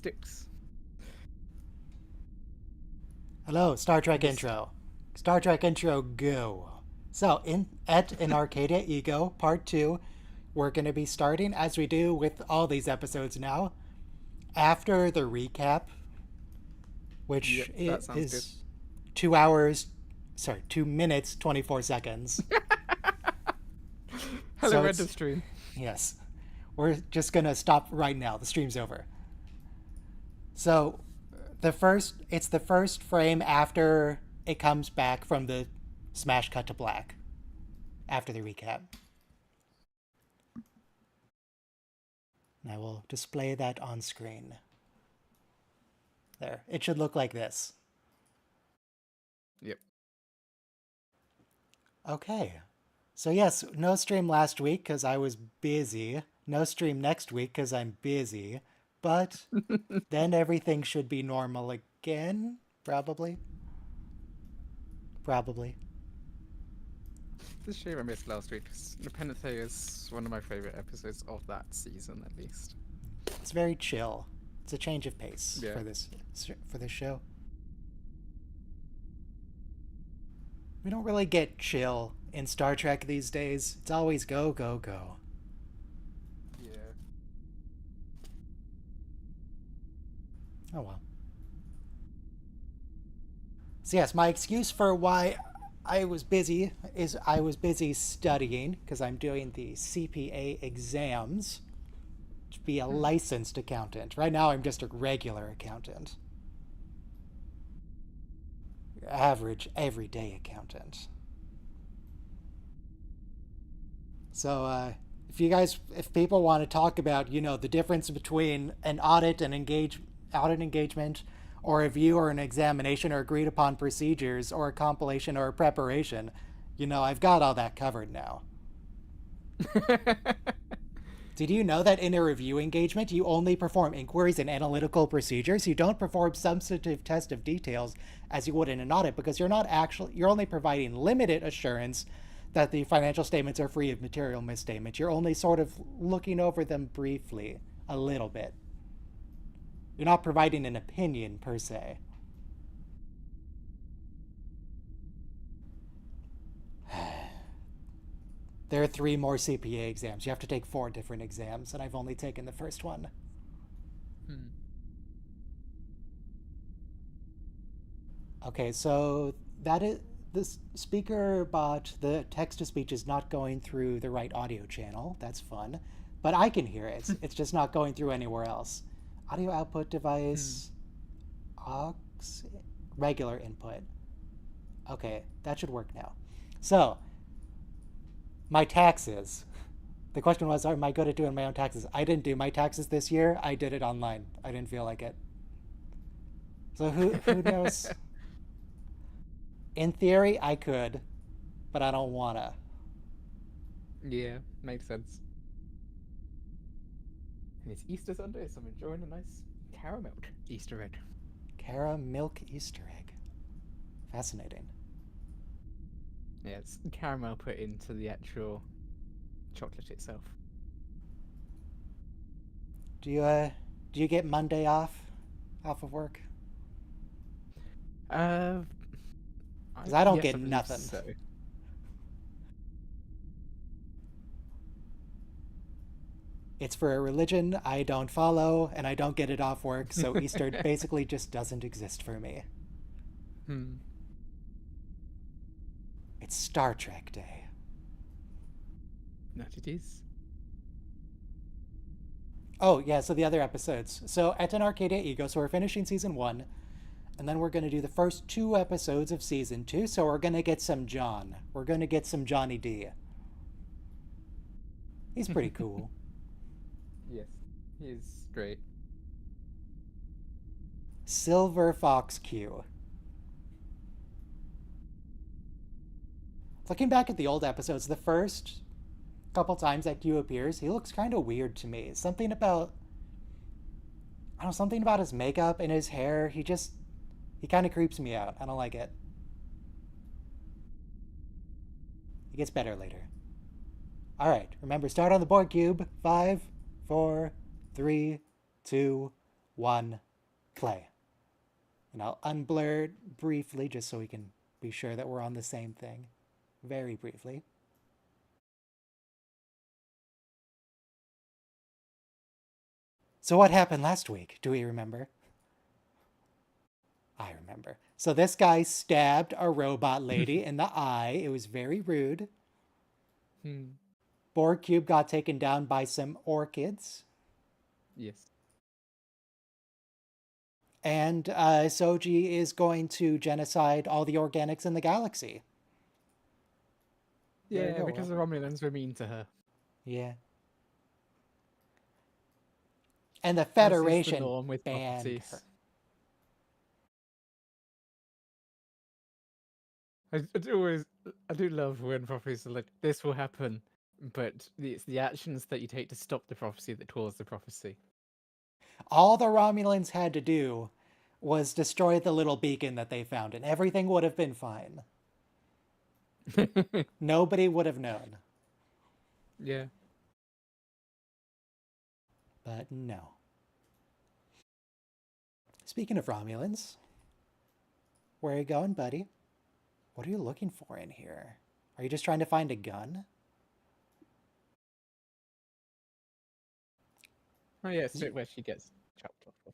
sticks. Hello, Star Trek This. intro. Star Trek intro, go. So, at an Arcadia Ego, part 2, we're going to be starting, as we do with all these episodes now, after the recap, Yep, which that sounds good. is 2 hours, 2 minutes, 24 seconds. Hello, So Render it's, Stream. yes, we're just going to stop right now. The stream's over. So, it's the first frame after it comes back from the smash cut to black after the recap. And I will display that on screen. There. It should look like this. Yep. Okay. So yes, no stream last week because I was busy. No stream next week because I'm busy. But then everything should be normal again. Probably. Probably. This shame I missed last week. The Penance is one of my favorite episodes of that season, at least. It's very chill. It's a change of pace Yeah. for this show. We don't really get chill in Star Trek these days. It's always go, go, go. Yeah. Oh well. So yes, my excuse for why I was busy is I was busy studying because I'm doing the CPA exams to be a licensed accountant. Right now I'm just a regular accountant. Your average everyday accountant. So if people want to talk about, the difference between an audit and audit engagement, or a review or an examination or agreed upon procedures or a compilation or a preparation, I've got all that covered now. Did you know that in a review engagement, you only perform inquiries and analytical procedures? You don't perform substantive test of details as you would in an audit because you're only providing limited assurance that the financial statements are free of material misstatements. You're only sort of looking over them briefly, a little bit. You're not providing an opinion per se. There are 3 more CPA exams. You have to take 4 different exams, and I've only taken the first one. Hmm. Okay, so that is the speaker bot. The text to speech is not going through the right audio channel. That's fun, but I can hear it. It's just not going through anywhere else. Audio output device, aux, regular input. Okay, that should work now. So, my taxes. The question was, am I good at doing my own taxes? I didn't do my taxes this year. I did it online. I didn't feel like it. So who knows? In theory, I could, but I don't wanna. Yeah, makes sense. And it's Easter Sunday, so I'm enjoying a nice caramel Easter egg. Cara milk Easter egg. Fascinating. Yeah, it's caramel put into the actual chocolate itself. Do you get Monday off of work? Uh, Because I don't yes, get I believe nothing. so. It's for a religion I don't follow, and I don't get it off work, so Easter basically just doesn't exist for me. Hmm. It's Star Trek Day. That it is. Oh, yeah, so the other episodes. So, at an Arcadia Ego, so we're finishing season 1, and then we're going to do the first 2 episodes of season 2, so we're going to get some John. We're going to get some Johnny D. He's pretty cool. Yes, he is great. Silver Fox Q. Looking back at the old episodes, the first couple times that Q appears, he looks kind of weird to me. Something about, I don't know, something about his makeup and his hair. He kind of creeps me out. I don't like it. It gets better later. All right, remember, start on the board cube. 5, 4, 3, 2, 1, play. And I'll unblur briefly just so we can be sure that we're on the same thing. Very briefly. So what happened last week? Do we remember? I remember. So this guy stabbed a robot lady in the eye. It was very rude. Borg Cube got taken down by some orchids. Yes. And Soji is going to genocide all the organics in the galaxy. Yeah, because the Romulans were mean to her. Yeah. And the As is the Federation norm with banned prophecies. her. I do love when prophecies are like, this will happen, but it's the actions that you take to stop the prophecy that cause the prophecy. All the Romulans had to do was destroy the little beacon that they found, and everything would have been fine. Nobody would have known. Yeah. But no. Speaking of Romulans, where are you going, buddy? What are you looking for in here? Are you just trying to find a gun? Oh yeah, it's where she gets chopped off.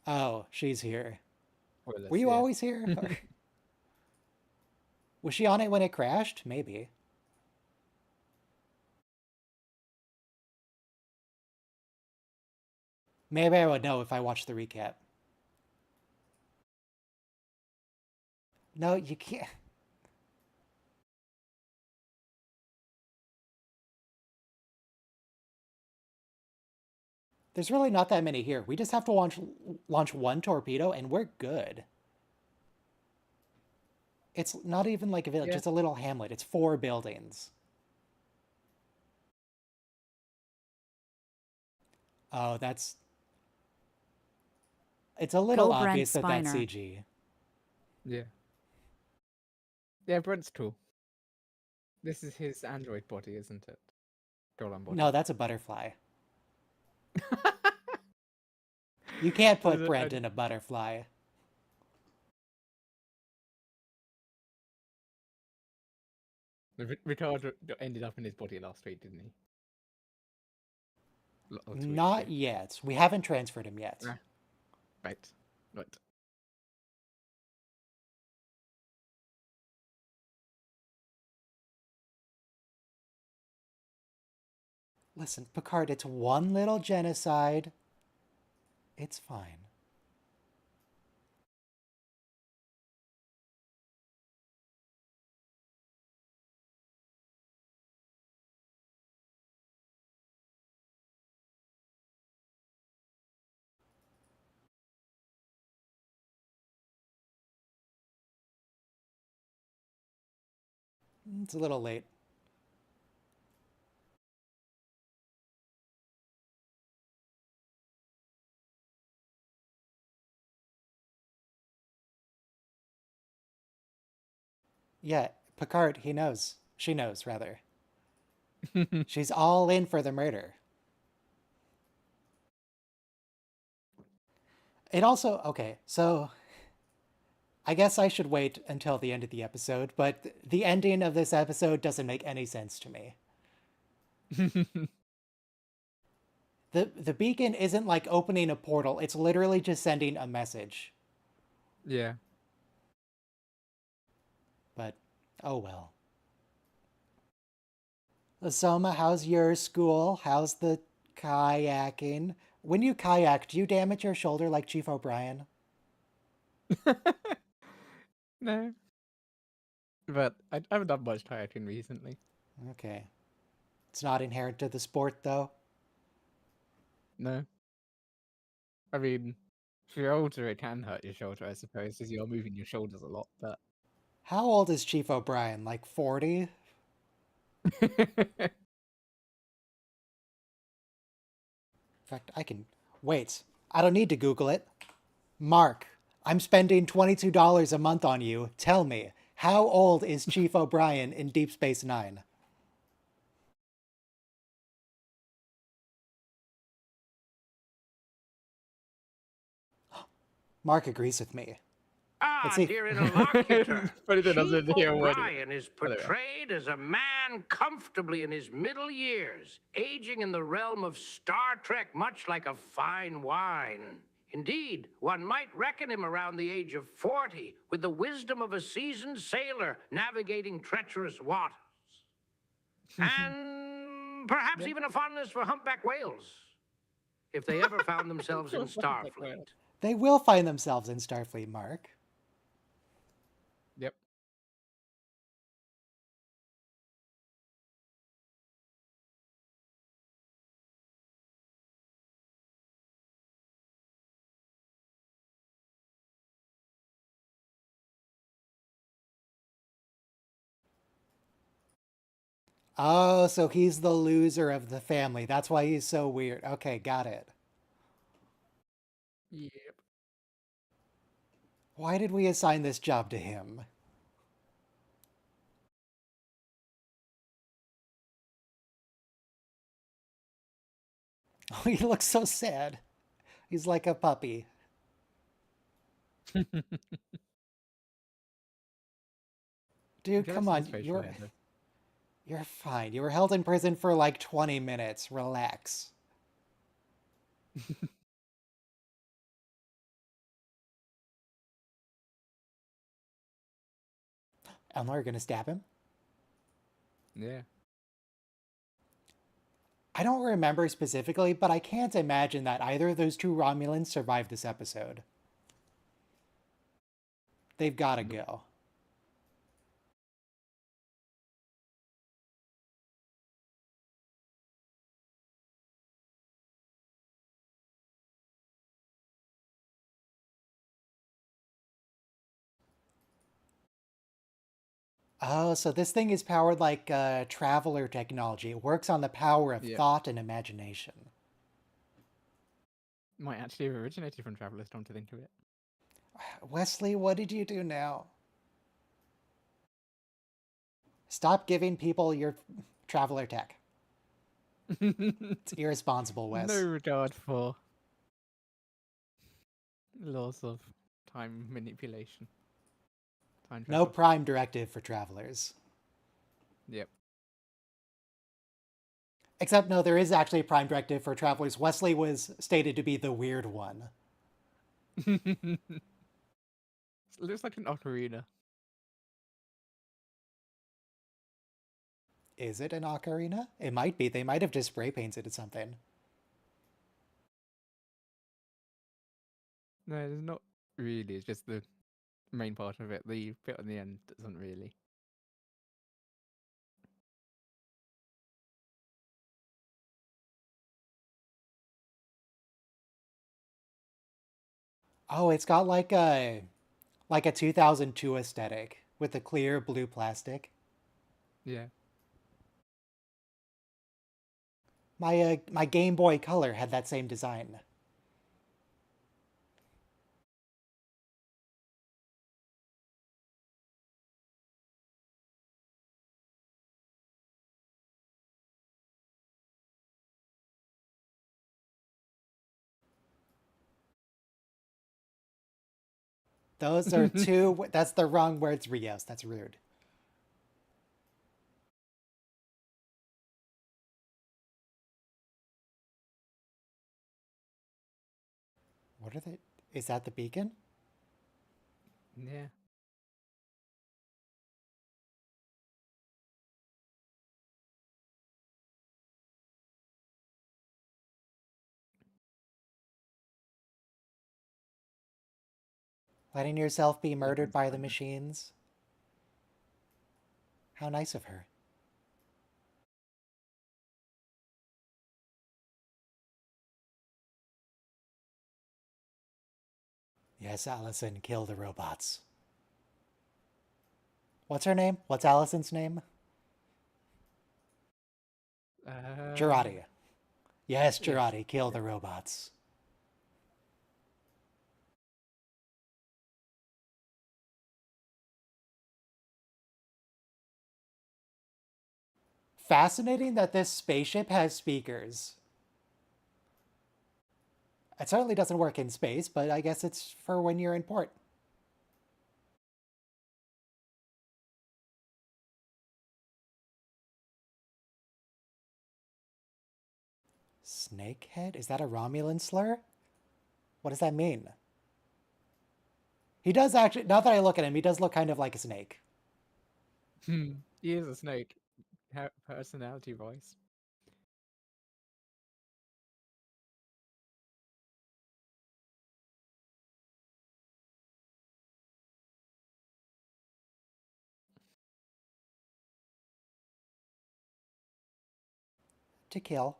Oh, she's here. Well, Were you yeah. always here? Was she on it when it crashed? Maybe. Maybe I would know if I watched the recap. No, you can't. There's really not that many here. We just have to launch one torpedo and we're good. It's not even like a village, Yeah. it's a little hamlet. It's 4 buildings. Oh, that's... It's a little Go, Brent obvious that that's Spiner. CG. Yeah. Yeah, Brent's cool. This is his android body, isn't it? Golan body. No, that's a butterfly. You can't put Is it- Brent in a butterfly. Picard ended up in his body last week, didn't he? Not yet. We haven't transferred him yet. Ah. Right. Right. Listen, Picard, it's one little genocide. It's fine. It's a little late. Yeah, Picard, he knows. She knows, rather. She's all in for the murder. It also... Okay, so... I guess I should wait until the end of the episode, but the ending of this episode doesn't make any sense to me. The beacon isn't like opening a portal, it's literally just sending a message. Yeah. But, oh well. Soma, how's your school? How's the kayaking? When you kayak, do you damage your shoulder like Chief O'Brien? No. But I haven't done much kayaking recently. Okay. It's not inherent to the sport, though? No. I mean, if you're older, it can hurt your shoulder, I suppose, as you're moving your shoulders a lot, but... How old is Chief O'Brien? Like 40? In fact, I can... Wait. I don't need to Google it. Mark, I'm spending $22 a month on you. Tell me, how old is Chief O'Brien in Deep Space Nine? Mark agrees with me. Ah, Let's see. dear interlocutor, But it doesn't Chief hear what. O'Brien is portrayed as a man comfortably in his middle years, aging in the realm of Star Trek much like a fine wine. Indeed, one might reckon him around the age of 40, with the wisdom of a seasoned sailor navigating treacherous waters. And perhaps even a fondness for humpback whales, if they ever found themselves in Starfleet. They will find themselves in Starfleet, Mark. Yep. Oh, so he's the loser of the family. That's why he's so weird. Okay, got it. Yep. Why did we assign this job to him? Oh, he looks so sad. He's like a puppy. Dude, come on. You're fine. You were held in prison for like 20 minutes. Relax. Elmore, you're gonna stab him? Yeah. I don't remember specifically, but I can't imagine that either of those two Romulans survived this episode. They've gotta go. Oh, so this thing is powered like traveler technology. It works on the power of thought and imagination. Might actually have originated from Travelers, don't you think of it? Wesley, what did you do now? Stop giving people your traveler tech. It's irresponsible, Wes. No regard for laws of time manipulation. Time no prime directive for travelers. Yep. Except, no, there is actually a prime directive for travelers. Wesley was stated to be the weird one. It looks like an ocarina. Is it an ocarina? It might be. They might have just spray painted it something. No, it's not really. It's just the main part of it. The bit on the end doesn't really. Oh, it's got like a 2002 aesthetic with the clear blue plastic. Yeah. My Game Boy Color had that same design. Those are two. That's the wrong words, Rios. That's rude. What are they? Is that the beacon? Yeah. Letting yourself be murdered by the machines? How nice of her. Yes, Allison, kill the robots. What's her name? What's Allison's name? Girardi. Yes, Girardi, yes. Kill the robots. Fascinating that this spaceship has speakers. It certainly doesn't work in space, but I guess it's for when you're in port. Snakehead? Is that a Romulan slur? What does that mean? He does actually, now that I look at him, he does look kind of like a snake. He is a snake. Personality voice. To kill.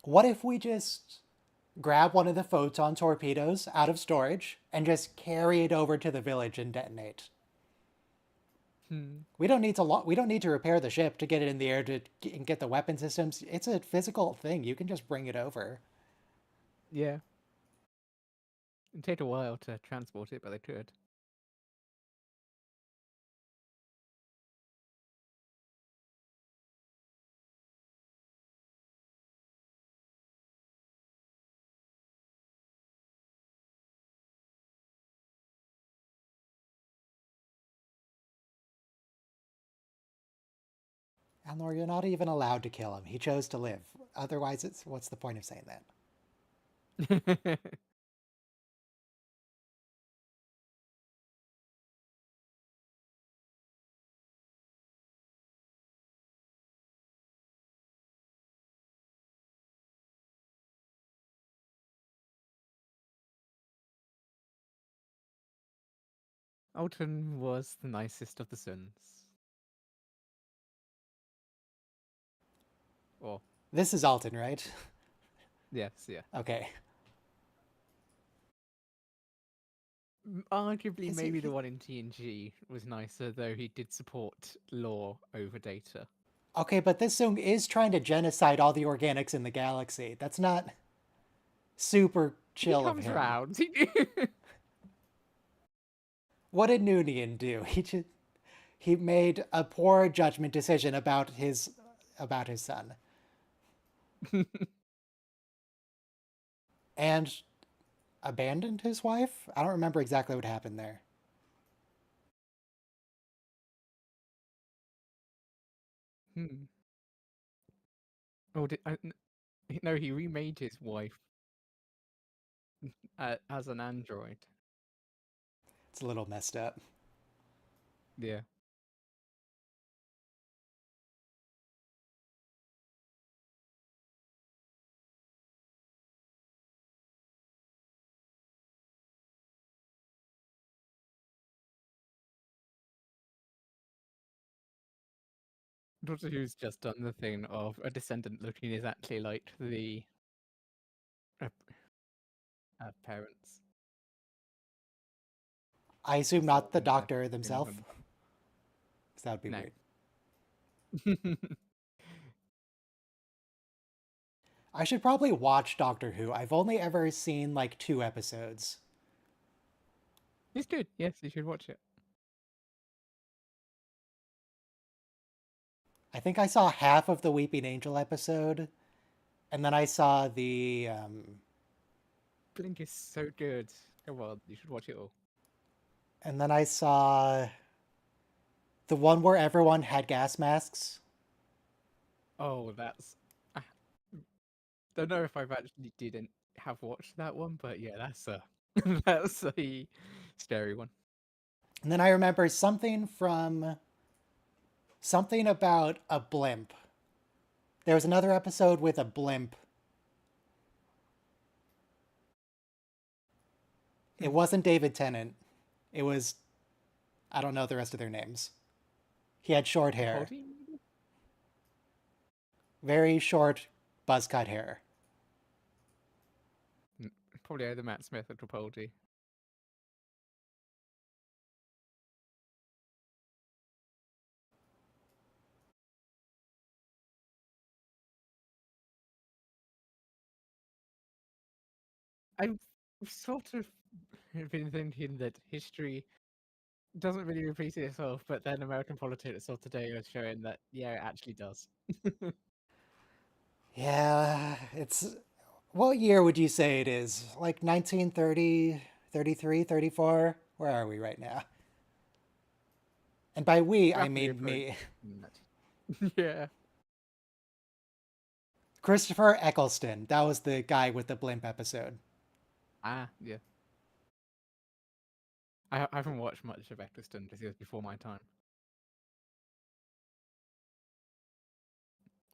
What if we just grab one of the photon torpedoes out of storage and just carry it over to the village and detonate? We don't need to we don't need to repair the ship to get it in the air to get the weapon systems. It's a physical thing. You can just bring it over. Yeah. It'd take a while to transport it, but they could. Elnor, you're not even allowed to kill him. He chose to live. Otherwise, what's the point of saying that? Alton was the nicest of the sons. Or, This is Alton, right? yes, yeah. Okay. Arguably, Is maybe he- the one in TNG was nicer, though he did support Law over Data. Okay, but this Sung is trying to genocide all the organics in the galaxy. That's not super He chill of comes him. round. What did Noonian do? He made a poor judgment decision about his son. And abandoned his wife? I don't remember exactly what happened there. Hmm. Oh, no, he remade his wife as an android. It's a little messed up. Yeah. Doctor Who's just done the thing of a descendant looking exactly like the uh, parents. I assume So not the in the doctor in themselves. one- 'Cause that would be No. weird. I should probably watch Doctor Who. I've only ever seen like 2 episodes. It's good. Yes, you should watch it. I think I saw half of the Weeping Angel episode, and then I saw the Blink is so good. Come on, you should watch it all. and then I saw the one where everyone had gas masks. Oh, that's. I don't know if I've actually didn't have watched that one, but yeah, that's a that's a scary one. And then I remember something about a blimp. There was another episode with a blimp. It wasn't David Tennant. It was, I don't know the rest of their names. He had short hair. Capaldi? Very short, buzz cut hair. Probably either Matt Smith or Capaldi. I've sort of been thinking that history doesn't really repeat itself, but then American Politics of today is showing that yeah, it actually does. Yeah, it's what year would you say it is? Like 1930, 33, 34? Where are we right now? And by we, I Rapidly mean approaching me. that. Yeah. Christopher Eccleston. That was the guy with the blimp episode. Ah, yeah. I haven't watched much of Eccleston because it was before my time.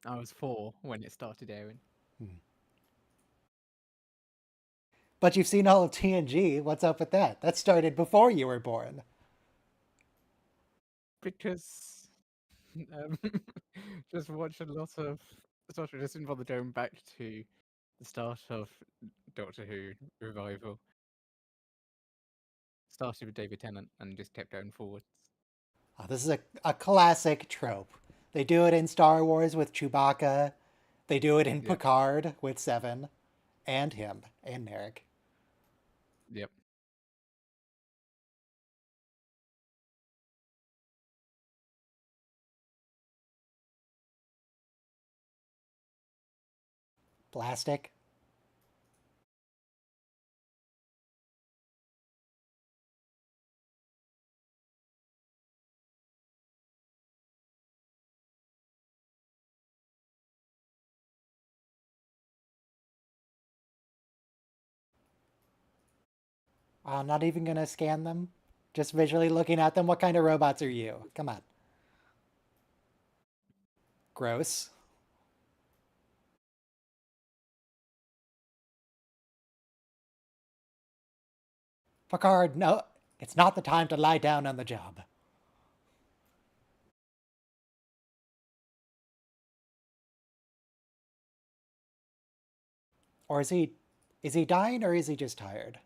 I was 4 when it started airing. But you've seen all of TNG. What's up with that? That started before you were born. Because um, just watched a lot of sort of just didn't bother going back to the start of Doctor Who revival. Started with David Tennant and just kept going forwards. Oh, this is a classic trope. They do it in Star Wars with Chewbacca. They do it in Yep. Picard with Seven, and him, and Narek. Yep. Plastic. I'm not even gonna scan them. Just visually looking at them. What kind of robots are you? Come on. Gross. Picard, no, it's not the time to lie down on the job. Or is he dying or is he just tired?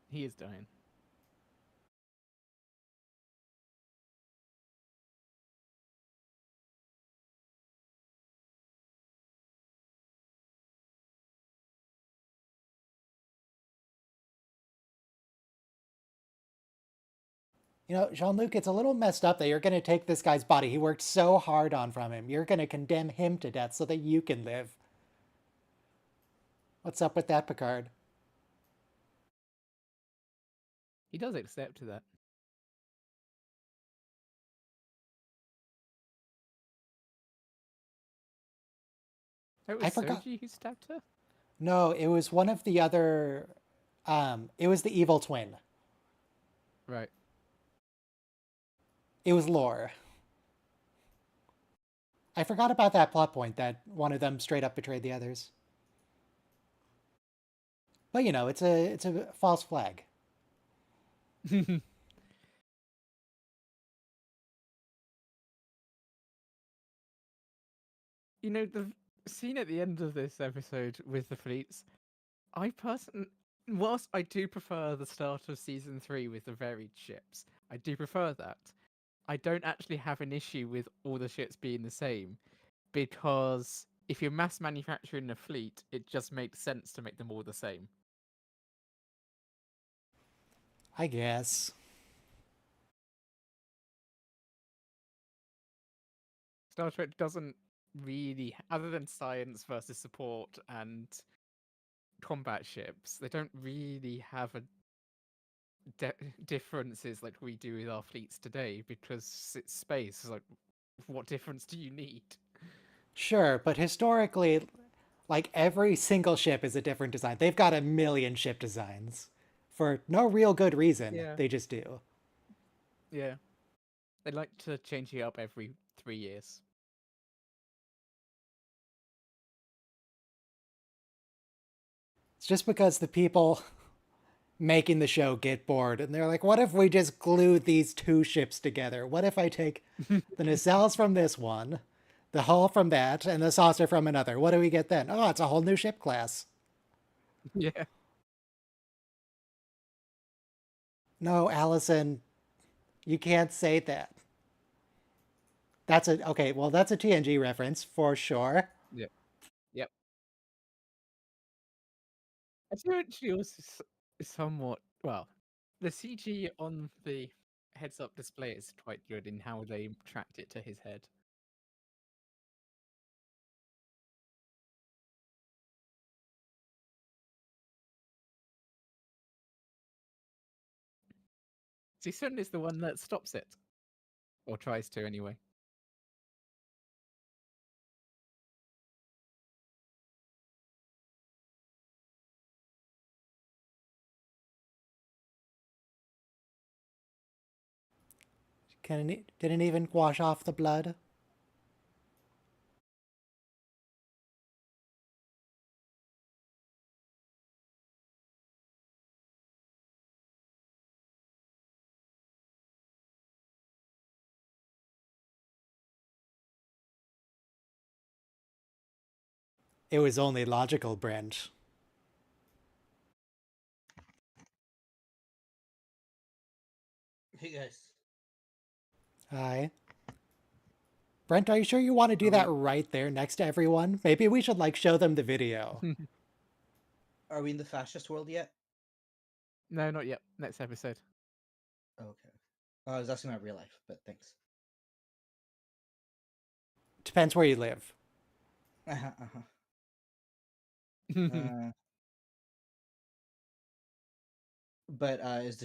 He is dying. You know, Jean-Luc, it's a little messed up that you're going to take this guy's body he worked so hard on from him. You're going to condemn him to death so that you can live. What's up with that, Picard? He does accept that. It was I forgot. Soji who stabbed her? No, it was one of the other. It was the evil twin. Right. It was Lore. I forgot about that plot point that one of them straight up betrayed the others. But you know, it's a false flag. You know, the scene at the end of this episode with the fleets, I personally, whilst I do prefer the start of season 3 with the varied ships, I do prefer that. I don't actually have an issue with all the ships being the same, because if you're mass manufacturing a fleet, it just makes sense to make them all the same. I guess. Star Trek doesn't really, other than science versus support and combat ships, they don't really have a differences like we do with our fleets today because it's space. Like, what difference do you need? Sure, but historically, like every single ship is a different design. They've got a million ship designs for no real good reason. Yeah. They just do. Yeah. They like to change it up every 3 years. It's just because the people making the show get bored and they're like, what if we just glued these two ships together? What if I take the nacelles from this one, the hull from that, and the saucer from another? What do we get then? Oh, it's a whole new ship class. Yeah. No, Allison, you can't say that. That's a okay, well that's a TNG reference for sure. Yep. Yep. I do actually also somewhat, well, the CG on the heads-up display is quite good in how they tracked it to his head. Sun is the one that stops it. Or tries to, anyway. Didn't even wash off the blood. It was only logical, Brent. Hey guys. Hi. Brent, are you sure you want to do that right there next to everyone? Maybe we should show them the video. Are we in the fascist world yet? No, not yet. Next episode. Okay. I was asking about real life, but thanks. Depends where you live. But is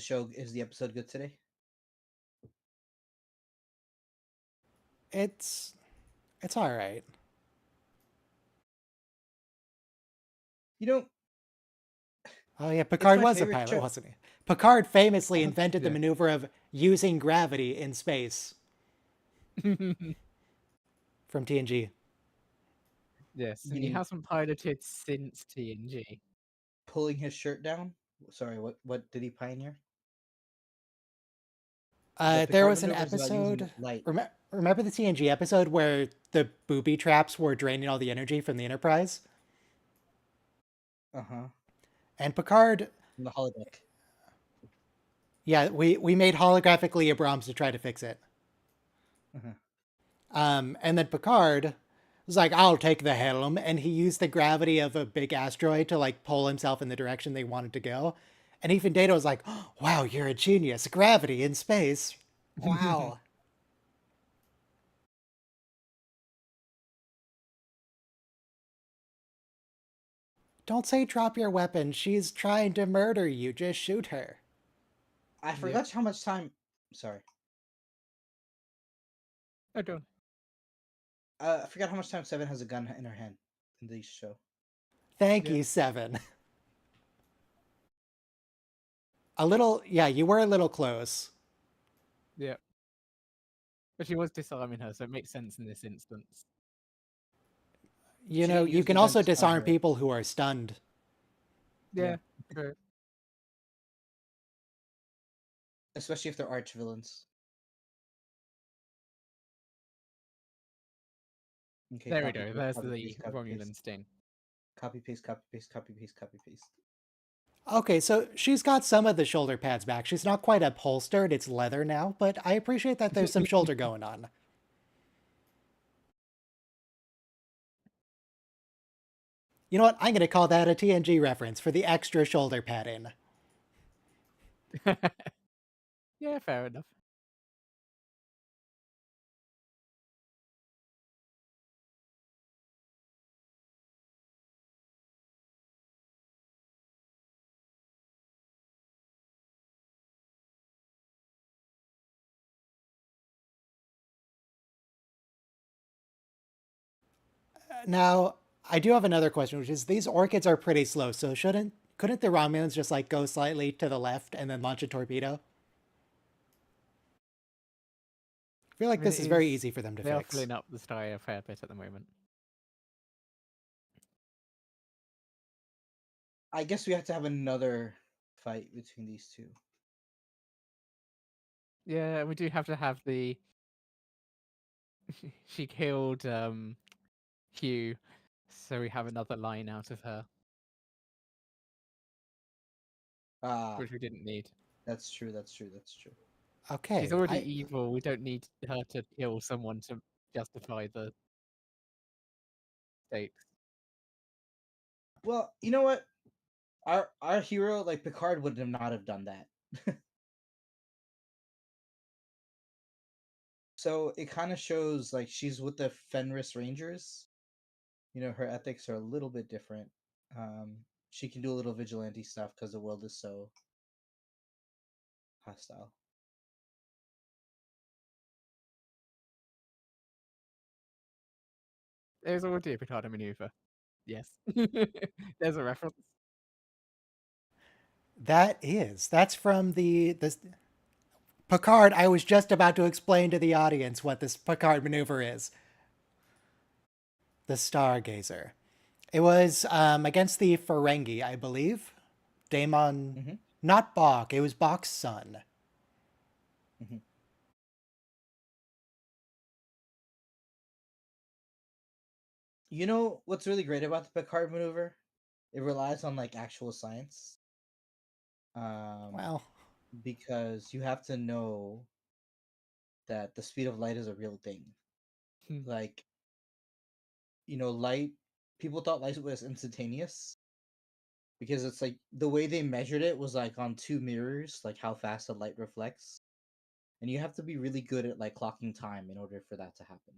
the episode good today? It's all right. Oh yeah, Picard was a pilot, wasn't he? Picard famously invented the maneuver of using gravity in space. From TNG. Yes, and he hasn't piloted since TNG. Pulling his shirt down? Sorry, what did he pioneer? There was an episode. Remember the TNG episode where the booby traps were draining all the energy from the Enterprise? And Picard. From the holodeck. Yeah, we made holographic Leah Brahms to try to fix it. And then Picard was like, "I'll take the helm," and he used the gravity of a big asteroid to pull himself in the direction they wanted to go. And even Data was like, oh, "Wow, you're a genius! Gravity in space! Wow!" Don't say drop your weapon. She's trying to murder you. Just shoot her. I forgot how much time. Sorry. I don't. I forgot how much time Seven has a gun in her hand in the show. Thank you, Seven. You were a little close. Yeah. But she was disarming her, so it makes sense in this instance. You can also disarm people who are stunned. Yeah, true. Especially if they're arch villains. Okay, there we go. There's the Romulan sting. Copy paste, copy paste, copy paste, copy paste. Okay, so she's got some of the shoulder pads back. She's not quite upholstered, it's leather now, but I appreciate that there's some shoulder going on. You know what? I'm going to call that a TNG reference for the extra shoulder padding. Yeah, fair enough. Now, I do have another question, which is these orchids are pretty slow, so couldn't the Romulans just go slightly to the left and then launch a torpedo? I feel like this is very easy for them to fix. They're filling up the sky a fair bit at the moment. I guess we have to have another fight between these two. Yeah, we do have to have the... She killed Hugh, so we have another line out of her. Which we didn't need. That's true, that's true, that's true. Okay. She's already evil. We don't need her to kill someone to justify the stakes. Well, you know what? Our hero, Picard, would not have done that. So it kind of shows like she's with the Fenris Rangers. You know, her ethics are a little bit different. Um, she can do a little vigilante stuff because the world is so hostile. There's already a Picard maneuver. Yes. There's a reference. That's from the Picard. I was just about to explain to the audience what this Picard maneuver is. The Stargazer. It was against the Ferengi, I believe. Daemon, Mm-hmm. not Bok. It was Bok's son. Mm-hmm. You know what's really great about the Picard maneuver? It relies on like actual science. Um, Well, because you have to know that the speed of light is a real thing. Hmm. Like, you know, light. People thought light was instantaneous because it's like the way they measured it was like on two mirrors, like how fast the light reflects, and you have to be really good at like clocking time in order for that to happen.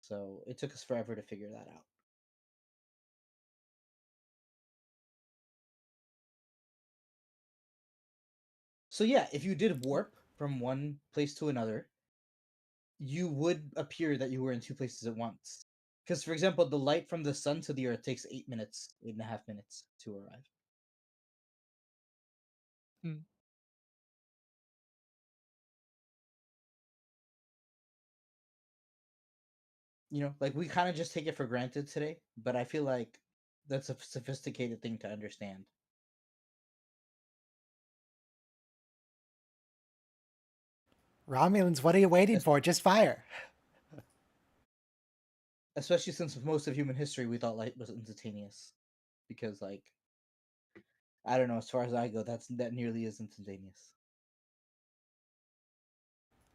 So it took us forever to figure that out. So yeah, if you did warp from one place to another, you would appear that you were in two places at once. Because, for example, the light from the sun to the earth takes 8 minutes, 8.5 minutes to arrive. Hmm. You know, like we kind of just take it for granted today, but I feel like that's a sophisticated thing to understand. Romulans, what are you waiting Es- for? Just fire. Especially since most of human history we thought light was instantaneous. Because, like, I don't know, as far as I go, that nearly is instantaneous.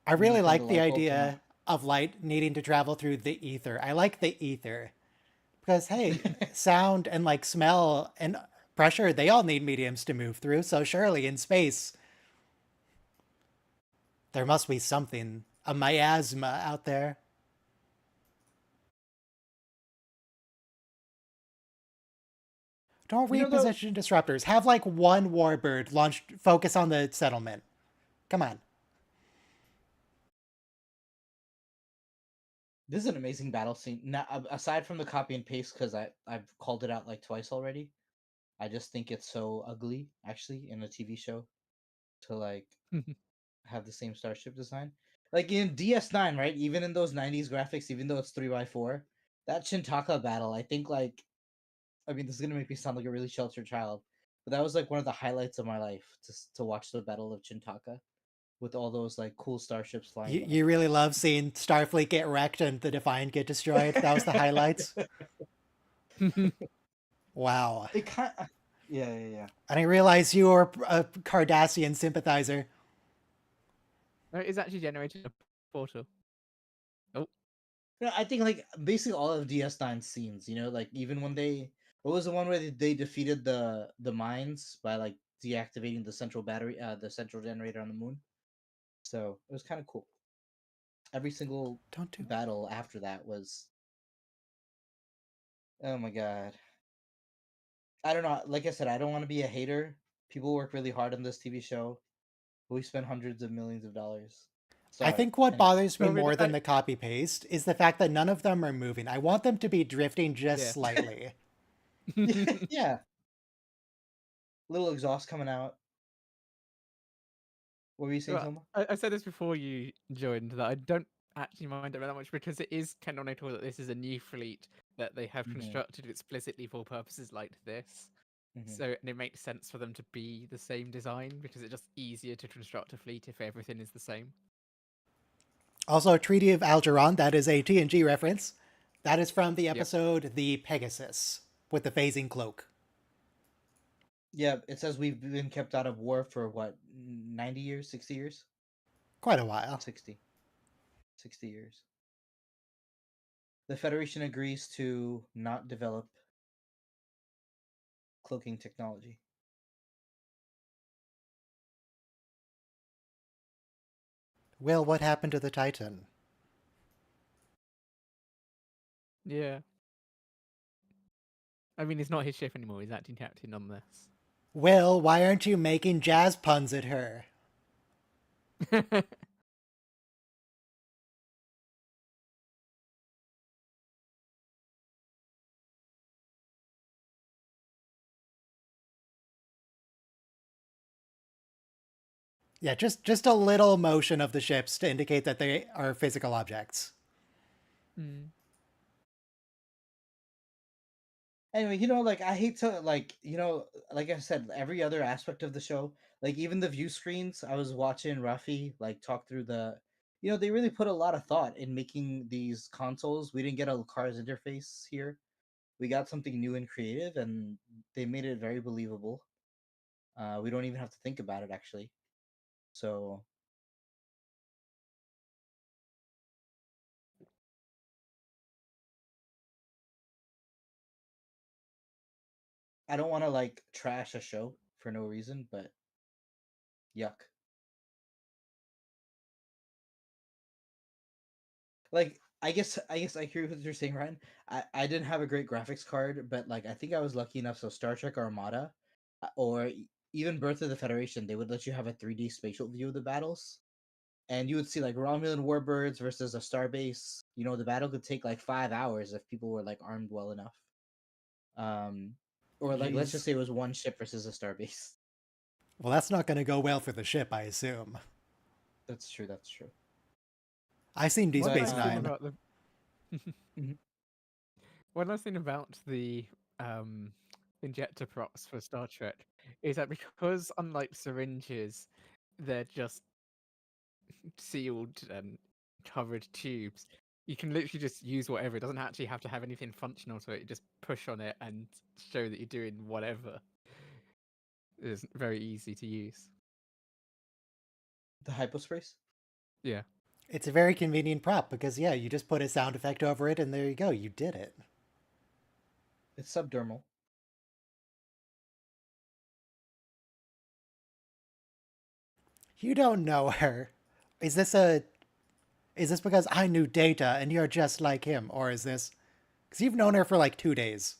I You know, really from the like the light bulb to idea now. of light needing to travel through the ether. I like the ether. Because, hey, sound and like smell and pressure, they all need mediums to move through. So, surely in space, there must be something, a miasma out there. Don't You know, though, reposition disruptors. Have like one warbird launched, focus on the settlement. Come on. this is an amazing battle scene. Now, aside from the copy and paste, because I've called it out like twice already. I just think it's so ugly, actually, in a TV show to like have the same starship design. Like in DS9, right? Even in those 90s graphics, even though it's 3x4, that Chintaka battle, I think like I mean this is gonna make me sound like a really sheltered child, but that was like one of the highlights of my life to watch the Battle of Chintaka with all those like cool starships flying in You it. really love seeing Starfleet get wrecked and the Defiant get destroyed. That was the highlights. Wow. It kind of, yeah. I didn't realize you were a Cardassian sympathizer. No, it's actually generated a portal. Oh, No, I think like basically all of DS9 scenes, you know, like even when they what was the one where they defeated the mines by like deactivating the central battery the central generator on the moon. So it was kind of cool. Every single Don't do. battle after that was oh my god. I don't know, like I said, I don't want to be a hater. People work really hard on this TV show. We spend hundreds of millions of dollars. I Sorry. think what Anyway. bothers me well, really, more than the copy paste is the fact that none of them are moving. I want them to be drifting just yeah. slightly. Yeah. Little exhaust coming out. What were you saying, Well, Soma? I said this before you joined that I don't actually mind it that much because it is canonical that this is a new fleet that they have Mm-hmm. constructed explicitly for purposes like this. Mm-hmm. So, and it makes sense for them to be the same design because it's just easier to construct a fleet if everything is the same. Also, Treaty of Algeron, that is a TNG reference. That is from the Yep. episode The Pegasus with the phasing cloak. Yeah, it says we've been kept out of war for what, 90 years, 60 years? Quite a while. 60. 60 years. The Federation agrees to not develop cloaking technology. Will, what happened to the Titan? Yeah. I mean, it's not his ship anymore. He's acting captain on this. Will, why aren't you making jazz puns at her? Yeah, just a little motion of the ships to indicate that they are physical objects. Mm. Anyway, like I hate to like I said, every other aspect of the show, like even the view screens, I was watching Rafi like talk through they really put a lot of thought in making these consoles. We didn't get a Cars interface here. We got something new and creative, and they made it very believable. We don't even have to think about it actually. So I don't want to like trash a show for no reason, but yuck. Like I guess I hear what you're saying, Ryan. I didn't have a great graphics card, but like I think I was lucky enough. So Star Trek Armada, or even Birth of the Federation, they would let you have a 3D spatial view of the battles, and you would see like Romulan warbirds versus a starbase. The battle could take like 5 hours if people were like armed well enough. Um, or like let's just Jeez. say it was one ship versus a starbase. Well, that's not going to go well for the ship, I assume. That's true. That's true. I've seen Deep One Space nice thing Nine. about the Mhm. one nice thing about the injector props for Star Trek is that because unlike syringes, they're just sealed and covered tubes. You can literally just use whatever. It doesn't actually have to have anything functional to it. You just push on it and show that you're doing whatever. It's very easy to use. The hypospace. Yeah. It's a very convenient prop because, yeah, you just put a sound effect over it and there you go. You did it. It's subdermal. You don't know her. Is this because I knew Data and you're just like him? Or is this because you've known her for like 2 days?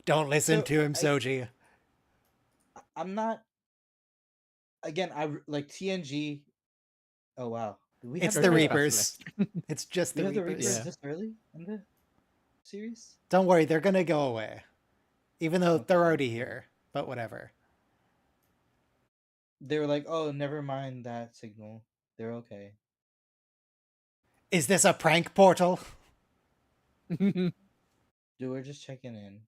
Don't listen So to him, Soji. I'm not. Again, like TNG. Oh wow, do we have It's the the Okay, Reapers. Specialist. It's just we the have the Reapers. Reapers Yeah. this early in the series? Don't worry, they're gonna go away. Even though they're Okay. already here. But whatever. They were like, "Oh, never mind that signal. They're okay." Is this a prank portal? Dude, we're just checking in.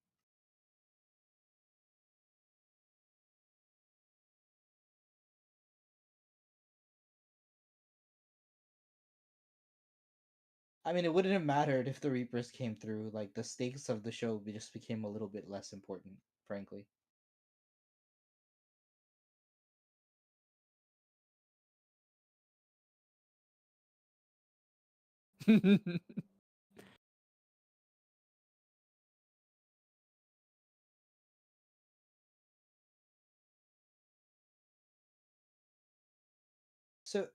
I mean, it wouldn't have mattered if the Reapers came through. Like the stakes of the show just became a little bit less important, frankly. So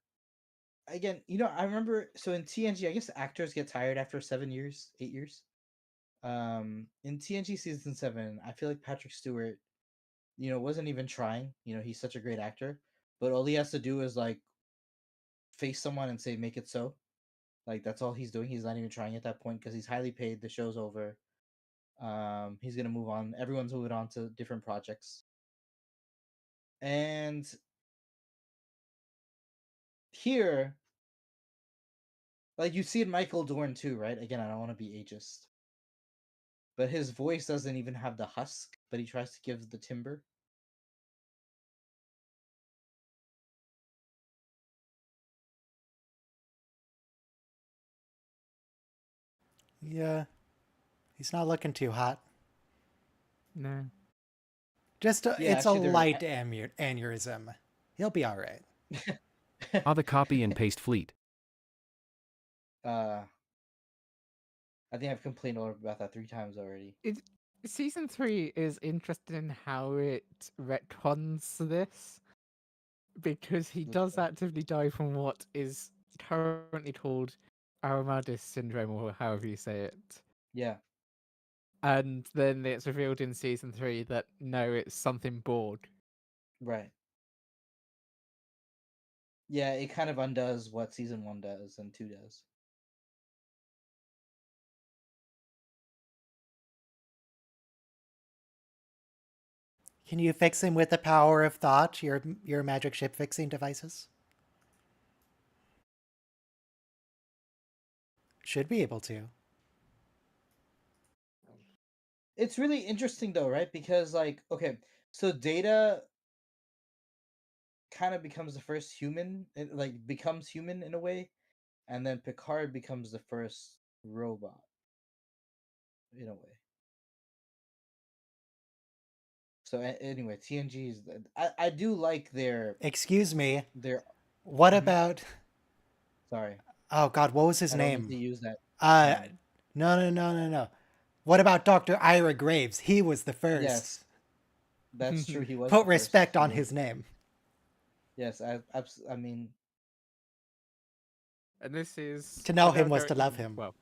again, I remember so in TNG, I guess actors get tired after 7 years, 8 years. In TNG season 7, I feel like Patrick Stewart, wasn't even trying. He's such a great actor, but all he has to do is like face someone and say, "Make it so." Like that's all he's doing. He's not even trying at that point because he's highly paid. The show's over. He's gonna move on. Everyone's moving on to different projects, and here, like you see in Michael Dorn too, right? Again, I don't want to be ageist, but his voice doesn't even have the husk, but he tries to give the timbre. Yeah. He's not looking too hot. No. Just Yeah, it's a actually, light aneurysm. He'll be all right. Are the copy and paste fleet? uh, I think I've complained about that 3 times already. Season 3 is interesting in how it retcons this, because he Which does one? actively die from what is currently called Aromadis syndrome, or however you say it. Yeah. And then it's revealed in season 3 that no, it's something Borg. Right. Yeah, it kind of undoes what season 1 does and 2 does. Can you fix him with the power of thought, your magic ship fixing devices? Should be able to. It's really interesting though, right? Because like, okay, so Data kind of becomes the first human, like becomes human in a way, and then Picard becomes the first robot in a way. So anyway, TNG is I do like Excuse me. their What Mhm. about? Sorry, Oh God, what was his I don't mean name? to use that Uh, term. no. What about Dr. Ira Graves? He was the first. Yes, that's true. He was Put the first. respect He on was his the name. Yes, I mean, And this is To know him without was to going- love him. Well,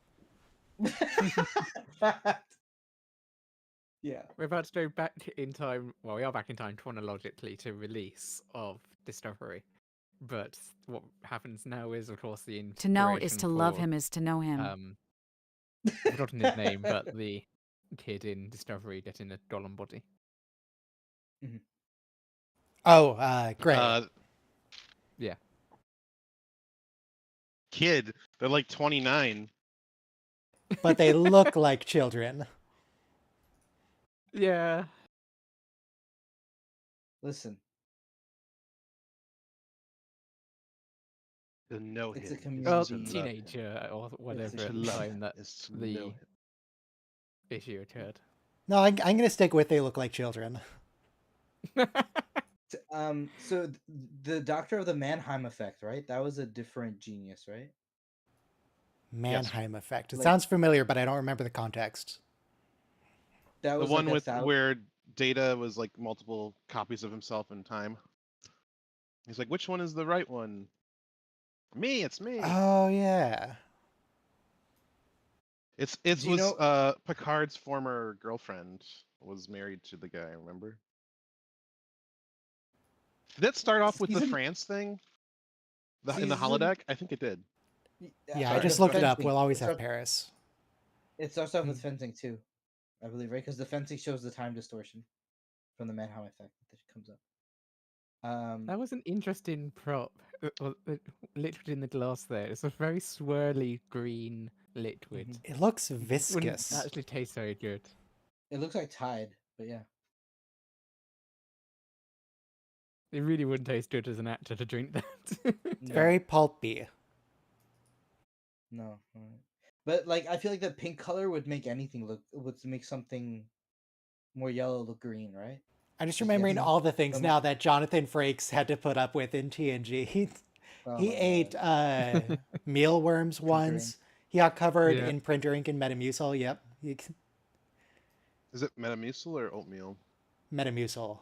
yeah. we're about to go back in time. Well, we are back in time chronologically to release of Discovery. But what happens now is, of course, the To know is inspiration to love for, him is to know him. I've forgotten his name, but the kid in Discovery getting a golem body. Oh, Gray. Yeah. Kid, they're like 29. But they look like children. Yeah. Listen, To know It's him. a is community. Well, to love him. teenager or whatever to at the love time him, that is to the know him. issue occurred. No, I'm going to stick with they look like children. So the Doctor of the Mannheim Effect, right? That was a different genius, right? Mannheim effect. It Like- sounds familiar, but I don't remember the context. That The was one like with where Data was like multiple copies of himself in time. He's like, which one is the right one? Me, it's me. Oh yeah. It Do you was know- Picard's former girlfriend was married to the guy, remember? Did that start off with the Season- France thing? In the Season- holodeck? I think it did. Yeah, I Sorry. just the looked it up. fencing. We'll always It have starts- Paris. It starts off with fencing too, I believe, right? Because the fencing shows the time distortion from the Mannheim Effect that comes up. That was an interesting prop. Liquid in the glass there. It's a very swirly green liquid. Mhm. It looks Wouldn't viscous. actually taste very good. It looks like Tide, but yeah. It really wouldn't taste good as an actor to drink that. It's very pulpy. No, alright. But like I feel like the pink color would make anything would make something more yellow look green, right? I'm just Just remembering getting all the things from- now that Jonathan Frakes had to put up with in TNG. He Oh he my ate God. mealworms once. He got covered Yeah. in printer ink and Metamucil. Yep, Is it Metamucil or oatmeal? Metamucil.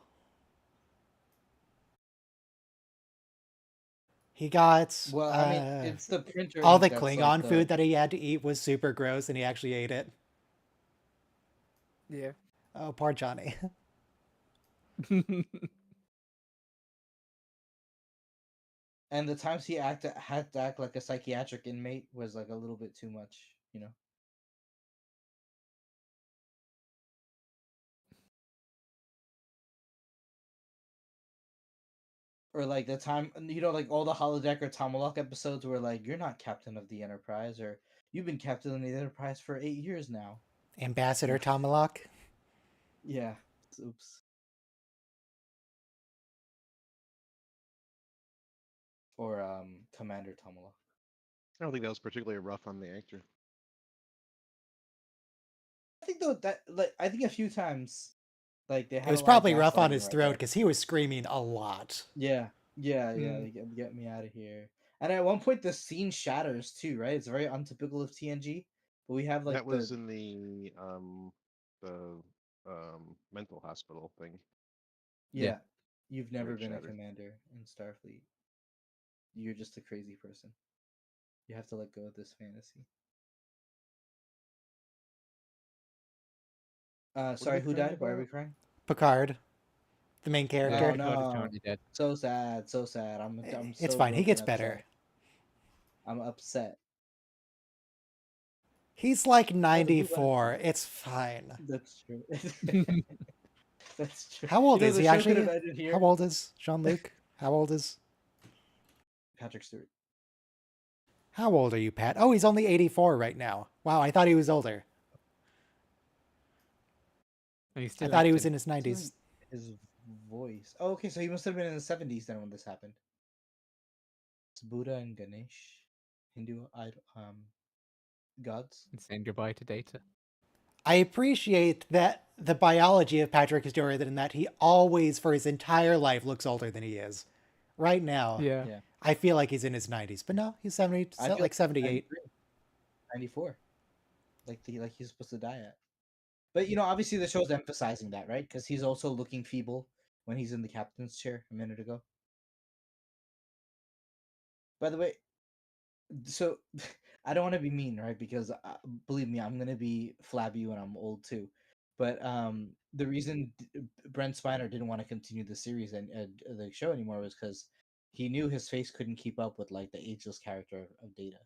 He got Well, I mean, it's the printer. all ink the that's, Klingon like, the- food that he had to eat was super gross, and he actually ate it. Yeah. Oh, poor Johnny. And the times he had to act like a psychiatric inmate was like a little bit too much, you know. Or like the time, like all the holodeck or Tomalak episodes where like you're not captain of the Enterprise, or you've been captain of the Enterprise for 8 years now. Ambassador Tomalak. Yeah. Oops. Or Commander Tomalak. I don't think that was particularly rough on the actor. I think though that I think a few times like they had It was a lot of probably rough on gaslighting his right throat there. because he was screaming a lot. Yeah. Get me out of here. And at one point, the scene shatters too, right? It's very untypical of TNG. But we have like That was in the mental hospital thing. yeah. You've never Where it been a shattered. commander in Starfleet. You're just a crazy person. You have to let go of this fantasy. What are Sorry, they who crying died? Why are we about? crying? Picard, the main Oh character. Picard is no, currently dead. so sad, so sad. I'm It's so fine. He broken gets upset. better. I'm upset. He's like Who 94. It's fine. That's true. That's true. How old is the he show could actually? have ended here. How old is Jean-Luc? How old is? Patrick Stewart. How old are you, Pat? Oh, he's only 84 right now. Wow, I thought he was older. And he's I still thought he was acting. in his 90s. His voice. Oh, okay, so he must have been in the 70s then when this happened. It's Buddha and Ganesh, Hindu gods. And saying goodbye to Data. I appreciate that the biology of Patrick Stewart in that he always, for his entire life, looks older than he is. Right now, Yeah. Yeah. I feel like he's in his 90s, but no, he's 70, I feel like 78. 93, 94. Like he's supposed to die at. But obviously the show's emphasizing that, right? Because he's also looking feeble when he's in the captain's chair a minute ago. By the way, so I don't want to be mean, right? Because believe me, I'm gonna be flabby when I'm old too. But the reason Brent Spiner didn't want to continue the series and the show anymore was because he knew his face couldn't keep up with like the ageless character of Data.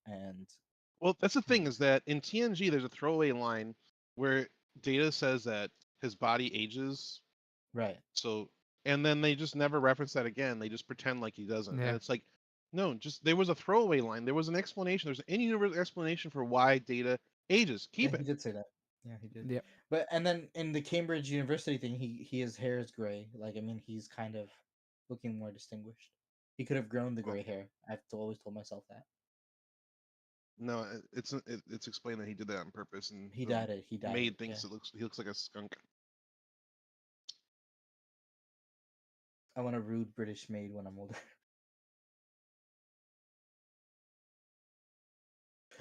And Well, that's the thing is that in TNG there's a throwaway line where Data says that his body ages. right, So, and then they just never reference that again. They just pretend like he doesn't. Yeah. And it's like, no, just there was a throwaway line. There was an explanation. There's an in-universe explanation for why Data ages. Keep yeah, it. he did say that. Yeah, he did. Yep. But and then in the Cambridge University thing, his hair is gray. Like I mean, he's kind of looking more distinguished. He could have grown the Well, gray hair. Always told myself that. no, it's explained that he did that on purpose, and He the dyed it. He dyed maid it. thinks Yeah. he looks like a skunk. I want a rude British maid when I'm older.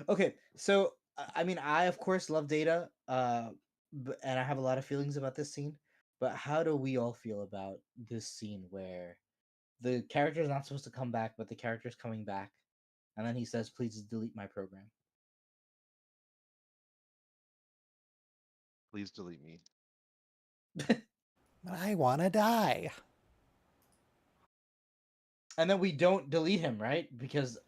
Okay, so I mean, I of course love Data, and I have a lot of feelings about this scene. But how do we all feel about this scene where the character is not supposed to come back, but the character is coming back, and then he says, "Please delete my program." Please delete me. I want to die. And then we don't delete him, right? Because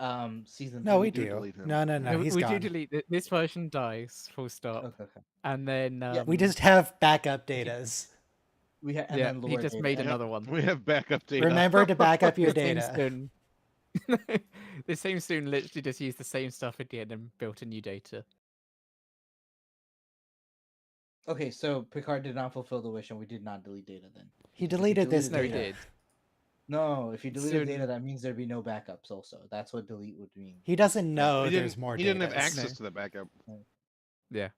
season No, 3. we do do. delete him. No, No, he's we gone. do delete this version dies, full stop. Okay. And then We just have backup datas. And yeah, then he Lord just Data. made And- another one. We have backup Data. Remember to back up your The same data. stone. The same stone literally just used the same stuff again and built a new Data. Okay, so Picard did not fulfill the wish, and we did not delete Data then. He deleted this No, he data. did. No, if you deleted Soon- Data, that means there'd be no backups. Also, that's what delete would mean. He doesn't know he there's didn't. more He data. didn't have access to the backup. Yeah.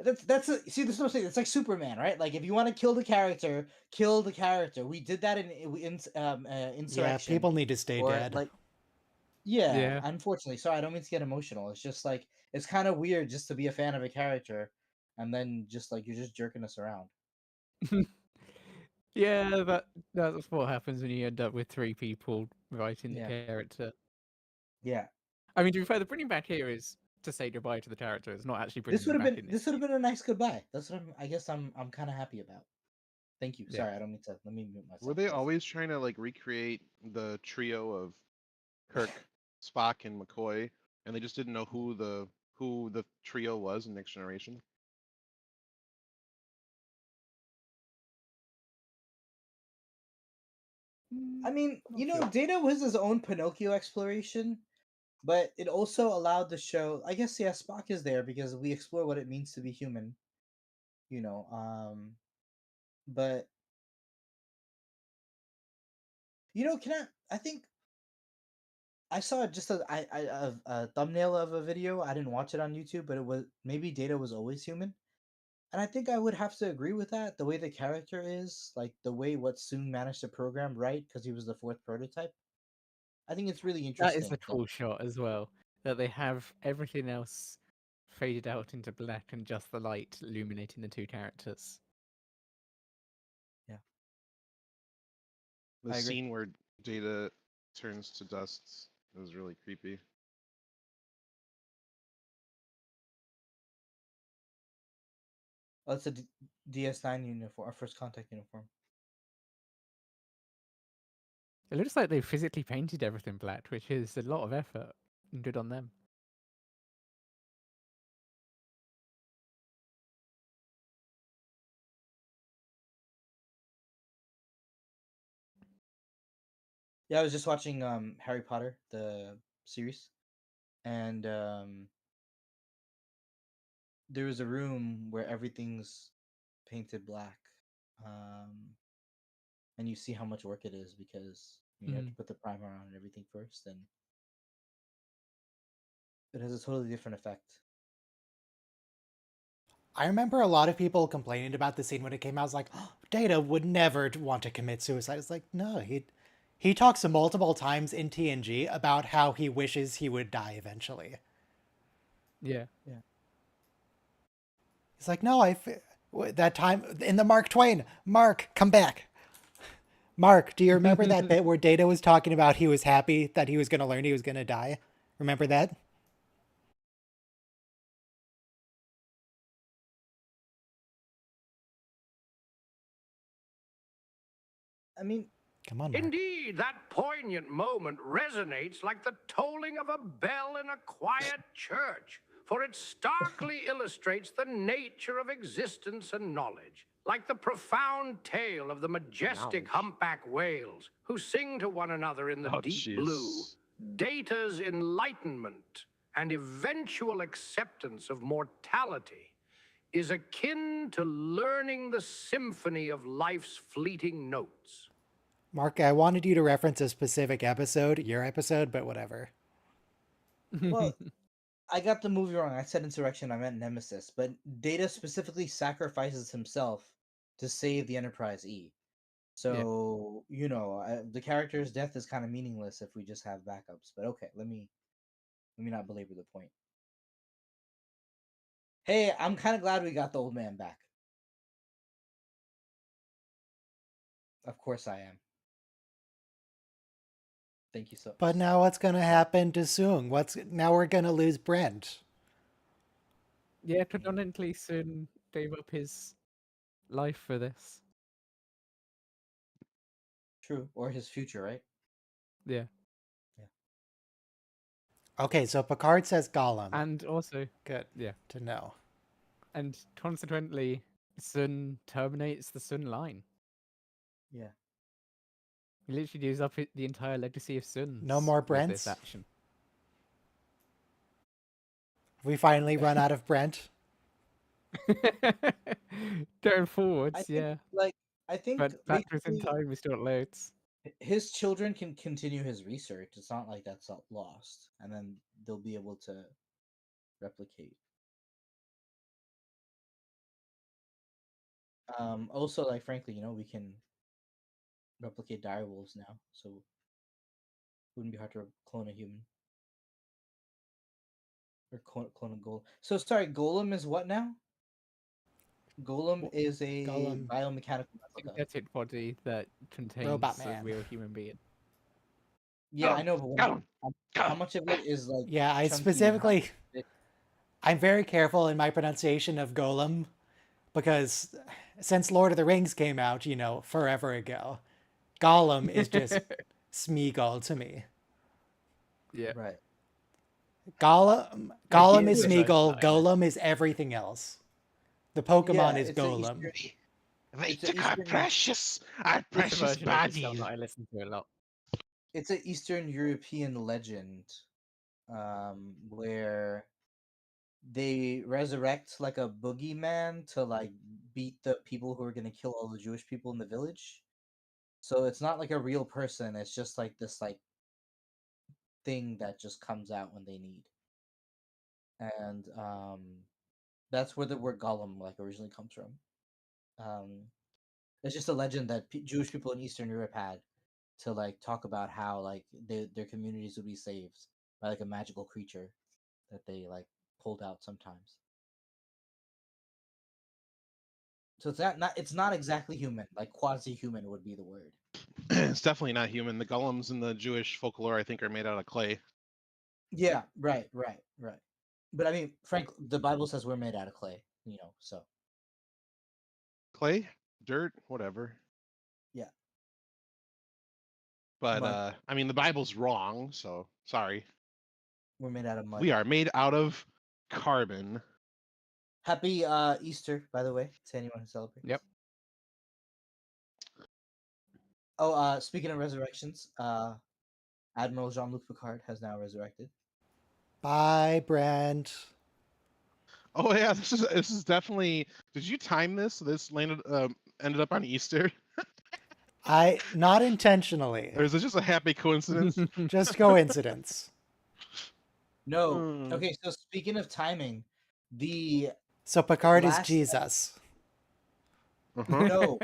See, this is what I'm saying. It's like Superman, right? Like if you want to kill the character, kill the character. We did that in Insurrection. Yeah, people need to stay or, dead. Like, yeah, Yeah. unfortunately. Sorry, I don't mean to get emotional. It's just like it's kind of weird just to be a fan of a character, and then just like you're just jerking us around. Yeah, that's what happens when you end up with 3 people writing Yeah. the character. Yeah, I mean, to be fair, the bringing back here is to say goodbye to the character. It's not actually bringing this would them have back been in this would have been a nice goodbye. That's what I guess I'm kind of happy about. Thank you. Yeah. Sorry, I don't mean to. Let me mute myself. Were they please. always trying to like recreate the trio of Kirk, Spock, and McCoy, and they just didn't know who the trio was in Next Generation? I mean, I'm not sure. Data was his own Pinocchio exploration, but it also allowed the show. I guess yeah, Spock is there because we explore what it means to be human. But can I think I saw just a thumbnail of a video. I didn't watch it on YouTube, but it was maybe Data was always human. And I think I would have to agree with that. The way the character is, like the way what Soon managed to program right, because he was the 4th prototype. I think it's really That interesting. is a cool shot as well. that they have everything else faded out into black and just the light illuminating the two characters. The I agree. scene where Data turns to dust is really creepy. Oh, it's a DS9 uniform, our first contact uniform. It looks like they physically painted everything black, which is a lot of effort, and good on them. Yeah, I was just watching Harry Potter, the series, and there was a room where everything's painted black, and you see how much work it is because you have to put the primer on and everything first, and it has a totally different effect. I remember a lot of people complaining about the scene when it came out. I was like, oh, Data would never want to commit suicide. It's like, no, he talks multiple times in TNG about how he wishes he would die eventually. Yeah. He's like, no, that time in the Mark Twain, Mark, come back. Mark, do you remember that bit where Data was talking about he was happy that he was going to learn he was going to die? Remember that? I mean, Come on, Mark. Indeed, that poignant moment resonates like the tolling of a bell in a quiet church, for it starkly illustrates the nature of existence and knowledge, like the profound tale of the majestic humpback whales who sing to one another in the Oh, deep jeez. blue. Data's enlightenment and eventual acceptance of mortality is akin to learning the symphony of life's fleeting notes. Mark, I wanted you to reference a specific episode, your episode, but whatever. well, I got the movie wrong. I said Insurrection, I meant Nemesis, but Data specifically sacrifices himself to save the Enterprise E. So, the character's death is kind of meaningless if we just have backups. But okay, let me not belabor the point. Hey, I'm kind of glad we got the old man back. Of course I am. Thank you so. But now what's going to happen to Soong? Now we're going to lose Brent. Yeah, predominantly Sun gave up his life for this. True, or his future, right? Yeah. Okay, so Picard says Gollum. And also, Good. Yeah. To know. And consequently, Sun terminates the Sun line. Yeah. He literally gives up the entire legacy of Sun. No more with Brents? this action. We finally run out of Brent. Going forwards, I think, yeah. I think But backwards in basically time, we still got loads. his children can continue his research. It's not like that's lost, and then they'll be able to replicate. Also, like frankly, we can replicate direwolves now, so it wouldn't be hard to clone a human or clone a golem. So sorry, golem is what now? Golem is a Golem. biomechanical replica. Synthetic body that contains Robot a man. real human being. Yeah, I know, but how much of it is like? Yeah, I chunky and how specifically. much of it- I'm very careful in my pronunciation of Golem because since Lord of the Rings came out, forever ago, Gollum is just Smeagol to me. Yeah. Right. Gollum is is Smeagol. versatile. Golem is everything else. The Pokemon Yeah, is it's a Golem. They It's a took our Eastern- precious, our It's a precious version of the song bodies. that I listen to a lot. It's an Eastern European legend, where they resurrect like a boogeyman to like beat the people who are gonna kill all the Jewish people in the village. So it's not like a real person. It's just like this like thing that just comes out when they need. And that's where the word golem like originally comes from. It's just a legend that Jewish people in Eastern Europe had to like talk about how like their communities would be saved by like a magical creature that they like pulled out sometimes. So it's not exactly human. Like quasi-human would be the word. It's definitely not human. The golems in the Jewish folklore, I think, are made out of clay. Yeah, right. But I mean, Frank, the Bible says we're made out of clay, so Clay, dirt, whatever. yeah. But Mud. I mean, the Bible's wrong, so sorry. We're made out of mud. We are made out of carbon. Happy Easter, by the way, to anyone who celebrates. Yep. Oh, speaking of resurrections, Admiral Jean-Luc Picard has now resurrected. Bye, Brent. Oh yeah, this is definitely. Did you time this? This ended up on Easter, Not intentionally, or is it just a happy coincidence? just coincidence. No. Okay, so speaking of timing, So Picard is Last- Jesus. Uh-huh. no,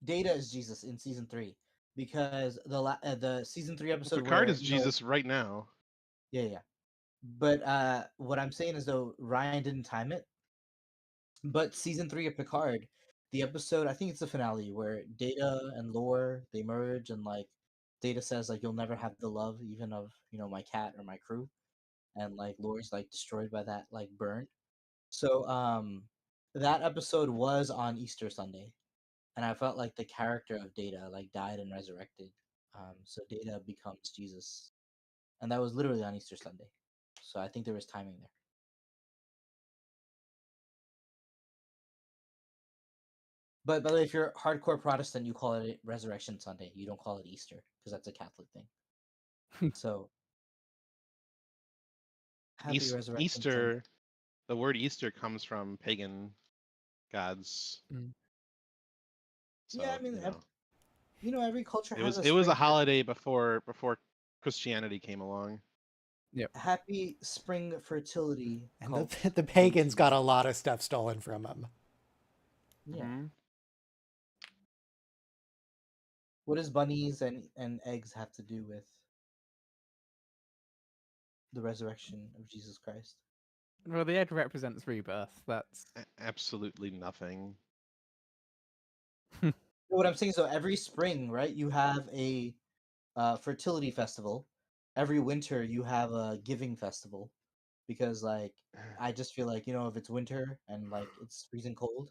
Data is Jesus in season 3 because the season 3 episode Picard where, is Jesus right now. Yeah. But what I'm saying is though Ryan didn't time it. But season 3 of Picard, the episode, I think it's the finale where Data and Lore they merge and like Data says like you'll never have the love even of my cat or my crew, and like Lore's like destroyed by that like burn. So that episode was on Easter Sunday, and I felt like the character of Data like died and resurrected. So Data becomes Jesus, and that was literally on Easter Sunday. So I think there was timing there. But by the way, if you're hardcore Protestant, you call it Resurrection Sunday. You don't call it Easter because that's a Catholic thing. So happy Resurrection Easter, Sunday. the word Easter comes from pagan gods. Mm. So, Yeah, I mean, every culture has it was a spring holiday before Christianity came along. happy spring fertility. And cult the pagans got a lot of stuff stolen from them. Yeah. Mhm. What does bunnies and eggs have to do with the resurrection of Jesus Christ? Well, the egg represents rebirth. That's Absolutely nothing. What I'm saying is, though, every spring, right, you have a fertility festival. Every winter, you have a giving festival, because like I just feel like if it's winter and like it's freezing cold,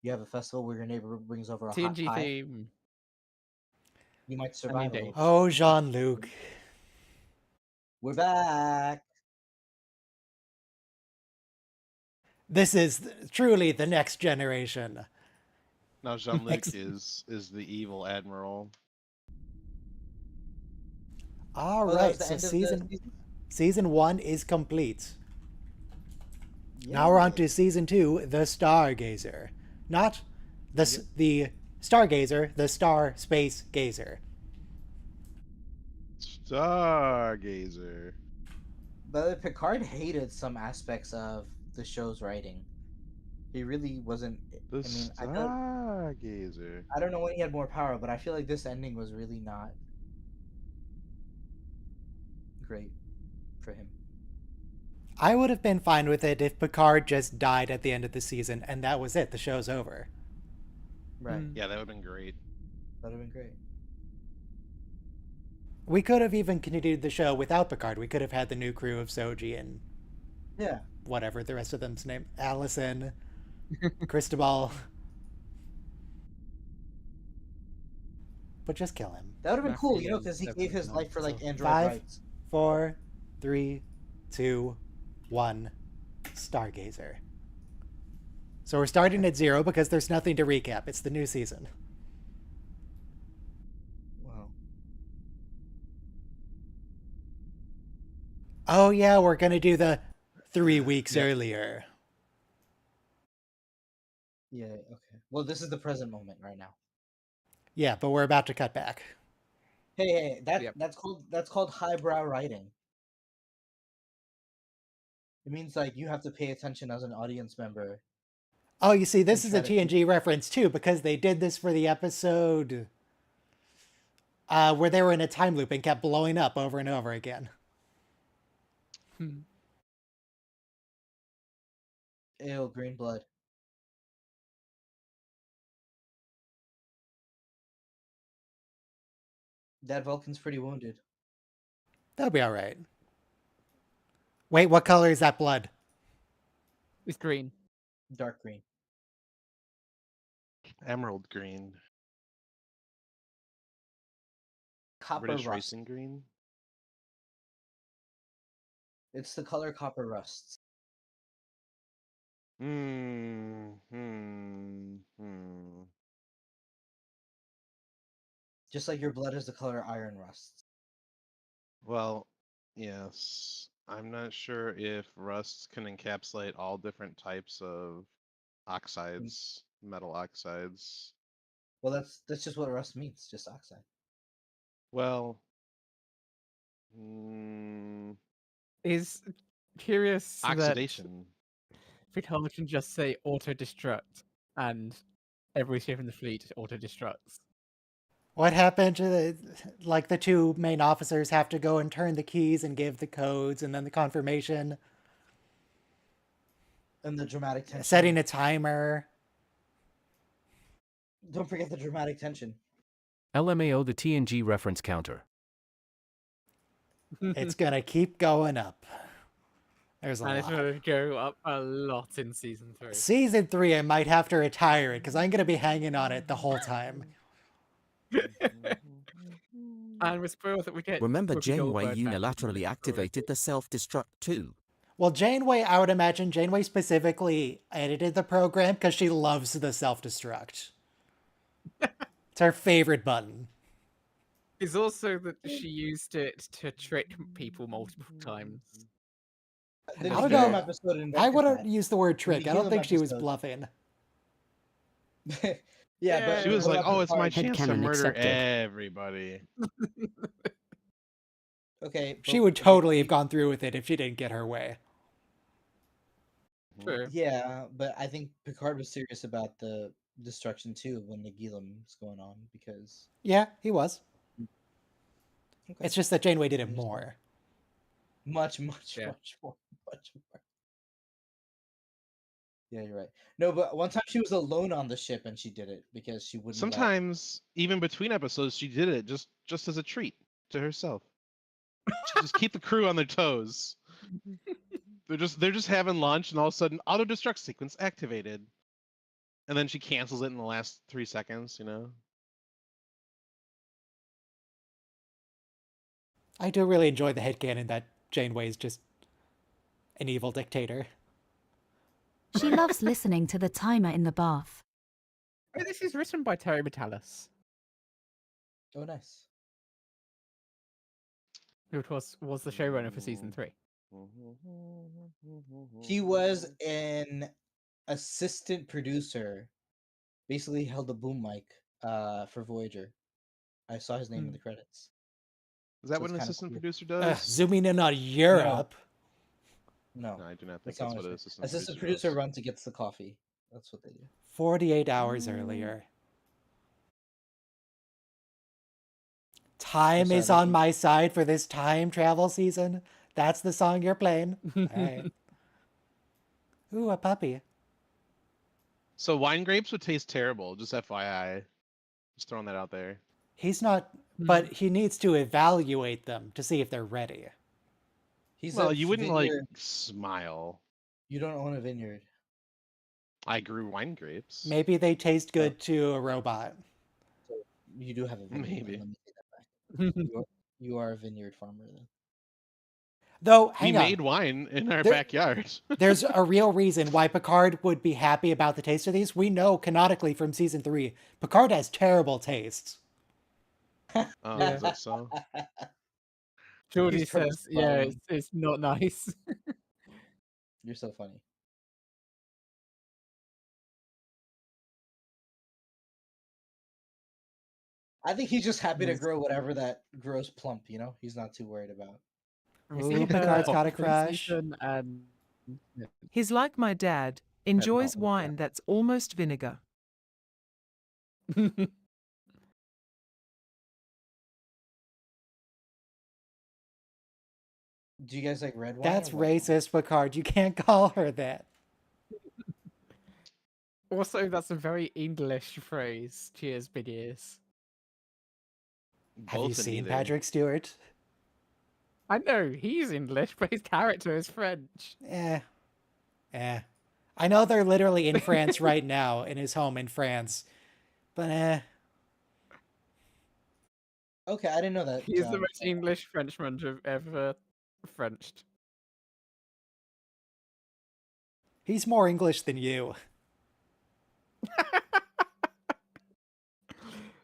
you have a festival where your neighbor brings over a hot TNG pie. theme. You might survive a little dates. bit. Oh, Jean-Luc. We're back. This is truly the next generation. Now Jean-Luc Next- is the evil admiral. All Oh, that right, was the so end of the season 1 is complete. Yeah. Now we're on to season 2, the Stargazer. Not the Stargazer, the Star Space Gazer. Stargazer. But Picard hated some aspects of the show's writing. He really wasn't. The I mean, Stargazer. I don't know when he had more power, but I feel like this ending was really not great for him. I would have been fine with it if Picard just died at the end of the season and that was it. The show's over. Right. Mm. Yeah, that would have been great. That would have been great. We could have even continued the show without Picard. We could have had the new crew of Soji and Yeah. whatever the rest of them's name. Allison, Cristobal. But just kill him. That would have been cool, Matthew because he and gave his Stefan. life for like So, android 5, rights. 4, 3, 2, 1. Stargazer. So we're starting at 0 because there's nothing to recap. It's the new season. Wow. Oh yeah, we're gonna do the 3 weeks Yeah. earlier. Yeah. Okay. Well, this is the present moment right now. Yeah, but we're about to cut back. Hey, Yep. that's called highbrow writing. It means like you have to pay attention as an audience member. Oh, you see, this is a try to keep- TNG reference too, because they did this for the episode where they were in a time loop and kept blowing up over and over again. Ew, green blood. That Vulcan's pretty wounded. That'll be all right. Wait, what color is that blood? It's green. Dark green. Emerald green. Copper British rust. racing green. It's the color copper rusts. Just like your blood is the color iron rusts. Well, yes. I'm not sure if rusts can encapsulate all different types of oxides, metal oxides. Well, that's just what rust means, just oxide. Well, Is curious oxidation. that Picard can just say auto-destruct and every ship in the fleet auto-destructs. What happened to the two main officers have to go and turn the keys and give the codes and then the confirmation, And the dramatic tension. setting a timer. Don't forget the dramatic tension. LMAO the TNG reference counter. It's gonna keep going up. There's a And it's lot. going to go up a lot in season 3. Season 3, I might have to retire it because I'm gonna be hanging on it the whole time. And we're spoiled that we get. Remember, Whoopi Janeway Goldberg back in unilaterally the activated the self-destruct too. Well, Janeway, I would imagine Janeway specifically edited the program because she loves the self-destruct. It's her favorite button. It's also that she used it to trick people multiple times. The I don't Nihilum know. episode I invented wouldn't that. use the word trick. I don't Nihilum think she was episode. bluffing. Yeah, but She was what like, about "Oh, it's my Picard? chance to Headcanon murder accepted. everybody." Okay. She but- would totally have gone through with it if she didn't get her way. True. Yeah, but I think Picard was serious about the destruction too when the Nihilum's going on because. Yeah, he was. Okay. It's just that Janeway did it Understand. more. Much Yeah. more. Yeah, you're right. No, but one time she was alone on the ship and she did it because she wouldn't. Sometimes, even between episodes, she did it just as a treat to herself. To just keep the crew on their toes. They're just having lunch, and all of a sudden, auto destruct sequence activated, and then she cancels it in the last 3 seconds. You know. I do really enjoy the headcanon that Janeway is just an evil dictator. She loves listening to the timer in the bath. Oh, this is written by Terry Metalis, Oh, nice. who was the showrunner for season 3. He was an assistant producer. Basically, held the boom mic for Voyager. I saw his name in the credits. Is that So what it's an kinda assistant cool. producer does? Zooming in on Europe. No, No, I do not think that's that's not what what an it is. assistant, Assistant producer producer does. runs and gets the coffee. That's what they do. 48 hours earlier. Time sorry, is on Vicky. my side for this time travel season. That's the song you're playing. All right. Ooh, a puppy. So wine grapes would taste terrible. Just FYI, just throwing that out there. He's not, but he needs to evaluate them to see if they're ready. He's Well, a you wouldn't vineyard. like smile. You don't own a vineyard. I grew wine grapes. Maybe they taste good to a robot. So you do have a vineyard. Maybe. Let me take that back. You are a vineyard farmer then. Though, We hang on. made wine in our There- backyard. There's a real reason why Picard would be happy about the taste of these. We know canonically from season 3, Picard has terrible taste. Oh, Yeah. is that so? Geordie He's says, yeah, purposeful. it's not nice. You're so funny. I think he's just happy to Yes. grow whatever that grows plump, you know? He's not too worried about. We Ooh, see her Picard's got a this crush. season, and He's like my dad, enjoys not like wine that's almost vinegar. Do you guys like red wine? That's or white wine? racist, Picard. You can't call her that. Also, that's a very English phrase. Cheers, big ears. Have you Both and seen neither. Patrick Stewart? I know he's English, but his character is French. Eh. I know they're literally in France right now, in his home in France. But Okay, I didn't know that. He's the most English Frenchman to have ever Frenched. he's more English than you.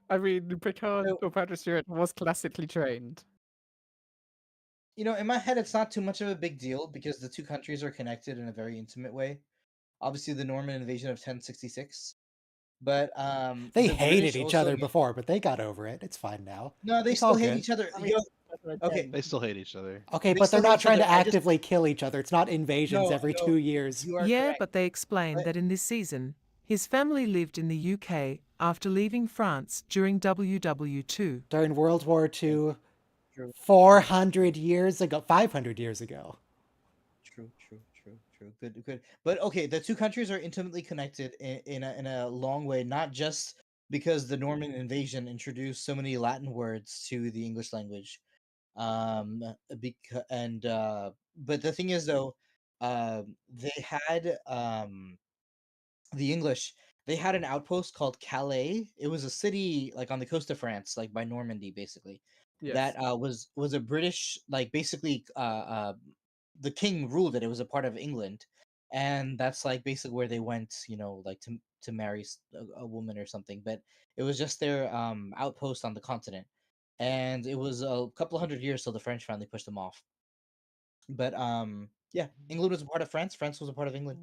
I mean, Picard or Patrick Stewart was classically trained. You know, in my head, it's not too much of a big deal because the two countries are connected in a very intimate way. Obviously, the Norman invasion of 1066, but They the hated British each also other made- before, but they got over it. It's fine now. No, they It's all still hate good. each other. I mean, Yo, okay, They still hate each other. Okay, They but still they're hate not each trying to other. I just- actively kill each other. It's not invasions No, every no, 2 years. you are Yeah, correct. but they explained But- that in this season, his family lived in the UK after leaving France during WW2. During World War II, True. 400 years ago, 500 years ago. True. Good. But okay, the two countries are intimately connected in a long way, not just because the Norman invasion introduced so many Latin words to the English language. But the thing is though, they had the English. They had an outpost called Calais. It was a city like on the coast of France, like by Normandy, basically. Yes. That was a British, like basically the king ruled it. It was a part of England, and that's like basically where they went, you know, like to marry a woman or something. But it was just their outpost on the continent, and it was a couple hundred years till the French finally pushed them off. But yeah, England was a part of France. France was a part of England.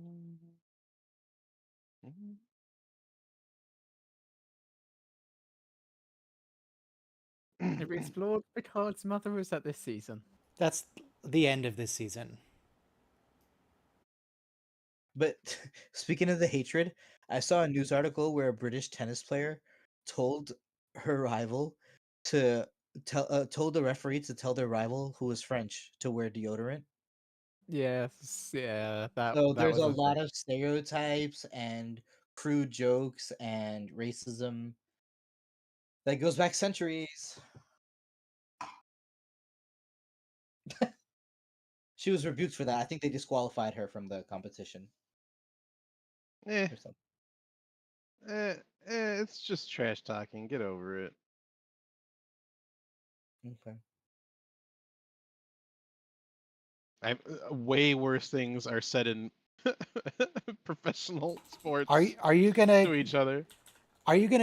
Have we explored Picard's mother, or is that this season? That's the end of this season. But speaking of the hatred, I saw a news article where a British tennis player told her rival to told the referee to tell their rival who was French to wear deodorant. Yes, yeah, that. So that there's was a a lot thing. of stereotypes and crude jokes and racism that goes back centuries. She was rebuked for that. I think they disqualified her from the competition Eh, or something. it's just trash talking. Get over it. Okay. Way worse things are said in professional sports Are you to gonna each other.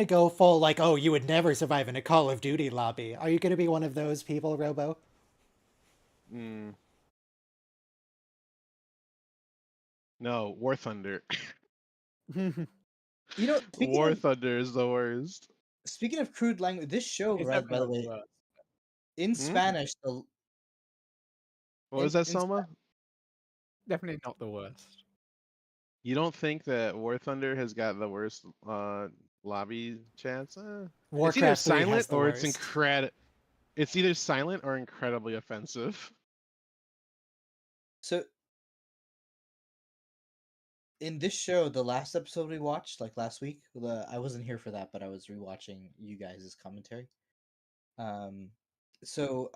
go full like, oh, you would never survive in a Call of Duty lobby? Are you gonna be one of those people, Robo? No, War Thunder. You know, War Thunder is the worst. speaking of crude language, this show, It's right, by the definitely way, not the worst. in Spanish, What was that, Soma? Definitely not the worst. You don't think that War Thunder has got the worst lobby chance? It's either Warcraft 3 has silent the or it's worst. It's either silent or incredibly offensive. so in this show, the last episode we watched, like last week, I wasn't here for that, but I was rewatching you guys' commentary. So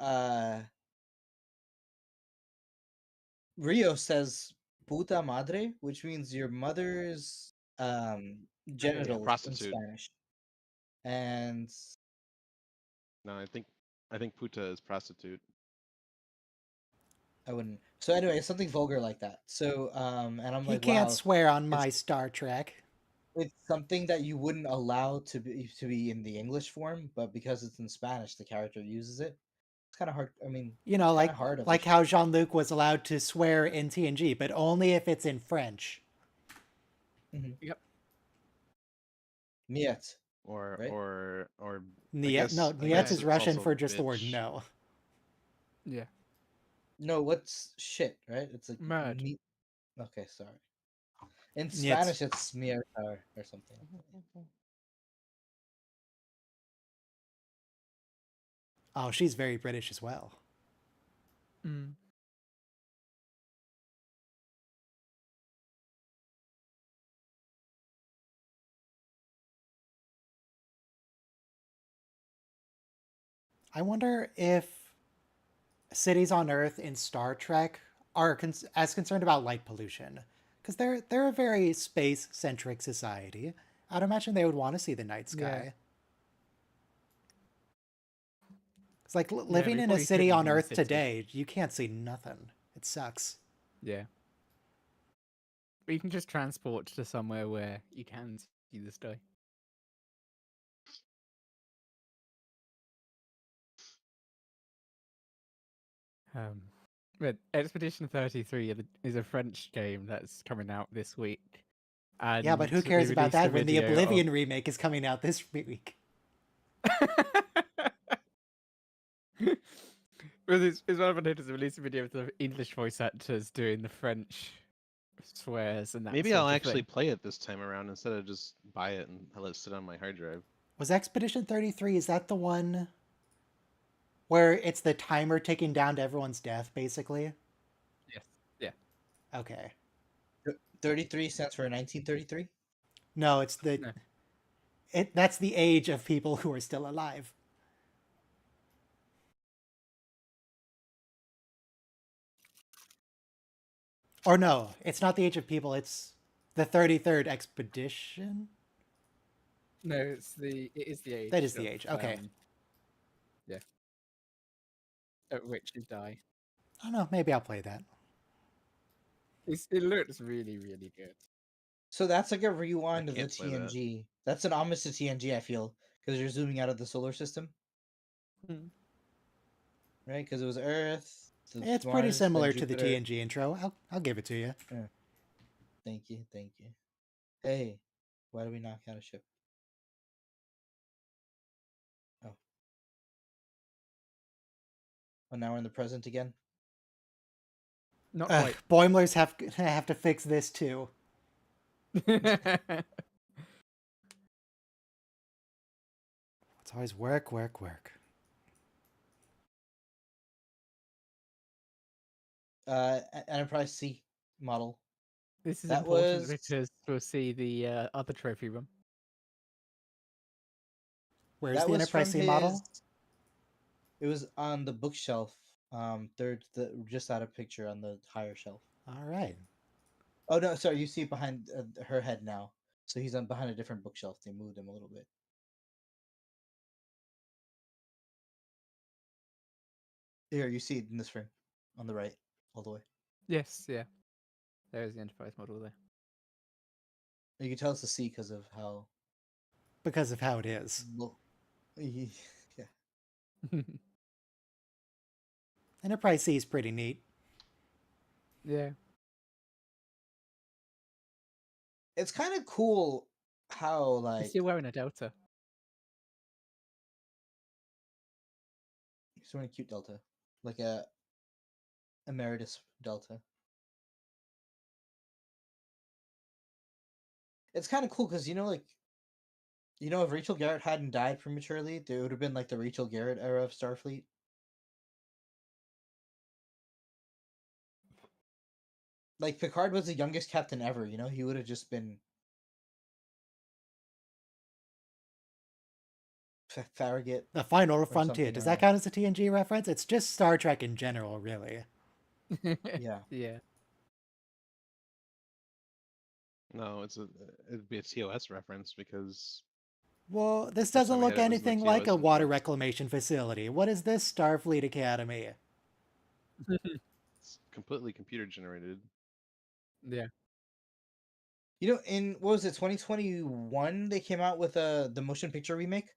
Rio says "puta madre," which means your mother's genitals in prostitute. Spanish, and No, I think puta is prostitute. I wouldn't. So anyway, something vulgar like that. So and I'm He like, can't wow, swear on my Star Trek. it's something that you wouldn't allow to be in the English form, but because it's in Spanish, the character uses it. It's kind of hard. I mean, You know, it's kind like of hard. like how Jean-Luc was allowed to swear in TNG, but only if it's in French. Yep. Niet. Or Right? or I Niet, guess, no, I niet guess is it's Russian also for just the word bitch. no. Yeah. No, what's shit, right? It's like Mad. Okay, sorry. In Niet. Spanish, it's mierda or something. Oh, she's very British as well. Mm. I wonder if cities on Earth in Star Trek are as concerned about light pollution, because they're a very space-centric society. I'd imagine they would want to see the night Yeah. sky. It's like Yeah, living we in a probably city couldn't on in the Earth city. today, you can't see nothing. It sucks. Yeah. But you can just transport to somewhere where you can see the sky. But Expedition 33 is a French game that's coming out this week. And Yeah, but who they cares about released a that when the video of- Oblivion remake is coming out this week? Well, it's one of the notices released a video of the English voice actors doing the French swears and that. Maybe sort I'll of actually thing. play it this time around instead of just buy it and let it sit on my hard drive. Was Expedition 33, is that the one where it's the timer ticking down to everyone's death, basically? Yes. Yeah. Okay. 33 stands for 1933. No, it's the... No. That's the age of people who are still alive. Or no, it's not the age of people, it's the 33rd expedition? No, it is the age. That is the of, age, okay. Yeah. At which you die. I don't know, maybe I'll play that. It looks really, really good. So that's like a rewind of the can't play that. TNG. That's an homage to TNG, I feel, because you're zooming out of the solar system, right? Because it was Earth. It's pretty Mars, then similar to the Jupiter. TNG intro. I'll give it to you. Thank you, thank you. Hey, why do we knock out a ship? Oh. Oh, now we're in the present again. Not quite. Boimlers have to fix this too. It's always work, work, work. Enterprise C model. This is That important was- because we'll see the other trophy room. Where's That the was Enterprise from C model? his- It was on the bookshelf. Just out of picture on the higher shelf. All right. Oh no, sorry, you see it behind her head now. So he's on behind a different bookshelf. They moved him a little bit. Here, you see it in this frame, on the right, all the way. Yes, yeah. There's the Enterprise model there. You can tell it's a C because of how. Because of how it is. Yeah. Enterprise C is pretty neat. Yeah. It's kind of cool how like He's still wearing a Delta. he's wearing a cute Delta, like a emeritus Delta. It's kind of cool because if Rachel Garrett hadn't died prematurely, there would have been like the Rachel Garrett era of Starfleet. Like Picard was the youngest captain ever, he would have just been Farragut. The Final something Frontier. Does that around. count as a TNG reference? It's just Star Trek in general, really. Yeah. Yeah. No, it'd be a TOS reference because Well, this First doesn't time I look had it was in the anything like a TOS water influence. reclamation facility. What is this Starfleet Academy? it's completely computer generated. Yeah. In what was it, 2021? They came out with the motion picture remake.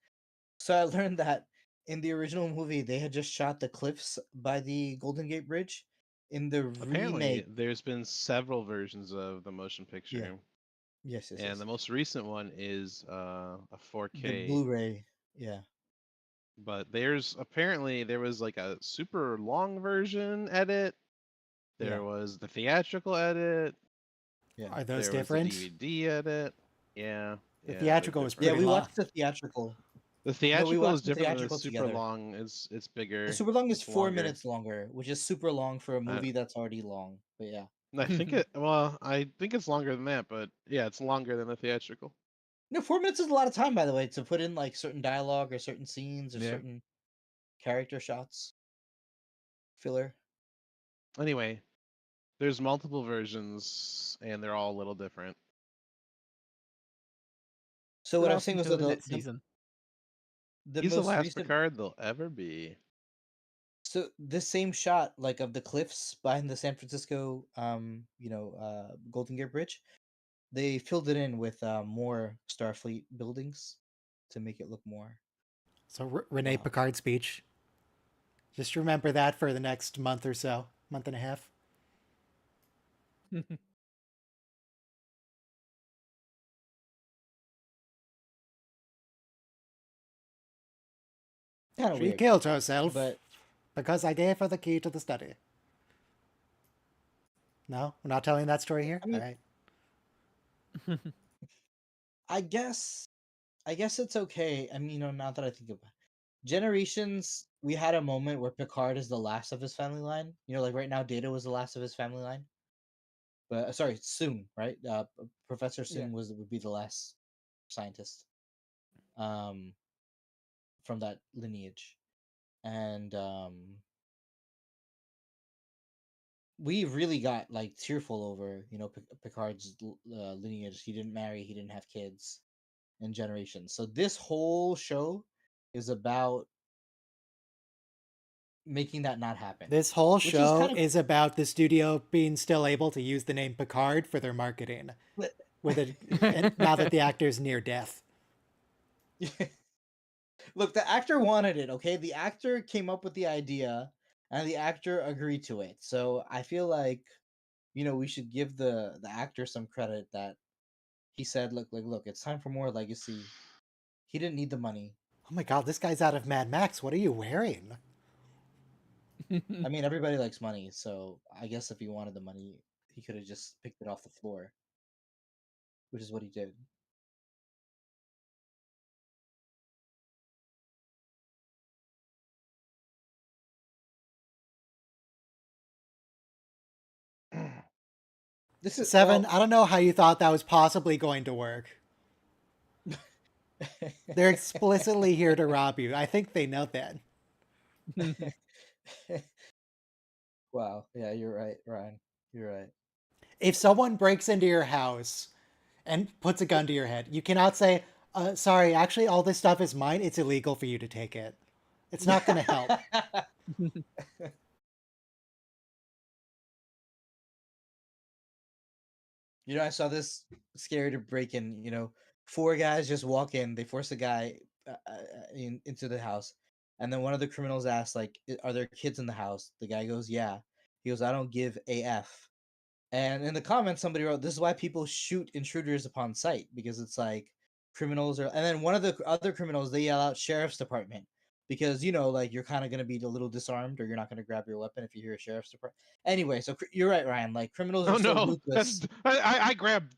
So I learned that in the original movie, they had just shot the cliffs by the Golden Gate Bridge. In the Apparently, remake, there's been several versions of the motion picture, yes, yes, and yes. the most recent one is a The 4K. Blu-ray, yeah. But apparently there was like a super long version edit. There Yeah. was the theatrical edit. Yeah. Are those there different? was the DVD edit. Yeah. The yeah, theatrical they're was Yeah, pretty we long. watched the theatrical. The theatrical is watched the different than the theatrical super together. long. It's bigger. The super long is it's 4 longer. minutes longer, which is super long for a movie that's already long. But yeah. I think it's longer than that, but yeah, it's longer than the theatrical. No, 4 minutes is a lot of time, by the way, to put in like certain dialogue or certain scenes or Yeah. certain character shots filler. Anyway, there's multiple versions, and they're all a little different. So what I was Last saying was until that the next season. the He's the most last recent. Picard they'll ever be. So this same shot, like of the cliffs behind the San Francisco, Golden Gate Bridge, they filled it in with more Starfleet buildings to make it look more. So Renee Wow. Picard speech. Just remember that for the next month or so, month and a half. Kind of She weird, killed herself but because I gave her the key to the study. No, we're not telling that story here. I mean- All right. I guess it's okay. I mean, now that I think about it. Generations, we had a moment where Picard is the last of his family line. Like right now, Data was the last of his family line. But sorry, Soong, right? Professor Soong Yeah. would be the last scientist from that lineage, and we really got like tearful over Picard's lineage. He didn't marry, he didn't have kids in Generations. So this whole show is about making that not happen. This whole Which is show kind of- is about the studio being still able to use the name Picard for their marketing, with it, and now that the actor's near death. Look, the actor wanted it, okay? The actor came up with the idea and the actor agreed to it. So I feel like, we should give the actor some credit that he said, look, it's time for more legacy. He didn't need the money. Oh my god, this guy's out of Mad Max. What are you wearing? I mean, everybody likes money, so I guess if he wanted the money, he could have just picked it off the floor, which is what he did. This is Seven, I don't know how you thought that was possibly going to work. They're explicitly here to rob you. I think they know that. Wow. Yeah, you're right, Ryan. You're right. If someone breaks into your house and puts a gun to your head, you cannot say, sorry, actually, all this stuff is mine. It's illegal for you to take it. It's not going to help. I saw this scary to break in. 4 guys just walk in. They force a guy into the house, and then one of the criminals asks, like, "Are there kids in the house?" The guy goes, "Yeah." He goes, "I don't give a f." And in the comments, somebody wrote, "This is why people shoot intruders upon sight, because it's like criminals are." And then one of the other criminals, they yell out "Sheriff's Department," because like you're kind of gonna be a little disarmed, or you're not gonna grab your weapon if you hear a sheriff's department. Anyway, so you're right, Ryan. Like criminals are Oh so no, ruthless. I grab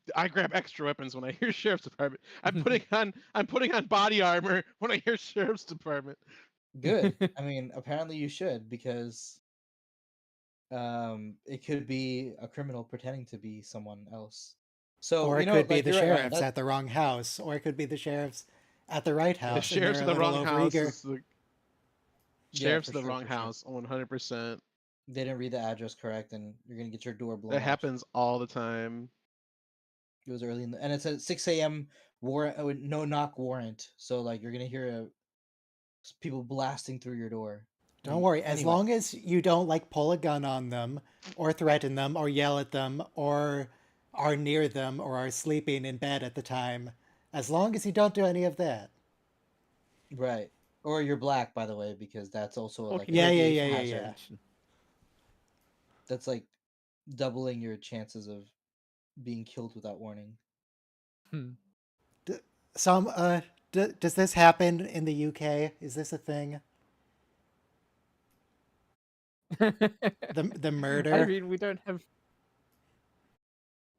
extra weapons when I hear sheriff's department. I'm putting on body armor when I hear sheriff's department. Good. I mean, apparently you should, because it could be a criminal pretending to be someone else. So Or it could be like, the you're right, Ryan, sheriffs at the wrong house. Or it could be the sheriffs at the right house. The sheriff's in and the they're a wrong little house. overeager. Is the Yeah, sheriff's for in the sure, wrong for sure. house. 100%. They didn't read the address correct, and you're gonna get your door blown That off. happens all the time. It was early and it's at 6 a.m. warrant, no knock warrant. So like you're gonna hear people blasting through your door. Don't worry. As Anyway. long as you don't like pull a gun on them or threaten them or yell at them or are near them or are sleeping in bed at the time, as long as you don't do any of that. Right. Or you're black, by the way, because that's also like Yeah. radiation hazard. That's like doubling your chances of being killed without warning. Does this happen in the UK? Is this a thing? The murder? I mean, we don't have.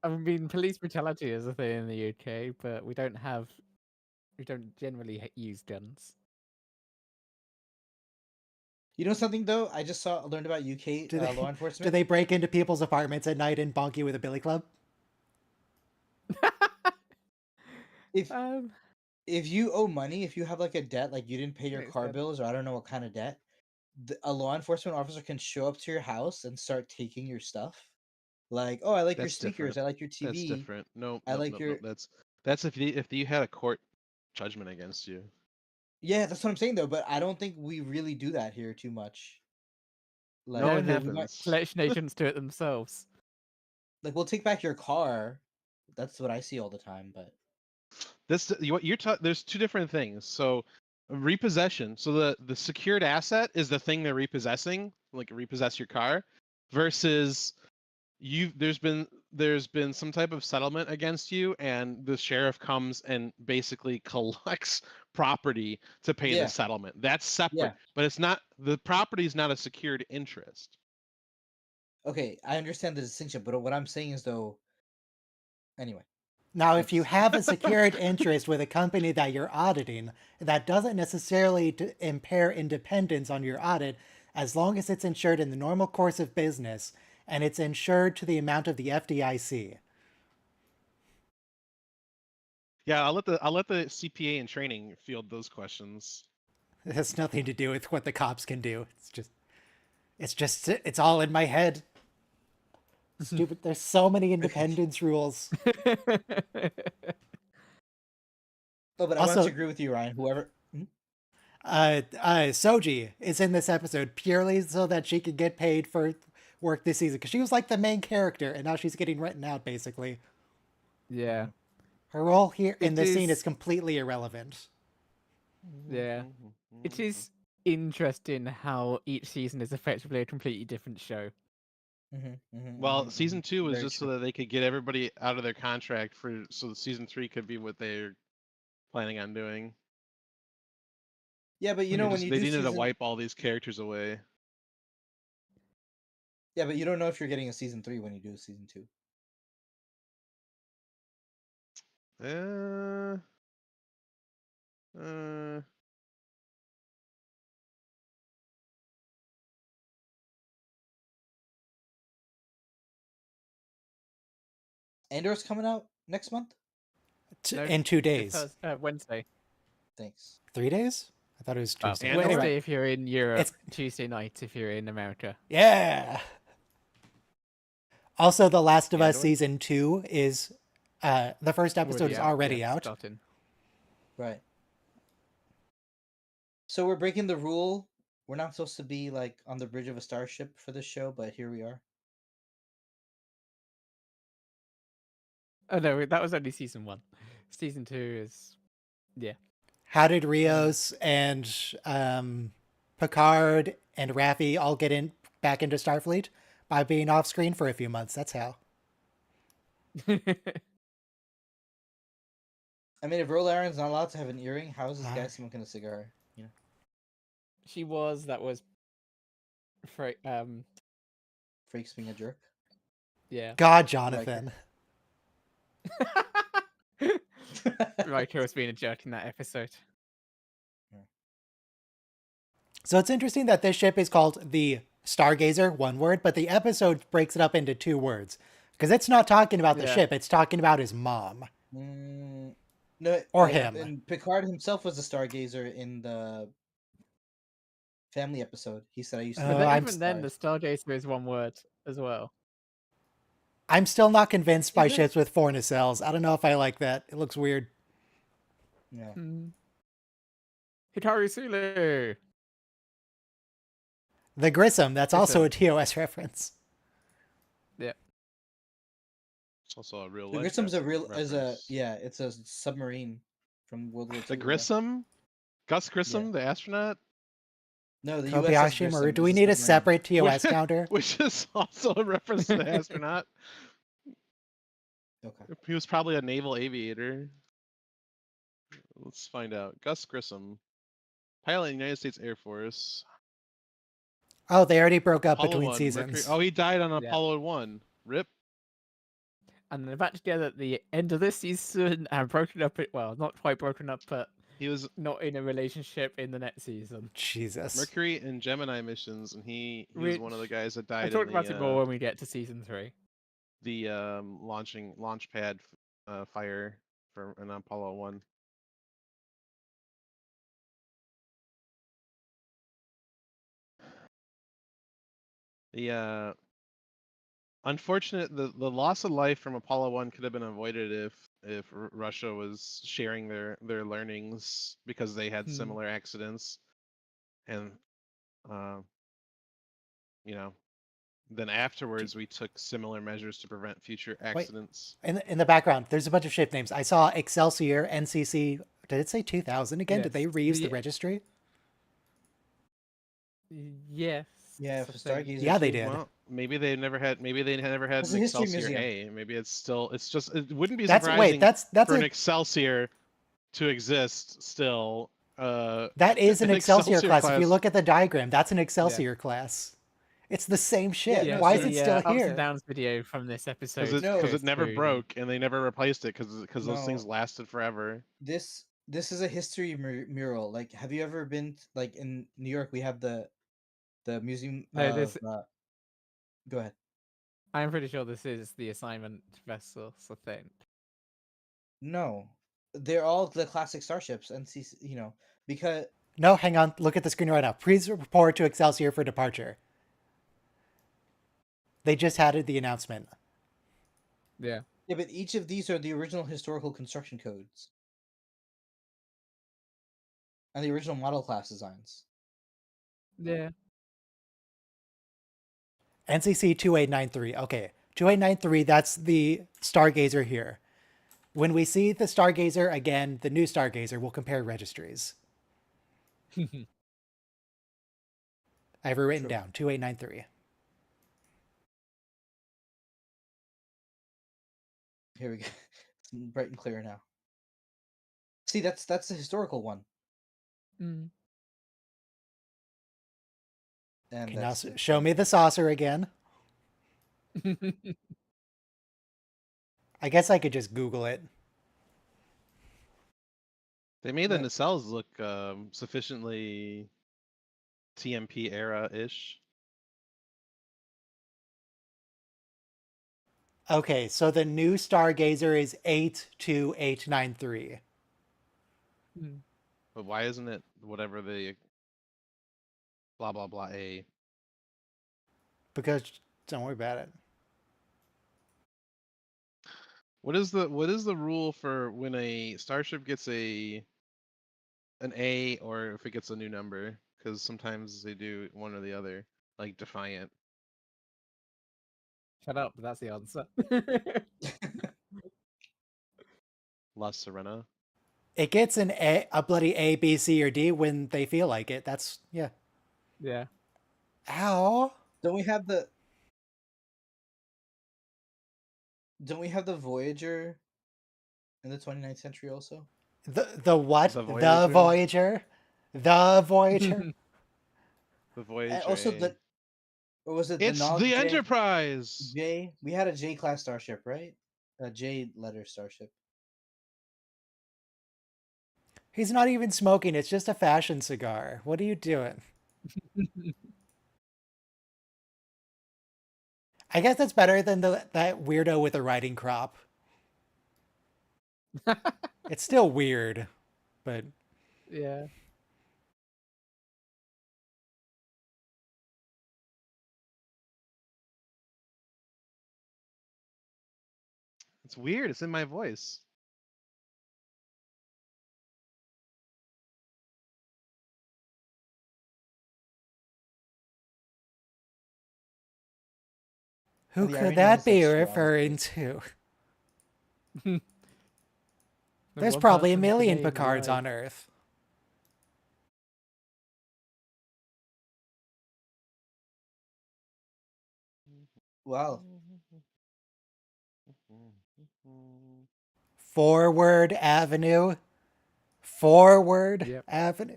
I mean, police brutality is a thing in the UK, but we don't have. We don't generally use guns. You know something though? I just learned about UK law enforcement. Do they break into people's apartments at night and bonk you with a billy club? If you owe money, if you have like a debt, like you didn't pay your car bills, or I don't know what kind of debt, a law enforcement officer can show up to your house and start taking your stuff. Like, oh, I like your That's speakers, different. I like your TV, That's different. No, I no, like no, your. no. That's if you had a court judgment against you. Yeah, that's what I'm saying though. But I don't think we really do that here too much. No, Like, No, it the we might, happens. collection agents do it themselves. like we'll take back your car. That's what I see all the time. But What you're there's two different things. So repossession. So the secured asset is the thing they're repossessing, like repossess your car, versus there's been some type of settlement against you, and the sheriff comes and basically collects property to pay the yeah, settlement. That's separate, yeah, but it's not, the property is not a secured interest. okay, I understand the distinction. But what I'm saying is though. Anyway, Now, if you It's have a secured interest with a company that you're auditing, that doesn't necessarily impair independence on your audit, as long as it's insured in the normal course of business and it's insured to the amount of the FDIC. yeah, I'll let the CPA in training field those questions. It has nothing to do with what the cops can do. It's all in my head. Stupid. There's so many independence rules. no, but I want to Also, agree with you, Ryan. Whoever. Soji is in this episode purely so that she could get paid for work this season because she was like the main character and now she's getting written out basically. Yeah. Her role here in It this scene is- is completely irrelevant. Yeah. It is interesting how each season is effectively a completely different show. Well, season 2 was Very just true. so that they could get everybody out of their contract so the season 3 could be what they're planning on doing. Yeah, but you know when you They do needed to season. wipe all these characters away. Yeah, but you don't know if you're getting a season 3 when you do a season 2. Uh, uh, Andor's coming out next month. No, In 2 it's days. Wednesday. Thanks. 3 days? I thought it was Oh, Tuesday. Andor? Wednesday Anyway, if you're in Europe, It's- Tuesday night if you're in America. yeah. Also, The Last of Us Andor? season 2 is the first episode is already yeah, out. starting. Right. So we're breaking the rule. We're not supposed to be like on the bridge of a starship for this show, but here we are. Oh no, that was only season 1. Season 2 is How did Rios and Picard and Raffi all get back into Starfleet? By being off screen for a few months. That's how. I mean, if Ro Laren's not allowed to have an earring, how is this guy smoking a cigar? You know. that was Freaks being a jerk. yeah. God, Jonathan. Riker was being a jerk in that episode. So it's interesting that this ship is called the Stargazer, one word, but the episode breaks it up into 2 words. Because it's not talking about the Yeah. ship, it's talking about his mom. No, Or yeah, him. And Picard himself was a stargazer in the family episode. He said, "I used to." Oh, But I'm even then, the Stargazer is one word as well. I'm still not convinced by Is it? ships with 4 nacelles. I don't know if I like that. It looks weird. Yeah. Hikaru Sulu. The Grissom, that's also a Grissom. TOS reference. Yeah. it's also a real. The life Grissom's reference. it's a submarine from World War II. The Grissom, Gus Grissom, the astronaut, No, the USS Kobayashi Grissom Maru. Do is we need a submarine. separate TOS counter? which is also a reference to the astronaut. Okay. He was probably a naval aviator. Let's find out. Gus Grissom, pilot in the United States Air Force. Oh, they already broke up Apollo between 1, seasons. Mercury. Oh, he died on Yeah. Apollo 1. Rip. And they're back together at the end of this season and broken up. Well, not quite broken up, but He was not in a relationship in the next season. Jesus. Mercury and Gemini missions, and he was one of the Which- guys that I died talk in about it more the when we get to season 3. launch pad fire for an Apollo 1. The unfortunate the loss of life from Apollo 1 could have been avoided if Russia was sharing their learnings because they had similar accidents, and uh, you know, then afterwards we took similar measures to prevent future accidents. In the background, there's a bunch of ship names. I saw Excelsior, NCC. Did it say 2000 again? Did they Yes, reuse the registry? Yes. Yeah, I for think. Stargazer. Yeah, they too. did. Well, maybe they never had an Excelsior A. Maybe it's just it wouldn't be surprising that's for an Excelsior to exist still. That is an Excelsior class. If you look at the diagram, that's an Excelsior class. It's the same ship. Yeah, Why so is it the, still Ups and here? Downs video from this episode Because goes it never through- broke and they never replaced it because those things No. lasted forever. This is a history mural. Like, have you ever been like in New York? We have the museum No, of. this. Go ahead. I'm pretty sure this is the assignment vessels, I think. No, they're all the classic starships, and because No, hang on. Look at the screen right now. Please report to Excelsior for departure. They just had the announcement. Yeah. Yeah, but each of these are the original historical construction codes and the original model class designs. Yeah. NCC 2893. Okay. 2893, that's the Stargazer here. When we see the Stargazer again, the new Stargazer, we'll compare registries. I have it written down. 2893. Here we go. It's bright and clear now. See, that's the historical one. Mm. And Okay, now show me the saucer again. I guess I could just Google it. They made the nacelles look sufficiently TMP era-ish. Okay, so the new Stargazer is 82893. But why isn't it whatever the blah blah blah A? Because don't worry about it. What is the rule for when a starship gets an A or if it gets a new number? Because sometimes they do one or the other, like Defiant. Shut up, that's the answer. La Serena. It gets a bloody A, B, C, or D when they feel like it. That's, yeah. Yeah. Ow. Don't we have the Voyager in the 29th century also? The what? The The Voyager? The Voyager? The Voyager. And also or was it it's the the Enterprise. J. We had a J class starship, right? A J letter starship. He's not even smoking. It's just a fashion cigar. What are you doing? I guess that's better than that weirdo with a riding crop. It's still weird, but yeah. It's weird. It's in my voice. who could that be referring to? There's probably a million Picards on Earth. Wow. Forward Avenue. Forward Avenue.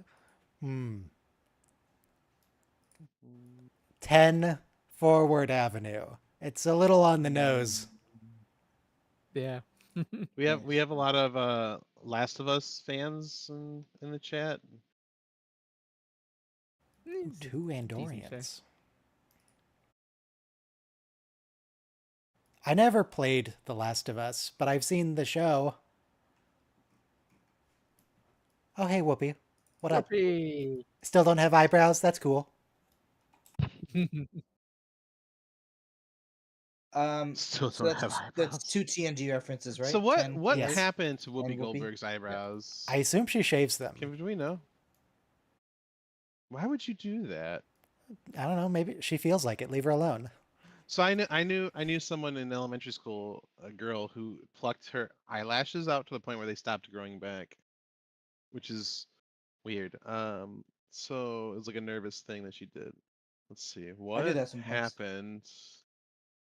10 Forward Avenue. It's a little on the nose. Yeah. We have a lot of Last of Us fans in the chat. Ooh, 2 Andorians. I never played The Last of Us, but I've seen the show. Oh, hey, Whoopi. What up? Whoopi. Still don't have eyebrows? That's cool. Still So don't have that's eyebrows. two TNG references, right? So what 10 what Yes. happened to Whoopi and Whoopi? Goldberg's eyebrows? I assume she shaves them. Do we know? Why would you do that? I don't know. Maybe she feels like it. Leave her alone. So I knew someone in elementary school, a girl who plucked her eyelashes out to the point where they stopped growing back, which is weird. So it was like a nervous thing that she did. Let's see I do what that sometimes. happened.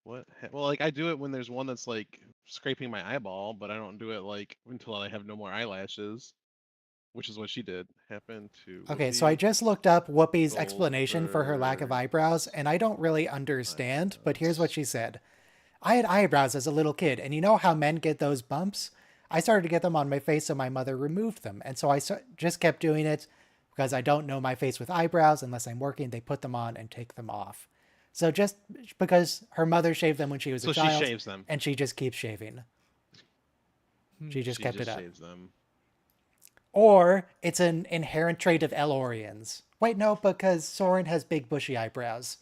Well, like I do it when there's one that's like scraping my eyeball, but I don't do it like until I have no more eyelashes, which is what she did. Happened to Okay, so I Whoopi just looked up Whoopi's explanation for her lack of Goldberg's eyebrows, and I don't really understand, but here's what eyebrows. she said. I had eyebrows as a little kid, and you know how men get those bumps? I started to get them on my face, so my mother removed them. And so just kept doing it because I don't know my face with eyebrows unless I'm working. They put them on and take them off. So just because her mother shaved them when she was a So she child, shaves them. and she just keeps shaving. She just She kept just it up. shaves them. Or it's an inherent trait of El-Orians. Wait, no, because Soren has big bushy eyebrows.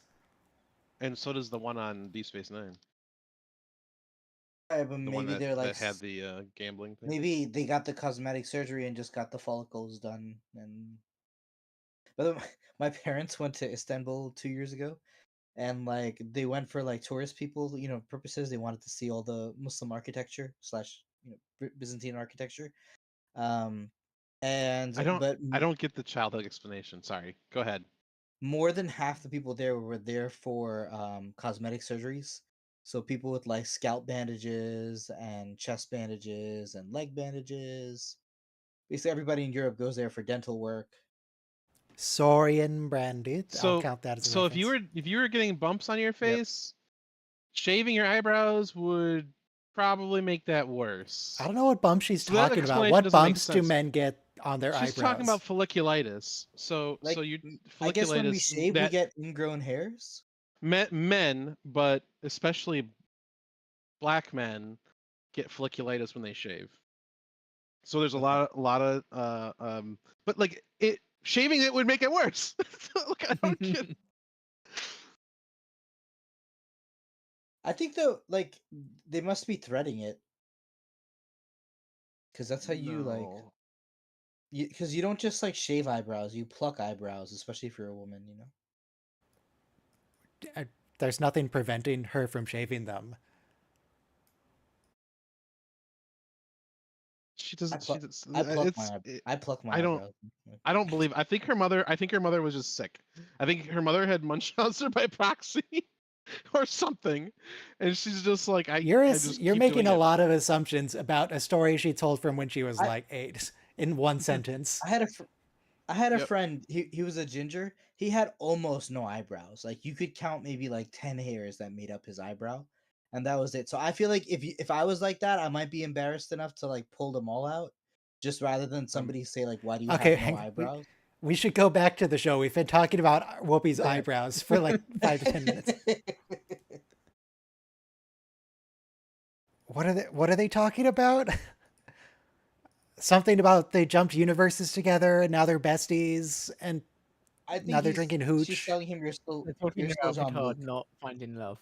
And so does the one on Deep Space Nine. Yeah, but The one maybe that, they're like that had the gambling thing. maybe they got the cosmetic surgery and just got the follicles done. And but my parents went to Istanbul 2 years ago, and like they went for like tourist people, purposes. They wanted to see all the Muslim architecture slash Byzantine architecture. Um, and but I don't get the childhood explanation. Sorry. Go ahead. more than half the people there were there for cosmetic surgeries. So people with like scalp bandages and chest bandages and leg bandages. Basically, everybody in Europe goes there for dental work. Saurian branded. I'll So count that as a so reference. if you were getting bumps on your Yep. face, shaving your eyebrows would probably make that worse. I don't know what bumps she's So that talking about. explanation What doesn't make bumps do sense. men get on their She's eyebrows? talking about folliculitis. So Like, so you I guess when we folliculitis shave, we that get ingrown hairs. men, but especially black men get folliculitis when they shave. So there's a Okay. lot of but like it shaving it would make it worse. Look, I don't get. I think though, like they must be threading it, because that's how you like. No. Because you don't just like shave eyebrows; you pluck eyebrows, especially if you're a woman. There's nothing preventing her from shaving them. She doesn't. pluck- She does, I pluck it's. my It, I pluck my I don't. eyebrows. I don't believe. I think her mother. I think her mother was just sick. I think her mother had Munchausen by proxy, or something, and she's just like I. You're I just you're keep making doing a it. lot of assumptions about a story she told from when she was I- like 8 in one sentence. I had a Yep. friend. He was a ginger. He had almost no eyebrows. Like you could count maybe like 10 hairs that made up his eyebrow, and that was it. So I feel like if I was like that, I might be embarrassed enough to like pull them all out, just rather than somebody say like, "Why do you Okay, have no eyebrows?" we should go back to the show. We've been talking about Whoopi's eyebrows for like 5 to 10 minutes. What are they talking about? Something about they jumped universes together and now they're besties and I think now they're drinking hooch. She's telling him They're you're talking still about Jean-Luc. Picard not finding love.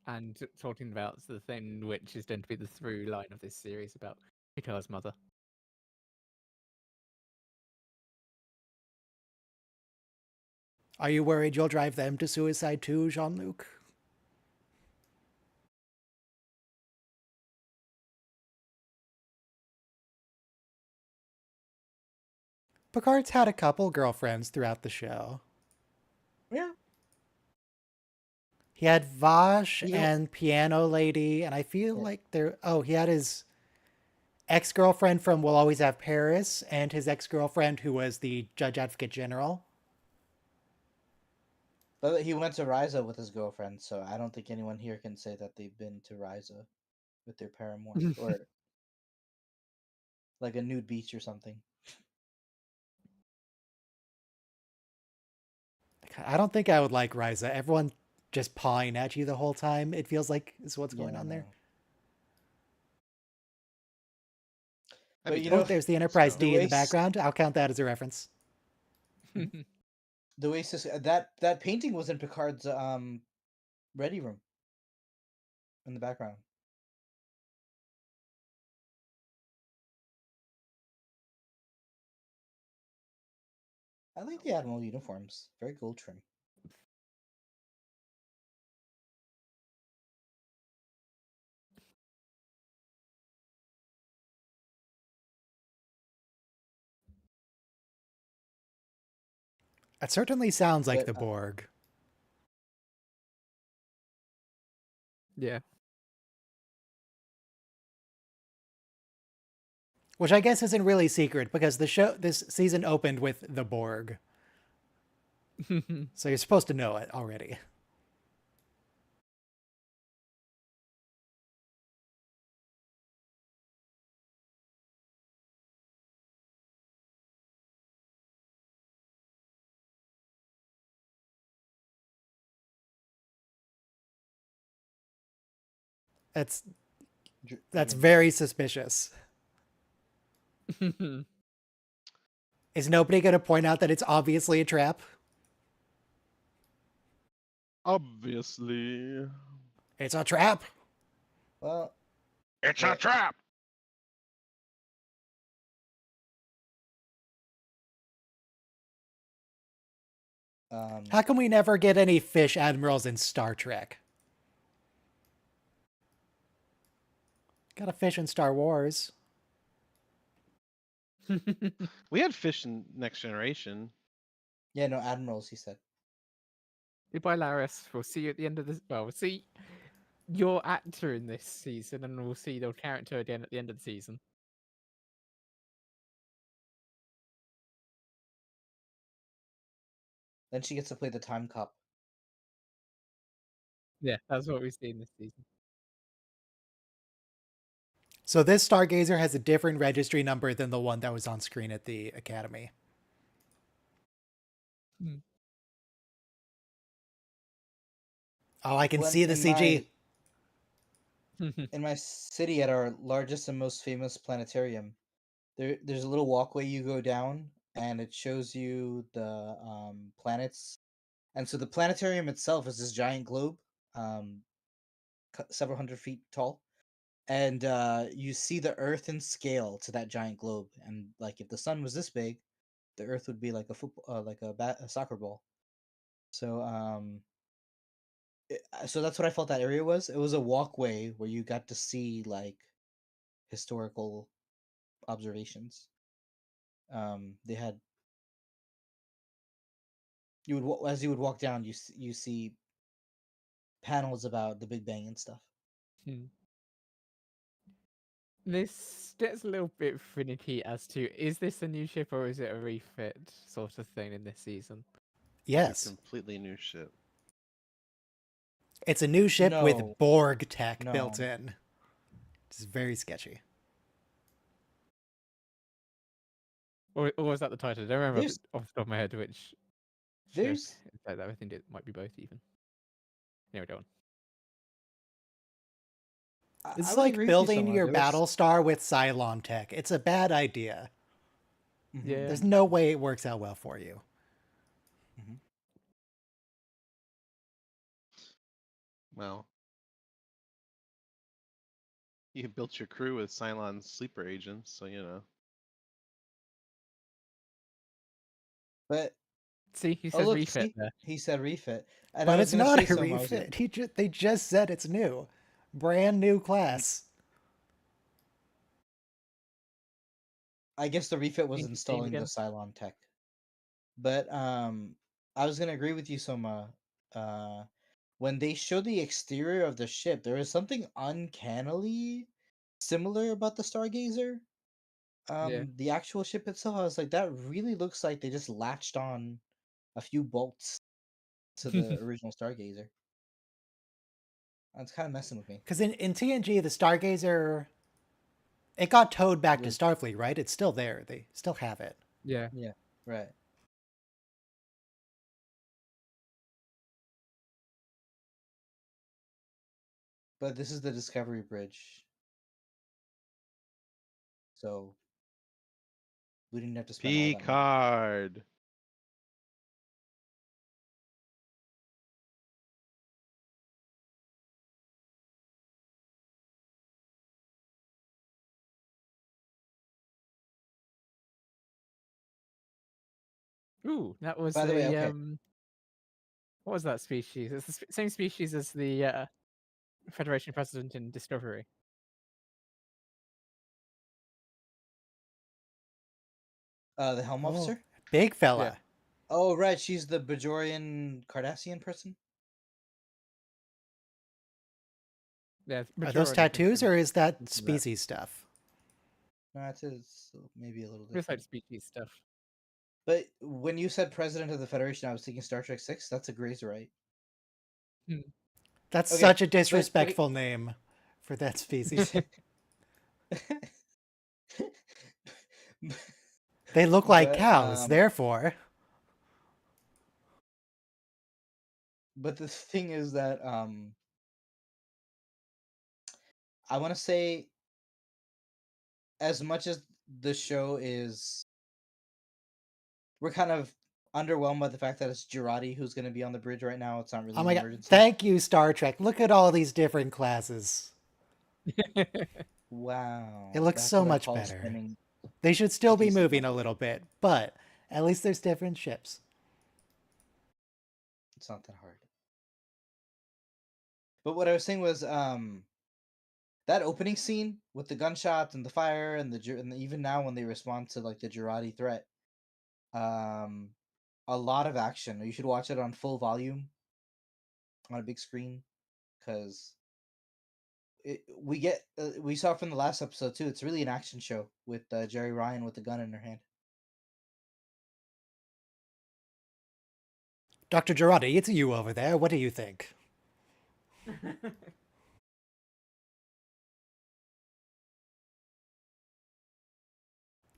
And talking about the thing which is going to be the through line of this series about Picard's mother. Are you worried you'll drive them to suicide too, Jean-Luc? Picard's had a couple girlfriends throughout the show. Yeah. He had Vash You know- and Piano Lady, and I feel like he had his ex-girlfriend from We'll Always Have Paris and his ex-girlfriend who was the Judge Advocate General. But he went to Ryza with his girlfriend, so I don't think anyone here can say that they've been to Ryza with their paramour or like a nude beach or something. I don't think I would like Ryza. Everyone just pawing at you the whole time, it feels like is what's going on there. That'd But be you Oh, know, there's the Enterprise so- D the in the way background. I'll count that as a reference. The Oasis that painting was in Picard's ready room in the background. I like the Admiral uniforms. Very gold trim. It certainly sounds like But, the Borg. Yeah. Which I guess isn't really secret because this season opened with the Borg. So you're supposed to know it already. That's very suspicious. Is nobody going to point out that it's obviously a trap? Obviously. It's a trap. well, It's a trap. How come we never get any fish admirals in Star Trek? Got a fish in Star Wars. We had fish in Next Generation. yeah, no admirals. He said. Goodbye, Laris. We'll see you at the end of this. Well, we'll see your actor in this season, and we'll see your character again at the end of the season. Then she gets to play the time cop. Yeah, that's what we've seen this season. So this Stargazer has a different registry number than the one that was on screen at the Academy. Oh, I can see the CG. In my city, at our largest and most famous planetarium, there's a little walkway you go down, and it shows you the planets. And so the planetarium itself is this giant globe, several hundred feet tall, and you see the Earth in scale to that giant globe. And like if the sun was this big, the Earth would be like a football, like a soccer ball. So so that's what I felt that area was. It was a walkway where you got to see like historical observations. They had as you would walk down, you see panels about the Big Bang and stuff. This gets a little bit finicky as to, is this a new ship or is it a refit sort of thing in this season? Yes. It's a completely new ship. It's a new ship No. with Borg tech No. built in. It's very sketchy. Or was that the title? I don't remember There's- off the top of my head which. There's I think it might be both even. Anyway, go on. It's I would like agree with you, building Soma. your There was- battle star with Cylon tech. It's a bad idea. Mhm. Yeah. There's no way it works out well for you. Well, you built your crew with Cylon sleeper agents, so you know. But See, he oh says look, refit see? there. He said refit, and I But was it's gonna not say a Soma, I was refit. They just said it's new. Brand new class. I guess the refit was Interesting installing the again. Cylon tech. But I was gonna agree with you, Soma. When they show the exterior of the ship, there is something uncannily similar about the Stargazer. Yeah. The actual ship itself, I was like, that really looks like they just latched on a few bolts to the original Stargazer. That's kind of messing with me. Because in TNG, the Stargazer, it got towed back to Was- Starfleet, right? It's still there. They still have it. Yeah. Yeah, right. But this is the Discovery Bridge, so we didn't have to spend all that money. Picard. Ooh, that was By the way, a okay. what was that species? It's the same species as the Federation president in Discovery. The Helm Oh, Officer. big Yeah. fella. Oh right, she's the Bajorian Cardassian person. Yeah, Are those Bajoran, I think, tattoos or is that Look at that. species stuff? No, it's maybe a little Just like different. species stuff. But when you said President of the Federation, I was thinking Star Trek 6. That's a Grazerite. Hmm. That's Okay, such a but disrespectful name for that species. They look like but cows, therefore. but the thing is that I want to say, as much as the show is, we're kind of underwhelmed by the fact that it's Girardi who's going to be on the bridge right now. It's not really Oh an my god. emergency. Thank you, Star Trek. Look at all these different classes. Wow, It looks that's so what I much call better. spending They should still be decent moving a money. little bit, but at least there's different ships. It's not that hard. But what I was saying was, that opening scene with the gunshots and the fire and even now when they respond to like the Girardi threat, um, a lot of action. You should watch it on full volume on a big screen, because we saw from the last episode too. It's really an action show with Jerry Ryan with the gun in her hand. Dr. Girardi, it's you over there. What do you think?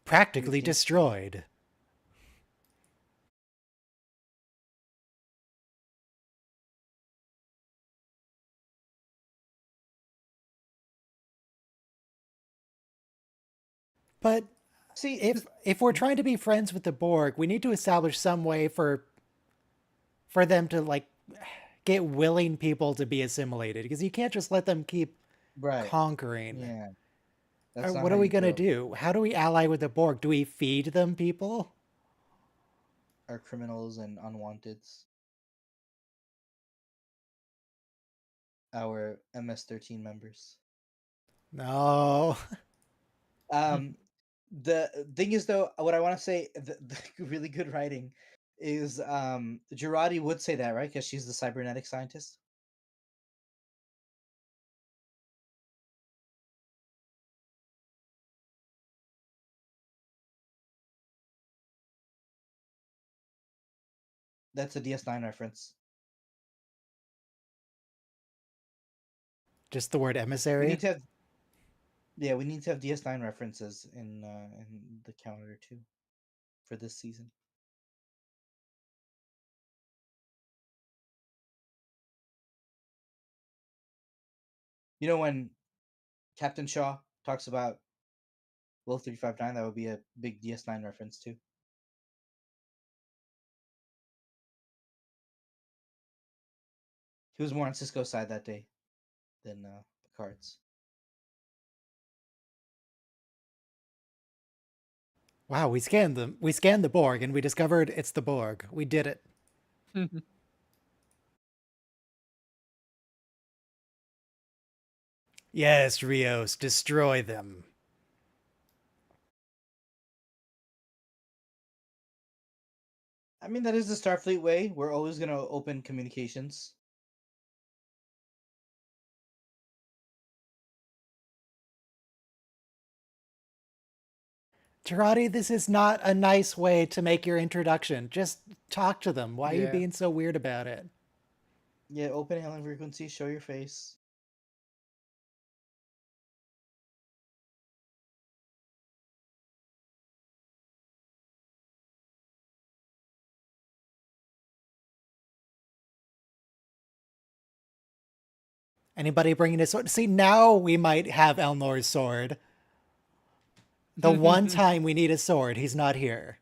Practically Routine. destroyed. But See, if we're trying to be friends with the Borg, we need to establish some way for them to like get willing people to be assimilated, because you can't just let them keep right? conquering. Yeah, that's not What how are we you going to grow. do? How do we ally with the Borg? Do we feed them people? Are criminals and unwanteds. Our MS-13 members. No. The thing is though, what I want to say, the really good writing is Girardi would say that, right? Because she's the cybernetic scientist. That's a DS9 reference. Just the word We emissary? need to have, yeah, we need to have DS9 references in the calendar too for this season. You know, when Captain Shaw talks about Will 359, that would be a big DS9 reference too. He was more on Cisco's side that day than Picard's. Wow, we scanned them. We scanned the Borg and we discovered it's the Borg. We did it. Yes, Rios, destroy them. I mean, that is the Starfleet way. We're always going to open communications. Girardi, this is not a nice way to make your introduction. Just talk to them. Why are you Yeah. being so weird about it? Yeah, open hailing frequency, show your face. Anybody bringing a sword? See, now we might have Elnor's sword. The one time we need a sword, he's not here.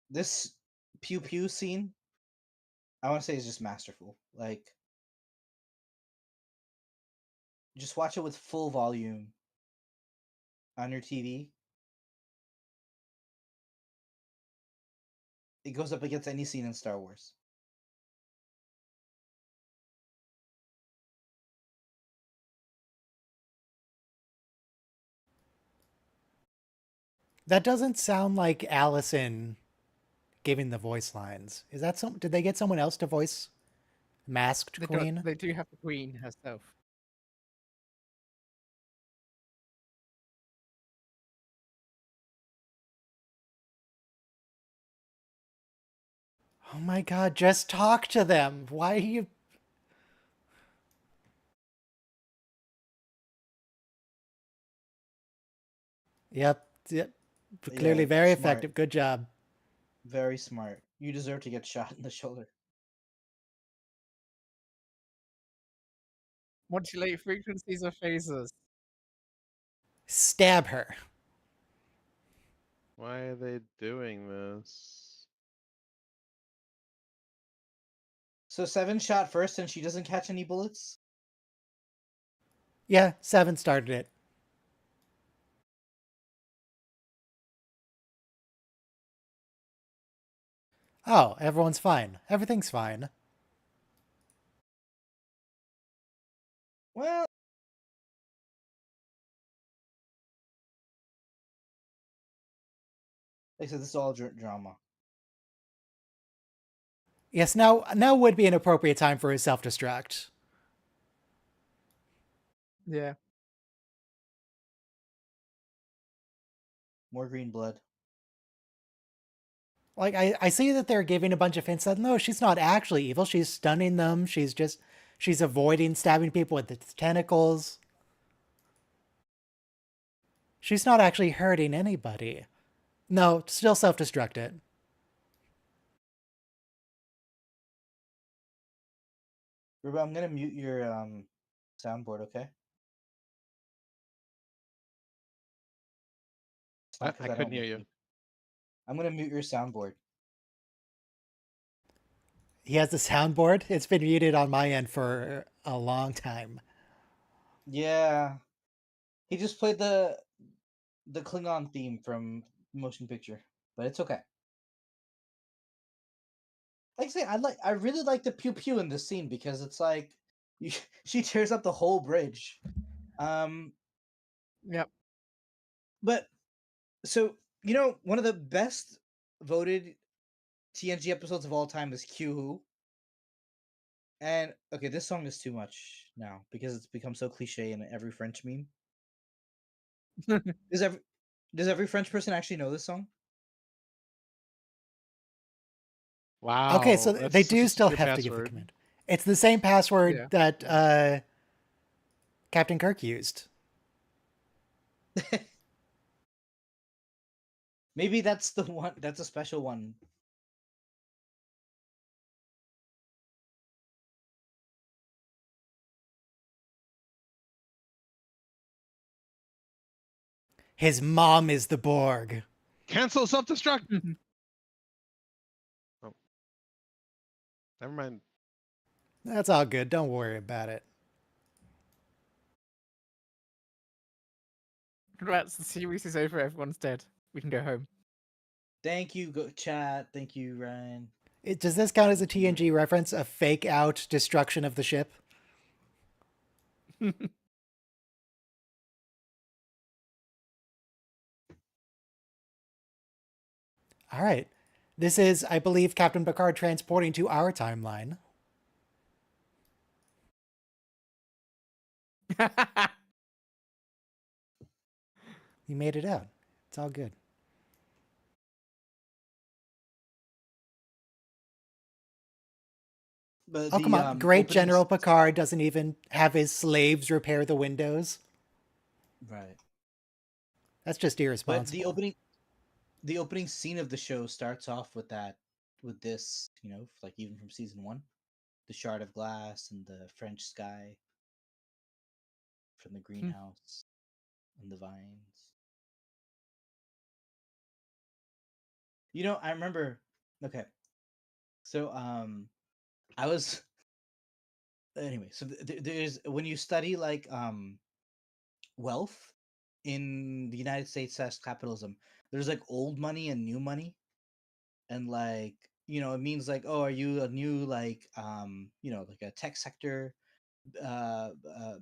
This pew pew scene, I want to say, is just masterful. Like, just watch it with full volume on your TV. It goes up against any scene in Star Wars. That doesn't sound like Allison giving the voice lines. Is that some? Did they get someone else to voice Masked Queen? They do have the Queen herself. Oh my god, just talk to them. Why are you... Yep. Clearly Yeah, very smart. effective. Good job. Very smart. You deserve to get shot in the shoulder. Modulate frequencies of phasers. Stab her. Why are they doing this? So 7 shot first and she doesn't catch any bullets? Yeah, 7 started it. Oh, everyone's fine. Everything's fine. Well, like I said, this is all drama. Yes, now would be an appropriate time for a self-destruct. Yeah. More green blood. Like, I see that they're giving a bunch of hints that, no, she's not actually evil. She's stunning them. She's avoiding stabbing people with its tentacles. She's not actually hurting anybody. No, still self-destruct it. Ruba, I'm gonna mute your soundboard, okay? It's not 'cause I don't couldn't hear like you. I'm gonna mute your soundboard. He has the soundboard. It's been muted on my end for a long time. Yeah. He just played the Klingon theme from Motion Picture, but it's okay. Like I say, I really like the pew pew in this scene because it's like she tears up the whole bridge. Yep. But so one of the best voted TNG episodes of all time is Q Who. And okay, this song is too much now because it's become so cliche in every French meme. Does every French person actually know this song? Wow. Okay, so that's they such a do still secret have to give the password. command. It's the same password Yeah. that Captain Kirk used. Maybe that's the one. That's a special one. His mom is the Borg. Cancel self-destruct. Oh. Never mind. That's all good. Don't worry about it. Congrats, the series is over, everyone's dead. We can go home. Thank you, chat. Thank you, Ryan. Does this count as a TNG reference? A fake out destruction of the ship? All right. This is, I believe, Captain Picard transporting to our timeline. He made it out. It's all good. But Oh, the, come on. Great opening General Picard doesn't even have his slaves repair the windows. Right. That's just But irresponsible. the opening scene of the show starts off with this, like even from season 1, the shard of glass and the French sky from the greenhouse and the vines. I remember. Okay, so I was anyway, so there's when you study like wealth in the United States as capitalism, there's like old money and new money, and like it means like, oh, are you a new like like a tech sector uh, uh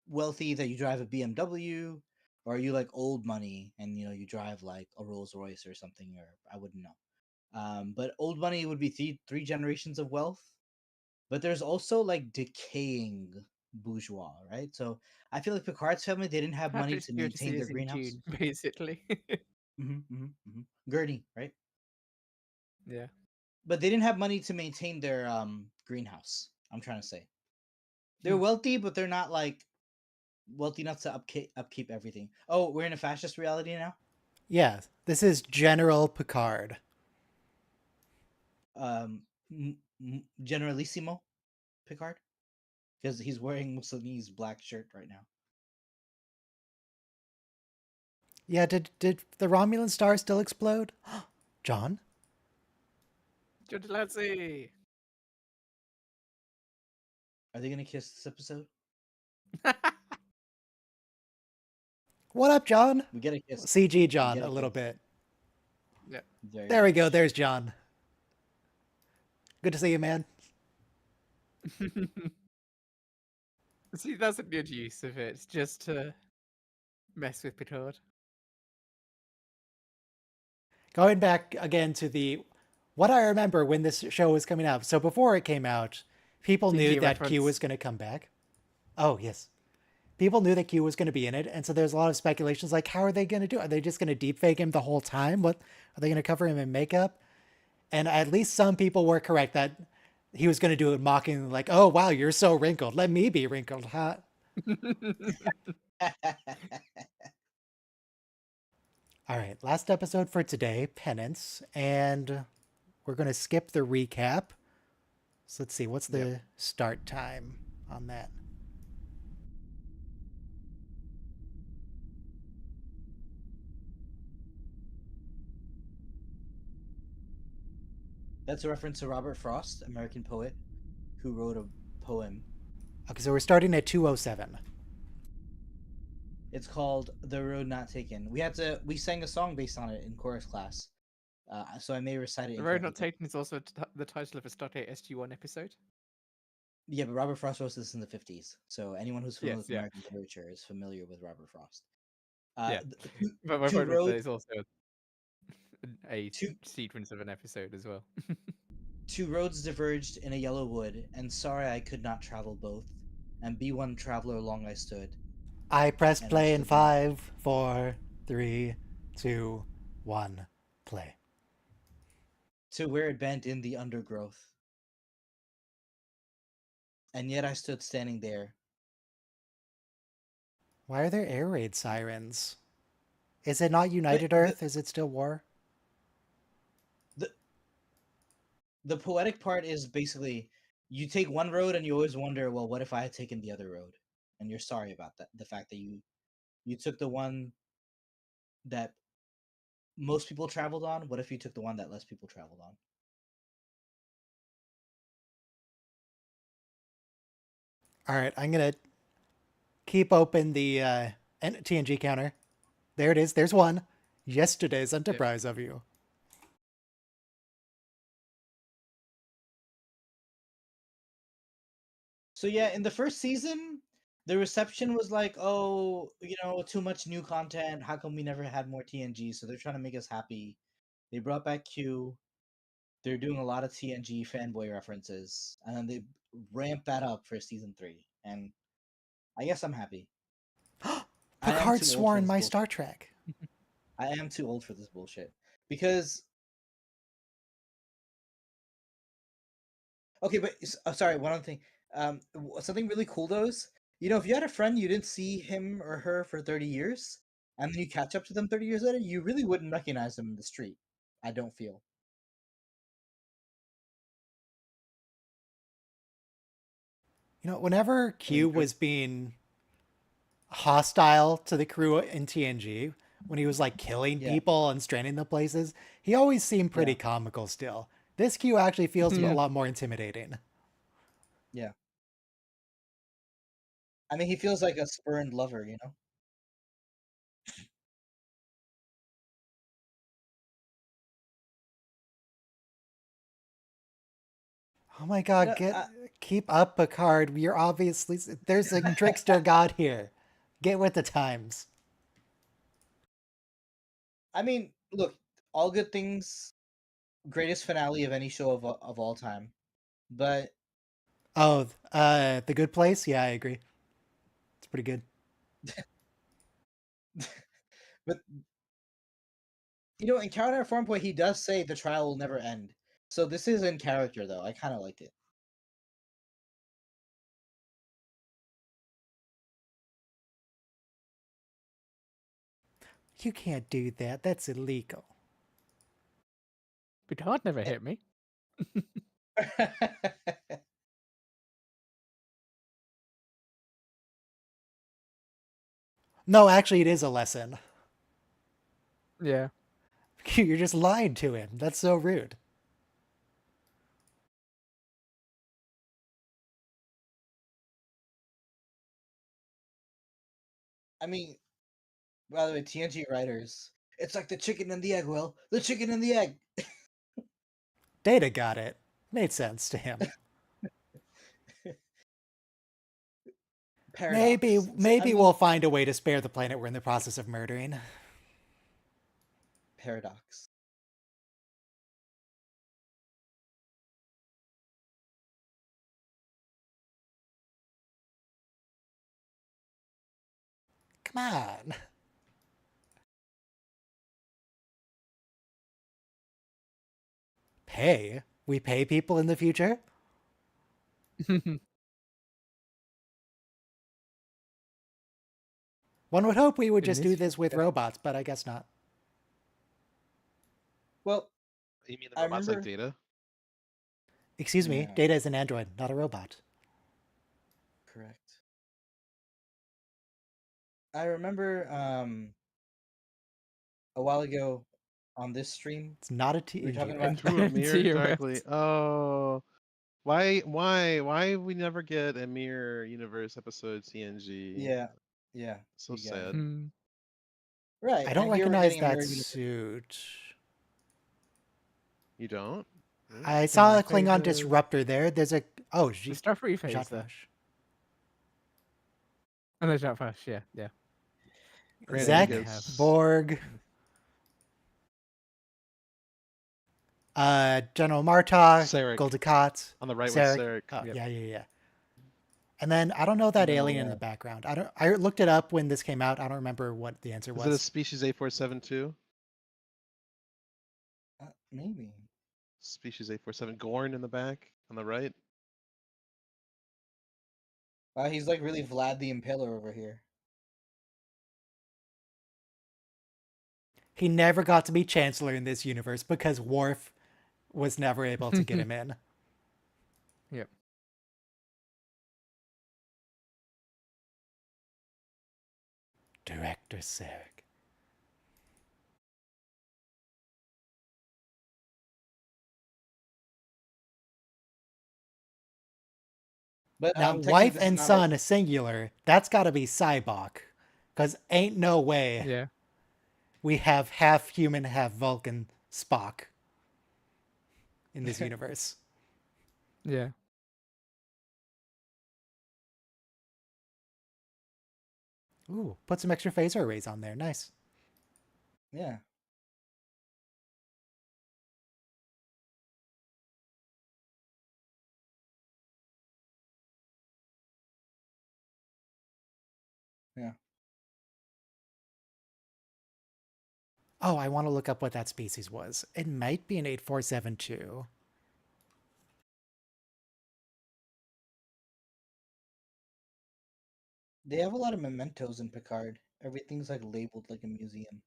wealthy that you drive a BMW, or are you like old money and you drive like a Rolls Royce or something, or I wouldn't know. But old money would be three generations of wealth. But there's also like decaying bourgeois, right? So I feel like Picard's family, they didn't have money Patrick's to Beauty maintain their is in greenhouse. June, basically. Gurney, right? Yeah. But they didn't have money to maintain their greenhouse. I'm trying to say they're Hmm. wealthy, but they're not like wealthy enough to upkeep everything. Oh, we're in a fascist reality now. Yeah, this is General Picard. Generalissimo Picard, because he's wearing Mussolini's black shirt right now. Yeah, did the Romulan star still explode? John? John Delancey! Are they gonna kiss this episode? What up, John? We get a kiss. CG John a little bit. Yeah. There we go. There's John. Good to see you, man. See, that's a good use of it, just to mess with Picard. Going back again to what I remember when this show was coming out. So before it came out, people knew that Q was going to come back. Oh, yes. People knew that Q was going to be in it, and so there's a lot of speculations like, how are they going to do it? Are they just going to deepfake him the whole time? What are they going to cover him in makeup? And at least some people were correct that he was going to do it mocking, like, oh, wow, you're so wrinkled. Let me be wrinkled, huh? All right, last episode for today, Penance, and we're going to skip the recap. So let's see, what's the start time on that? That's a reference to Robert Frost, American poet, who wrote a poem. Okay, so we're starting at 2:07. It's called "The Road Not Taken." We sang a song based on it in chorus class, so I may recite it. The Road Not Taken is also the title of a Stardate SG-1 episode. Yeah, but Robert Frost wrote this in the 50s, so anyone who's familiar with American literature is familiar with Robert Frost. But my point was that it's also a sequence of an episode as well. Two roads diverged in a yellow wood, and sorry I could not travel both, and be one traveler long I stood. I pressed play in 5, 4, 3, 2, 1, play. To where it bent in the undergrowth. And yet I stood standing there. Why are there air raid sirens? Is it not United Earth? Is it still war? The poetic part is basically you take one road and you always wonder, well, what if I had taken the other road? And you're sorry about that. The fact that you took the one that most people traveled on. What if you took the one that less people traveled on? All right, I'm going to keep open the TNG counter. There it is. There's one. Yesterday's Enterprise of you. So yeah, in the first season, the reception was like, oh, too much new content. How come we never had more TNG? So they're trying to make us happy. They brought back Q. They're doing a lot of TNG fanboy references, and then they ramped that up for season 3. And I guess I'm happy. Picard swore in my Star Trek. I am too old for this bullshit. Because... Okay, but sorry, one other thing. Something really cool though is, if you had a friend you didn't see him or her for 30 years, and then you catch up to them 30 years later, you really wouldn't recognize them in the street. I don't feel. Whenever Q was being hostile to the crew in TNG, when he was like killing people and stranding them places, he always seemed pretty comical still. This Q actually feels a lot more intimidating. Yeah. I mean, he feels like a spurned lover, you know? Oh my god, No, keep up, Picard. You're obviously there's a trickster god here. Get with the times. I mean, look, all good things, greatest finale of any show of all time. But Oh, The Good Place? Yeah, I agree. It's pretty good. but in character at one point he does say the trial will never end. So this is in character though. I kind of liked it. You can't do that. That's illegal. Picard never hit me. No, actually, it is a lesson. Yeah. You're just lying to him. That's so rude. I mean, by the way, TNG writers, it's like the chicken and the egg, Will. The chicken and the egg. Data got it. Made sense to him. Paradox. Maybe we'll find a way to spare the planet we're in the process of murdering. Paradox. Come on. Pay? We pay people in the future? One would hope we would just do this with robots, but I guess not. Well, You mean the robots like Data? Excuse me, Yeah. Data is an android, not a robot. Correct. I remember a while ago on this stream. It's not a We were talking TNG. about Through a mirror directly. Oh. Why we never get a mirror universe episode TNG? Yeah. So you get sad. Hmm. Right. I don't and here we're recognize getting a that mirror universe. suit. You don't? Really? I saw a Klingon favorite- disruptor there. There's a The Starfleet phase Jot there. Rush. Oh, no, Jot Rush, yeah. Granted, Zek, because- Borg, General Martok, Sarek. Goldicott. On the right Sarek. with Sarek. Oh, Yep. yeah. And then I don't know that No, alien in the background. I looked it up when this came out. I don't remember what the answer Is it a was. species A472? Maybe. Species A47. Gorn in the back on the right. He's like really Vlad the Impaler over here. He never got to be Chancellor in this universe because Worf was never able to get him in. Yep. Director Sarek. But Now, technically wife this is and not son, singular, that's got to be Cybok. Because ain't no way Yeah. we have half human, half Vulcan Spock in this universe. Yeah. Ooh, put some extra phaser arrays on there. Nice. Yeah. Yeah. Oh, I want to look up what that species was. It might be an 8472. They have a lot of mementos in Picard. Everything's like labeled like a museum.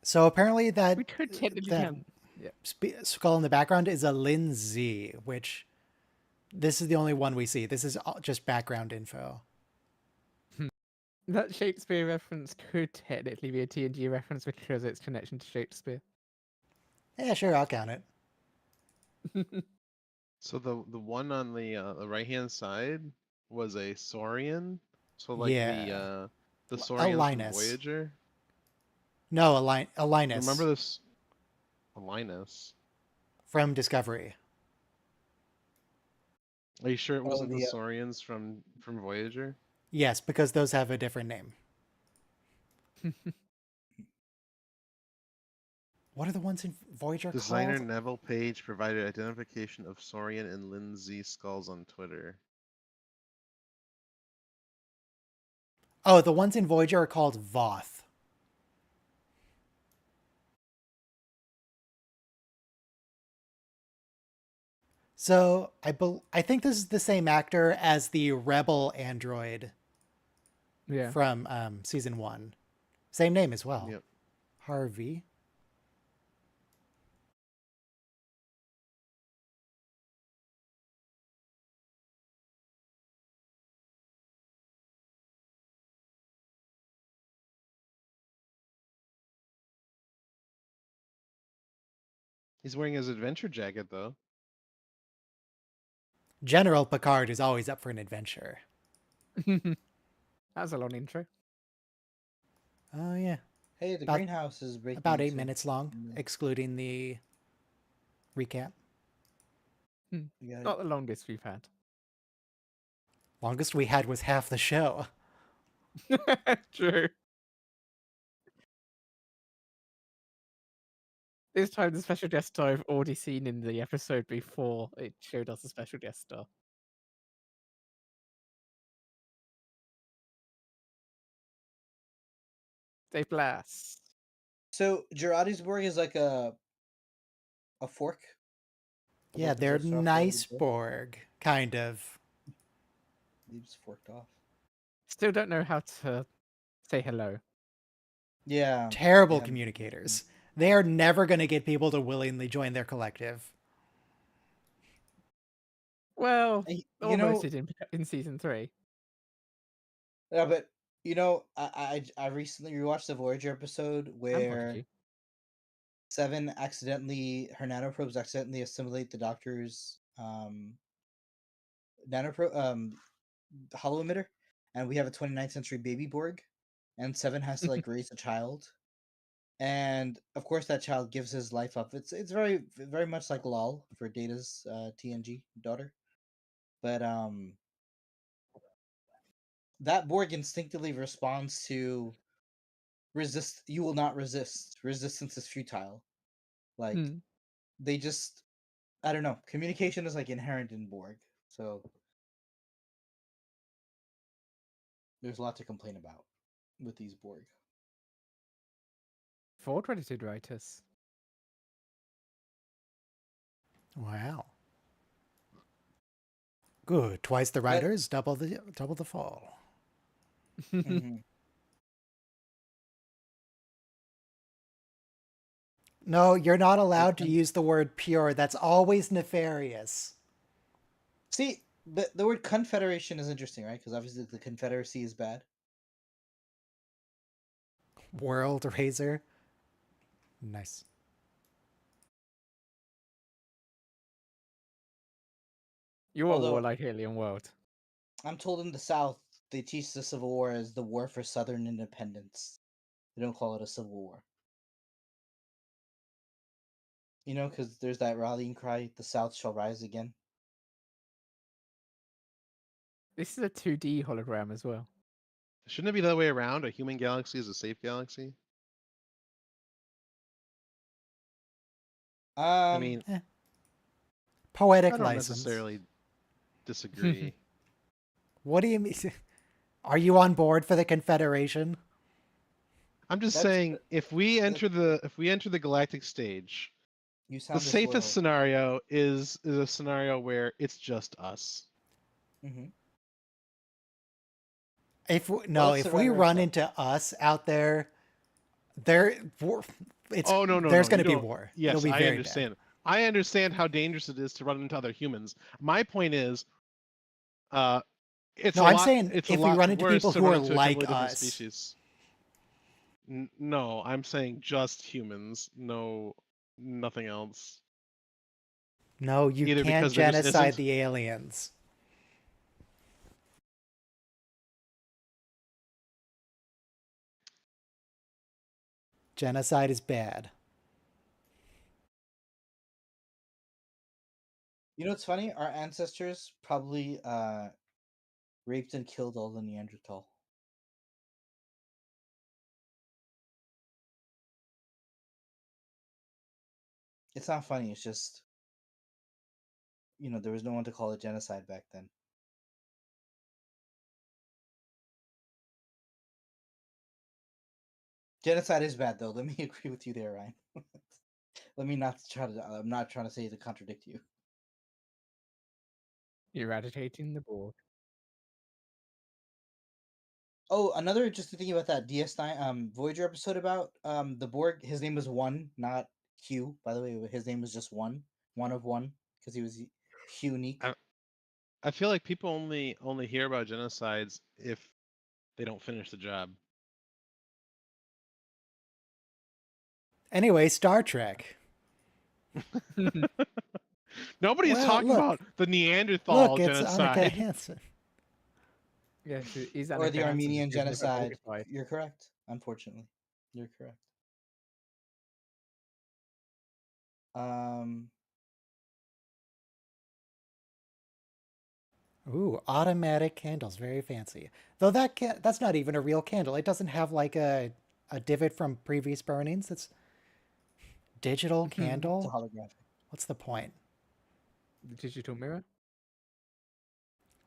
So apparently that We could technically that have... Yeah. skull in the background is a Lin Z, which this is the only one we see. This is just background info. That Shakespeare reference could technically be a TNG reference because of its connection to Shakespeare. Yeah, sure, I'll count it. So the one on the right hand side was a Saurian. So like Yeah. the A Saurians from Linus. Voyager. No, a Remember Linus this? A Linus. from Discovery. Are you sure it Oh, wasn't the the Saurians from Voyager? Yes, because those have a different name. What are the ones in Voyager Designer called? Neville Page provided identification of Saurian and Lindsay skulls on Twitter. Oh, the ones in Voyager are called Voth. So I think this is the same actor as the Rebel android Yeah. from season 1. Same name as well. Yep. Harvey. He's wearing his adventure jacket though. General Picard is always up for an adventure. That was a long intro. Oh yeah. Hey, the About- greenhouse is breaking. About 8 into- minutes long, excluding the recap. You got it. Not the longest we've had. Longest we had was half the show. True. This time the special guest star I've already seen in the episode before it showed us a special guest star. They blast. So Girardi's Borg is like a fork. A Yeah, Borg they're possessed off the nice Borg. Borg, kind of. Leaves forked off. Still don't know how to say hello. Yeah. Terrible yeah. communicators. They are never going to get people to willingly join their collective. Well, You almost know, did in season 3. yeah, but you know, I recently rewatched the Voyager episode And where Prodigy. Seven accidentally her nanoprobes accidentally assimilate the Doctor's hollow emitter, and we have a 29th century baby Borg, and Seven has to like raise a child, and of course that child gives his life up. It's very much like LOL for Data's TNG daughter, but that Borg instinctively responds to resist. You will not resist. Resistance is futile. Like they just, I don't know. Communication is like inherent in Borg, so there's a lot to complain about with these Borg. 4 credited writers. Wow. Good. Twice the writers, double the fall. Mhm. No, you're not allowed to use the word pure. That's always nefarious. See, the word confederation is interesting, right? Because obviously the Confederacy is bad. World Razor. Nice. You are Although- war like alien world. I'm told in the South they teach the Civil War as the war for Southern independence. They don't call it a Civil War. You know, because there's that rallying cry, "The South shall rise again." This is a 2D hologram as well. Shouldn't it be the other way around? A human galaxy is a safe galaxy. I mean, Poetic I don't license. necessarily disagree. What do you mean? Are you on board for the Confederation? I'm just That's saying, if we enter the galactic stage, you the sound safest scenario is a scenario where it's just us. Mm-hmm. If we, that's if the we right run response. into us out there, it's Oh no, there's no, going you to be don't- war. Yes, It'll be I very understand. I understand how dangerous it is to run into other humans. My point is, it's No, a I'm lot, saying it's a if we lot run into worse people to who run are into a like completely different us. species. No, I'm saying just humans. No, nothing else. No, you Either can't because there just genocide isn't. the aliens. Genocide is bad. You know what's funny? Our ancestors probably raped and killed all the Neanderthal. It's not funny. It's just, there was no one to call it genocide back then. Genocide is bad, though. Let me agree with you there, Ryan. Let me not try to. I'm not trying to say to contradict you. Eradicating the Borg. Oh, another interesting thing about that DS9 Voyager episode about the Borg. His name was One, not Q. By the way, his name was just One of one, because he was unique. I feel like people only hear about genocides if they don't finish the job. Anyway, Star Trek. Nobody's Well, talking look. about the Neanderthal Look, it's Annika genocide. Hansen. Yes, it is Or Annika the Hansen Armenian who's never genocide. modified. You're correct. Unfortunately, you're correct. Ooh, automatic candles, very fancy. Though that's not even a real candle. It doesn't have like a divot from previous burnings. It's digital It's a candle. holographic. What's the point? The digital mirror.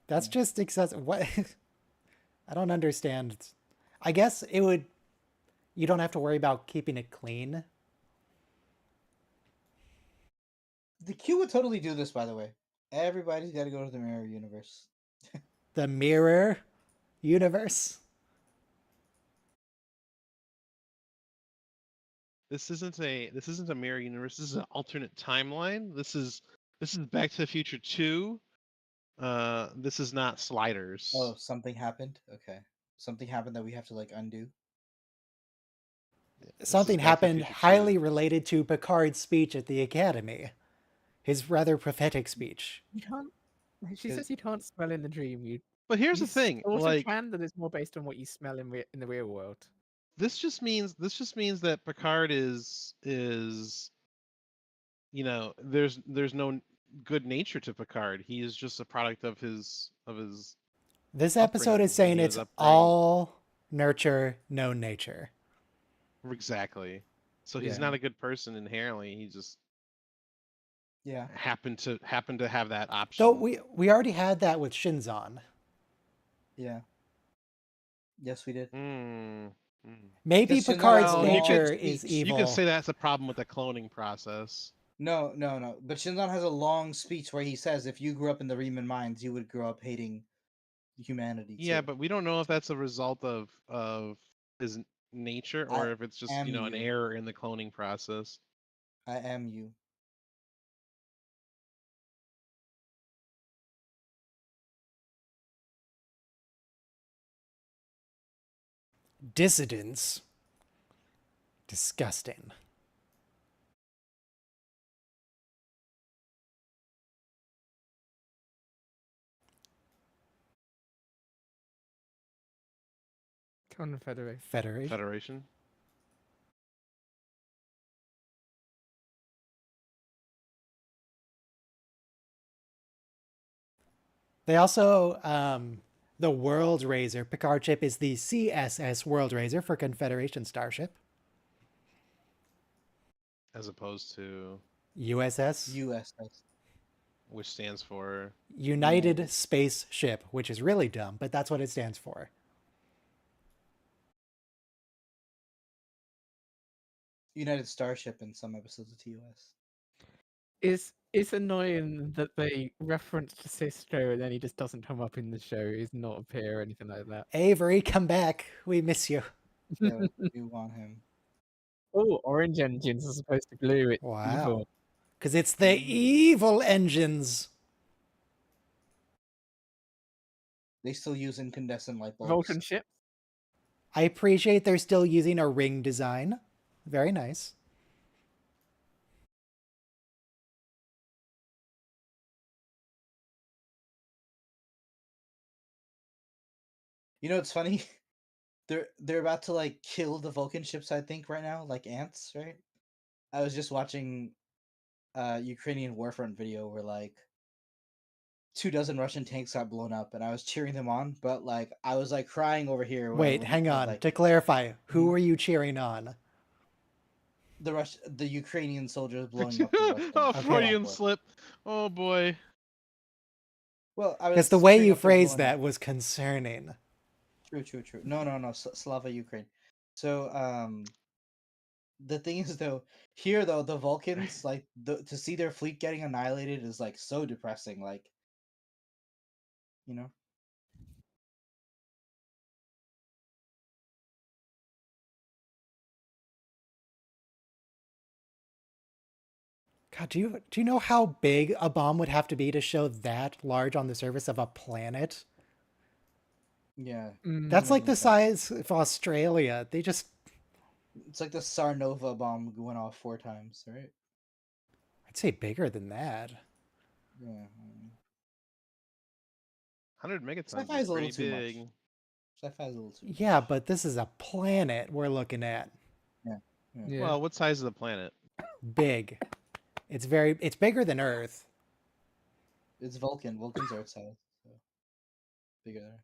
That's just excessive. What? I don't understand. I guess it would. You don't have to worry about keeping it clean. The Q would totally do this, by the way. Everybody's got to go to the mirror universe. The mirror universe. This isn't a mirror universe. This is an alternate timeline. This is Back to the Future 2. This is not Sliders. Oh, something happened. Okay, something happened that we have to like undo. Something happened highly related to Picard's speech at the Academy. His rather prophetic speech. You can't. She says you can't smell in the dream. But here's the thing, Also, like, can that it's more based on what you smell in the real world. this just means that Picard is there's no good nature to Picard. He is just a product of his This episode upbringing is saying and his it's upbringing. all nurture, no nature. Exactly. So he's Yeah. not a good person inherently. He just Yeah. happened to have that option. So we already had that with Shinzon. Yeah. Yes, we did. Maybe Because Shinzon Picard's has a long nature speech. is evil. You could say that's a problem with the cloning process. No. But Shinzon has a long speech where he says if you grew up in the Riemann mines, you would grow up hating humanity. Yeah, too. but we don't know if that's a result of his nature or if it's just am an you. error in the cloning process. I am you. Dissidents. Disgusting. Federation. They also, the World Raiser Picard ship is the CSS World Raiser for Confederation Starship. As opposed to USS, which stands for United Space Ship, which is really dumb, but that's what it stands for. United Starship in some episodes of TOS. It's annoying that they reference to Cisco and then he just doesn't come up in the show. He's not appear or anything like that. Avery, come back. We miss you. Yeah, we want him. Oh, orange engines are supposed to glue it. Wow. Because it's the evil engines. They still use incandescent light bulbs. Vulcan ships. I appreciate they're still using a ring design. Very nice. You know, it's funny. They're about to like kill the Vulcan ships, I think, right now, like ants, right? I was just watching Ukrainian Warfront video where like 24 Russian tanks got blown up, and I was cheering them on, but like I was like crying over here Wait, when he hang said on. like To clarify, who Mhm. were you cheering on? the Ukrainian soldiers blowing up the Russian Oh, Okay. Freudian convoy. slip. Oh boy. Well, I Because the was way cheering you up their phrased blowing up. that was concerning. True. No. Slava Ukraine. So the thing is though, here though the Vulcans like to see their fleet getting annihilated is like so depressing. Like you know. God, do you know how big a bomb would have to be to show that large on the surface of a planet? Yeah, I can That's like imagine the it's like size of Australia. They just, it's like the Sarnova bomb went off 4 times, right? I'd say bigger than that. Yeah. 100 megatons Sci-fi is is a little pretty too much. big. Sci-fi is a little too Yeah, much. but this is a planet we're looking at. Yeah. Yeah. Well, what size is the planet? Big. It's bigger than Earth. It's Vulcan. Vulcan's Earth size, so bigger than Earth.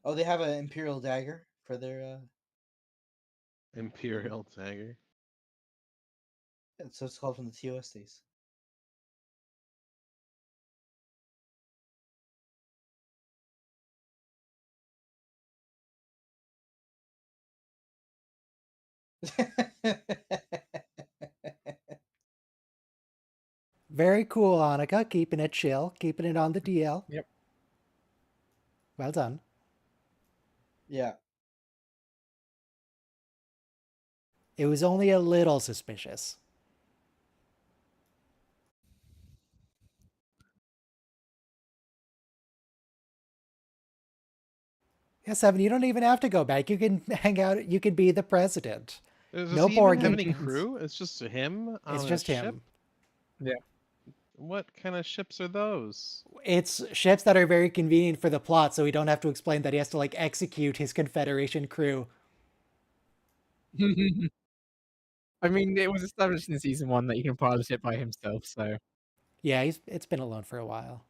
Oh, they have an Imperial dagger for their Imperial dagger. so it's called from the TOS days. Very cool, Annika. Keeping it chill, keeping it on the DL. Yep. Well done. Yeah. It was only a little suspicious. Yeah, Seven, you don't even have to go back. You can hang out. You can be the president. Does No he even have Borg any agents. crew? It's just him It's on a just ship? him. Yeah. What kind of ships are those? It's ships that are very convenient for the plot, so we don't have to explain that he has to like execute his Confederation crew. I mean, it was established in season 1 that he can pilot it by himself, so. Yeah, it's been alone for a while.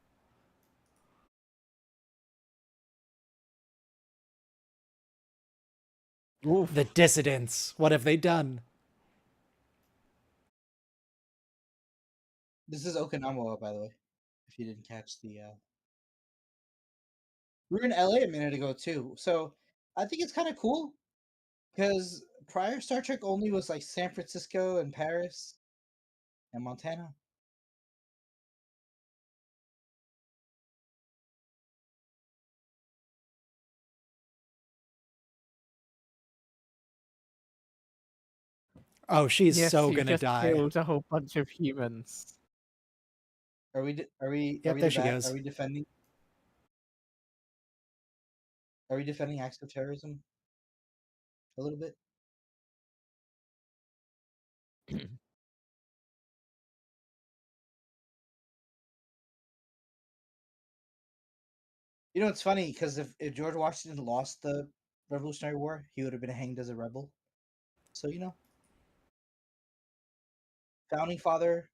Oof. The dissidents. What have they done? This is Okinawa, by the way. If you didn't catch the we were in LA a minute ago too. So I think it's kind of cool because prior Star Trek only was like San Francisco and Paris and Montana. Oh, she's Yes, so you gonna just die. killed a whole bunch of humans. Are we? Yep, there she goes. Are we defending? Are we defending acts of terrorism? A little bit. You know, it's funny because if George Washington lost the Revolutionary War, he would have been hanged as a rebel. So you know, founding father,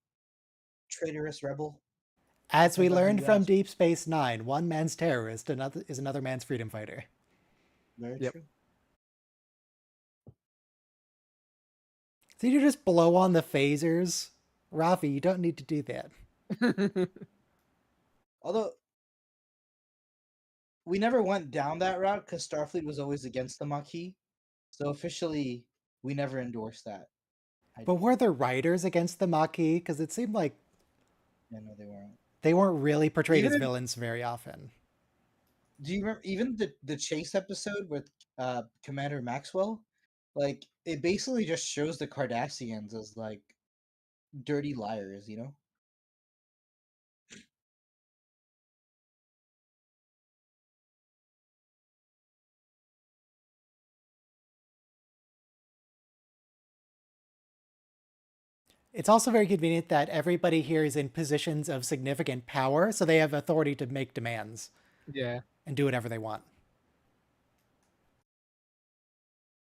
traitorous rebel. As we Depends on who learned you from ask. Deep Space Nine, one man's terrorist is another man's freedom fighter. Very Yep. true. Did you just blow on the phasers? Rafi, you don't need to do that. Although we never went down that route because Starfleet was always against the Maquis. So officially, we never endorsed that But idea. were the writers against the Maquis? Because it seemed like Yeah, no, they weren't. they weren't really portrayed Even as in, villains very often. do you remember even the chase episode with Commander Maxwell? Like it basically just shows the Cardassians as like dirty liars, you know? It's also very convenient that everybody here is in positions of significant power, so they have authority to make demands Yeah. and do whatever they want.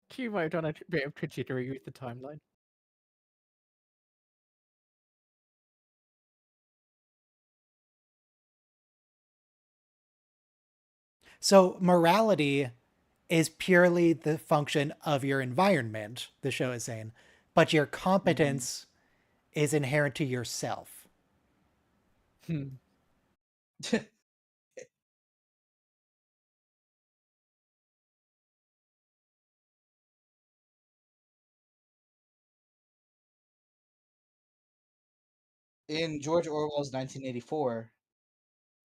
Q might have done a bit of trajectory with the timeline. So morality is purely the function of your environment, the show is saying, but your competence is inherent to yourself. Hmm. In George Orwell's 1984,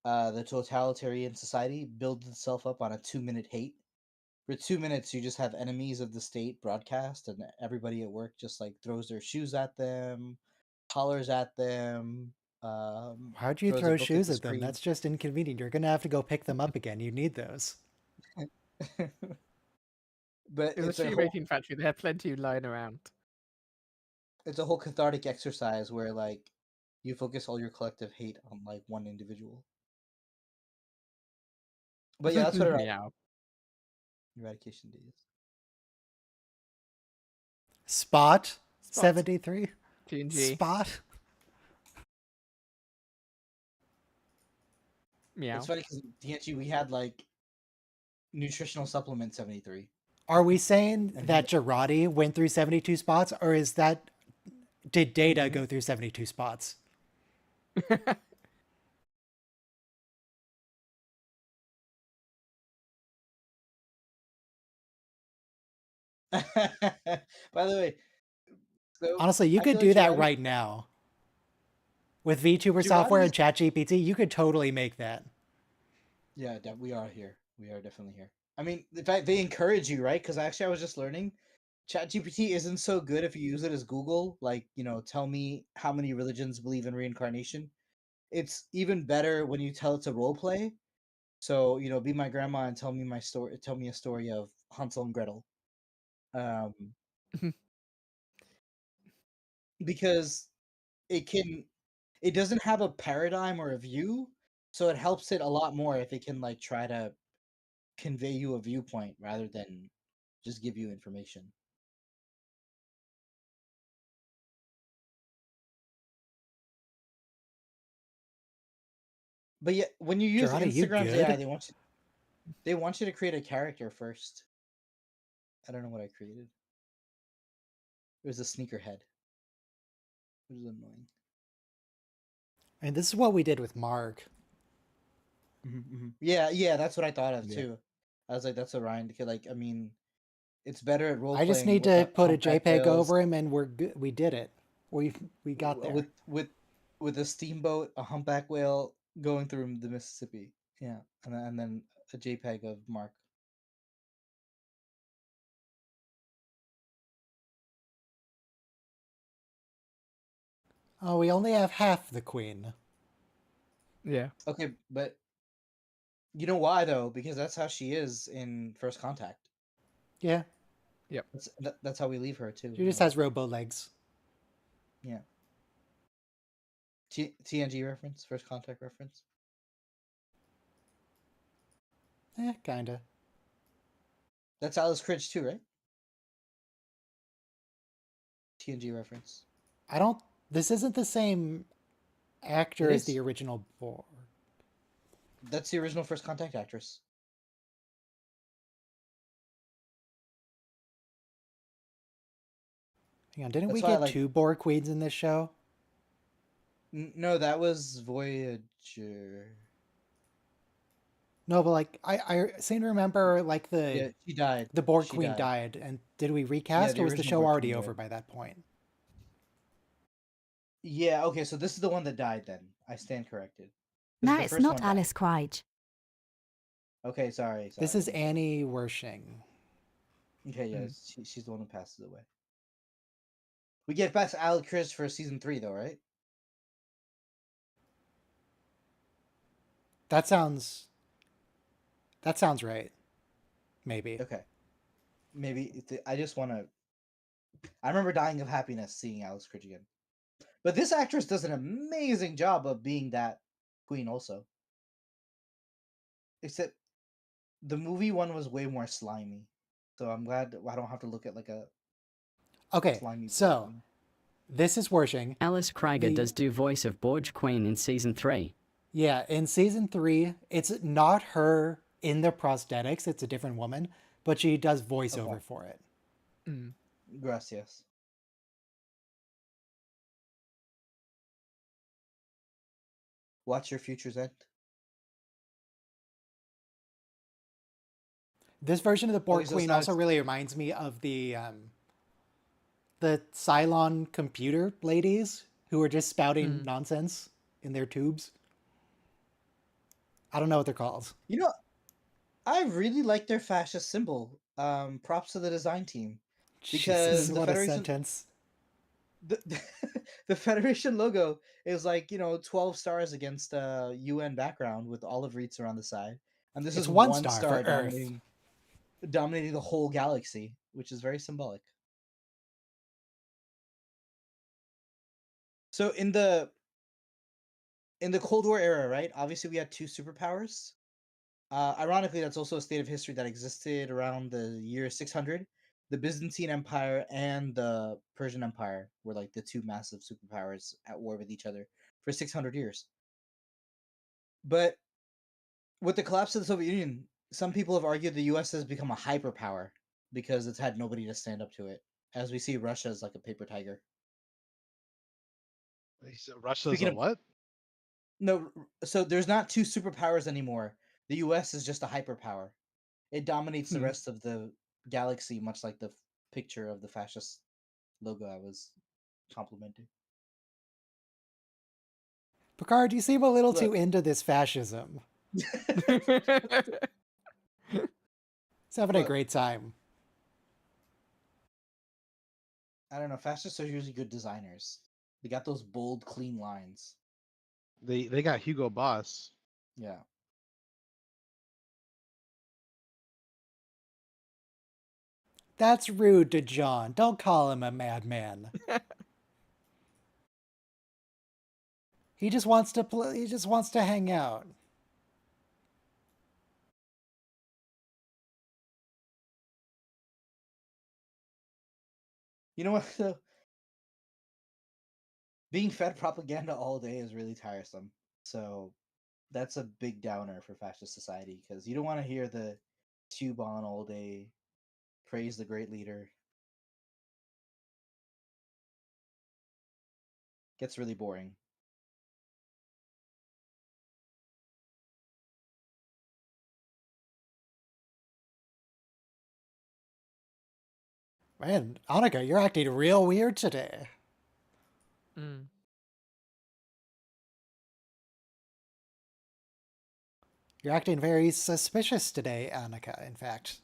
the totalitarian society builds itself up on a 2-minute hate. For 2 minutes, you just have enemies of the state broadcast, and everybody at work just like throws their shoes at them, hollers at them. How'd you Throws a throw book at shoes the at them? screen. That's just inconvenient. You're going to have to go pick them up again. You need those. But It was a shoemaking factory. They had plenty lying around. it's a whole cathartic exercise where like you focus all your collective hate on like one individual. But yeah, that's what Meow. eradication day is. Spot Spot. 73? TNG. Spot? Meow. It's funny because TNG we had like nutritional supplement 73. Are we saying that Girardi went through 72 spots, or is that did Data go through 72 spots? By the way, so Honestly, you I could feel do like that Girardi- right now. With VTuber software and ChatGPT, you could totally make that. Yeah, we are here. We are definitely here. I mean, in fact, they encourage you, right? Because actually, I was just learning, ChatGPT isn't so good if you use it as Google. Like, tell me how many religions believe in reincarnation. It's even better when you tell it to role play. So, be my grandma and tell me my story. Tell me a story of Hansel and Gretel. Because it doesn't have a paradigm or a view, so it helps it a lot more if it can like try to convey you a viewpoint rather than just give you information. But yeah, when you use Girardi, you Instagram's good? AI, they want you to create a character first. I don't know what I created. It was a sneakerhead, which is annoying. And this is what we did with Mark. Yeah, that's what I thought of too. I was like, that's a Ryan. Like, I mean, it's better at role I just playing need to without put a humpback JPEG whales, over him, and we're good. We did it. We got there. with a steamboat, a humpback whale going through the Mississippi. Yeah, and then a JPEG of Mark. Oh, we only have half the queen. Yeah. Okay, but you know why though? Because that's how she is in First Contact. Yeah. Yep. That's how we leave her too. She just has robo legs. Yeah. TNG reference, First Contact reference. Kinda. That's Alice Cridge too, right? TNG reference. I don't. This isn't the same actor It as is. the original Borg. That's the original First Contact actress. Hang on, didn't That's we why I get like- 2 Borg queens in this show? No, that was Voyager. No, but like I seem to remember like Yeah, she died. the Borg She queen died, and did we recast, the or was the original show Borg already queen over died. by that point? Yeah, okay, so this is the one that died then. I stand corrected. Now the it's first not one died. Alice Cridge. Okay, sorry. This is Annie Wershing. Okay, yeah, she's the one who passes away. We get back to Alice Cridge for season 3 though, right? That sounds right. Maybe. Okay. Maybe I just want to. I remember dying of happiness seeing Alice Cridge again. But this actress does an amazing job of being that queen also. Except the movie one was way more slimy. So I'm glad I don't have to look at like a Okay, slimy so queen. this is working. Alice Krieger The- does do voice of Borg Queen in season 3. Yeah, in season 3, it's not her in the prosthetics, it's a different woman, but she does voiceover Okay. for it. Mm. Gracias. Watch your futures end. This version of the Borg Okay, so it's Queen not also as- really reminds me of the Cylon computer ladies who are just spouting nonsense in their tubes. I don't know what they're called. You know, I really like their fascist symbol. Props to the design team. Because Jesus, the what Federation- a sentence. The, the Federation logo is like, 12 stars against a UN background with olive wreaths around the side. And this It's is one one star star for Earth. dominating the whole galaxy, which is very symbolic. So in the Cold War era, right? Obviously we had two superpowers. Ironically, that's also a state of history that existed around the year 600. The Byzantine Empire and the Persian Empire were like the two massive superpowers at war with each other for 600 years. But with the collapse of the Soviet Union, some people have argued the US has become a hyperpower because it's had nobody to stand up to it. As we see Russia as like a paper tiger. Russia's Speaking a of- what? No, so there's not two superpowers anymore. The US is just a hyperpower. It dominates the rest of the galaxy, much like the picture of the fascist logo I was complimenting. Picard, you seem a little Look. too into this fascism. He's having a Look. great time. I don't know. Fascists are usually good designers. They got those bold, clean lines. They got Hugo Boss. Yeah. That's rude to John. Don't call him a madman. He just wants to play. He just wants to hang out. You know what? Though? Being fed propaganda all day is really tiresome. So that's a big downer for fascist society because you don't want to hear the tube on all day, praise the great leader. Gets really boring. Man, Annika, you're acting real weird today. Mm. You're acting very suspicious today, Annika, in fact.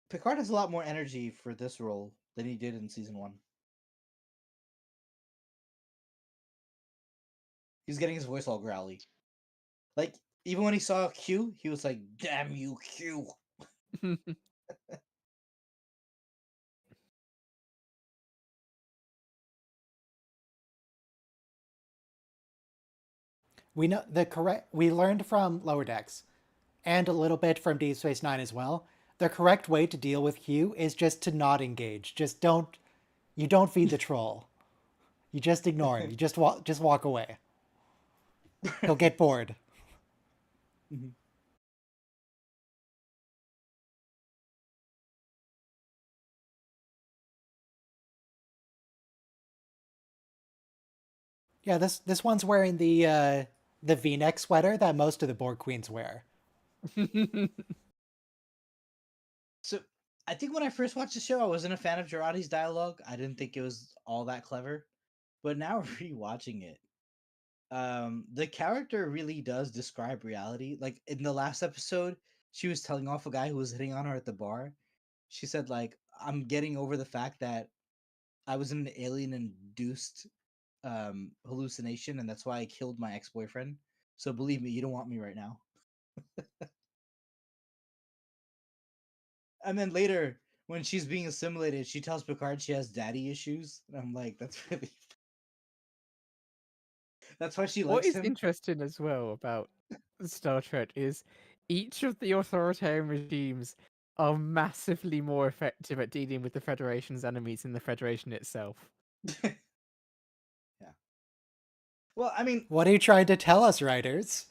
Picard has a lot more energy for this role than he did in season 1. He's getting his voice all growly. Like, even when he saw Q, he was like, "Damn you, Q." We know the correct. We learned from Lower Decks, and a little bit from Deep Space Nine as well. The correct way to deal with Q is just to not engage. Just don't. You don't feed the troll. You just ignore him. You just walk away. He'll get bored. Mhm. Yeah, this one's wearing the V-neck sweater that most of the Borg queens wear. So, I think when I first watched the show, I wasn't a fan of Girardi's dialogue. I didn't think it was all that clever. But now rewatching it, the character really does describe reality. Like in the last episode, she was telling off a guy who was hitting on her at the bar. She said, like, "I'm getting over the fact that I was in an alien-induced hallucination, and that's why I killed my ex-boyfriend. So believe me, you don't want me right now." And then later, when she's being assimilated, she tells Picard she has daddy issues, and I'm like, that's really. That's why she What likes is him. interesting as well about Star Trek is each of the authoritarian regimes are massively more effective at dealing with the Federation's enemies than the Federation itself. Yeah. Well, I mean, What are you trying to tell us, writers?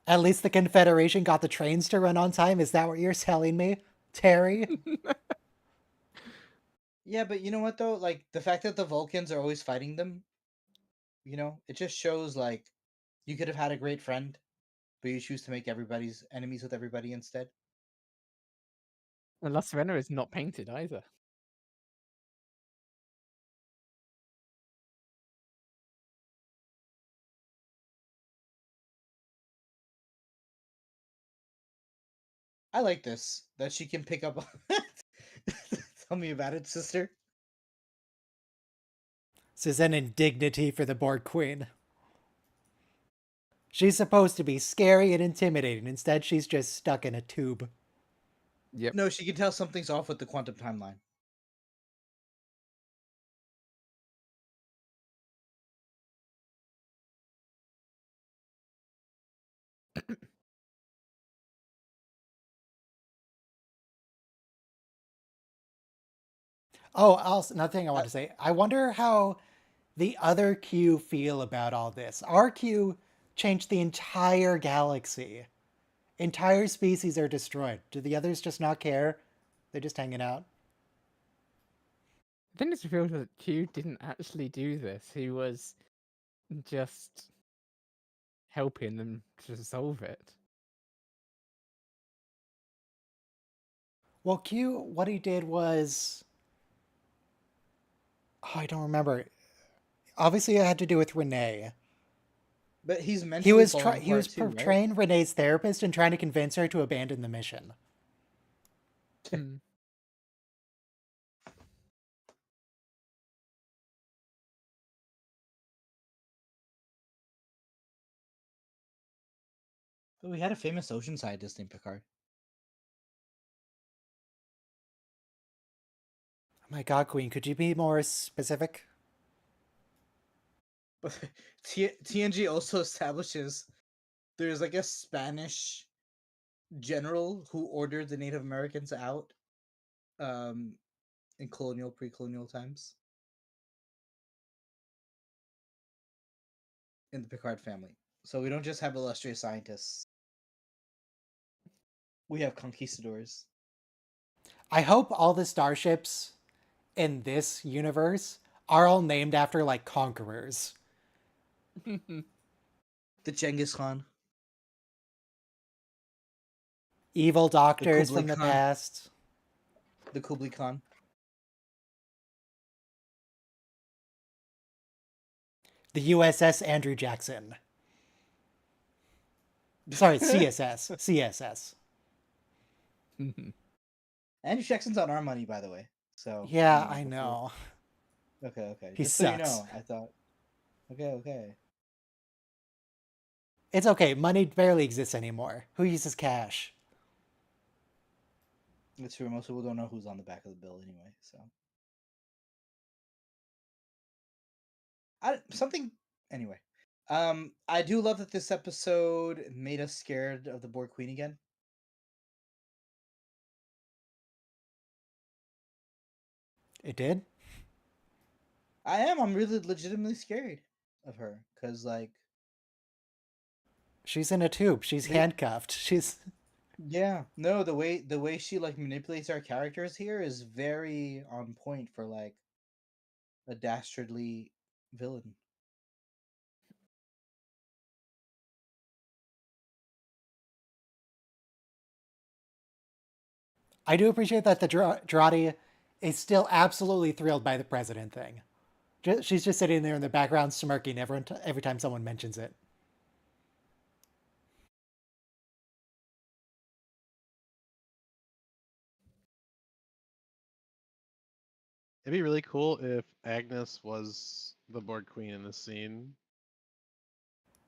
At least the Confederation got the trains to run on time. Is that what you're telling me, Terry? yeah, but you know what though? Like the fact that the Vulcans are always fighting them, it just shows like you could have had a great friend, but you choose to make everybody's enemies with everybody instead. And La Serena is not painted either. I like this that she can pick up. Tell me about it, sister. This is an indignity for the Borg Queen. She's supposed to be scary and intimidating. Instead, she's just stuck in a tube. Yep. No, she can tell something's off with the quantum timeline. Oh, also, another thing I want to say. I wonder how the other Q feel about all this. Our Q changed the entire galaxy. Entire species are destroyed. Do the others just not care? They're just hanging out. I think it's revealed that Q didn't actually do this. He was just helping them to solve it. Well, Q, what he did was... Oh, I don't remember. Obviously, it had to do with Renee. But he's He mentally was falling he was apart too, right? portraying Renee's therapist and trying to convince her to abandon the mission. Hmm. But we had a famous ocean scientist named Picard. Oh my God, Queen, could you be more specific? But TNG also establishes there's like a Spanish general who ordered the Native Americans out in pre-colonial times in the Picard family. So we don't just have illustrious scientists. We have conquistadors. I hope all the starships in this universe are all named after like conquerors. The Genghis Khan. Evil doctors Kublai from the Khan. past. The Kublai Khan. The USS Andrew Jackson. Sorry, CSS. CSS. Andrew Jackson's on our money, by the way. So Yeah, I know. Okay. He Just sucks. so you know, I thought. Okay. It's okay. Money barely exists anymore. Who uses cash? It's true. Most people don't know who's on the back of the bill anyway. So, anyway. I do love that this episode made us scared of the Borg Queen again. It did? I'm really legitimately scared of her because, like, she's in a tube. She's handcuffed. She's... Yeah, no, the way she like manipulates our characters here is very on point for like a dastardly villain. I do appreciate that the Jurati is still absolutely thrilled by the president thing. She's just sitting there in the background smirking every time someone mentions it. It'd be really cool if Agnes was the Borg Queen in this scene.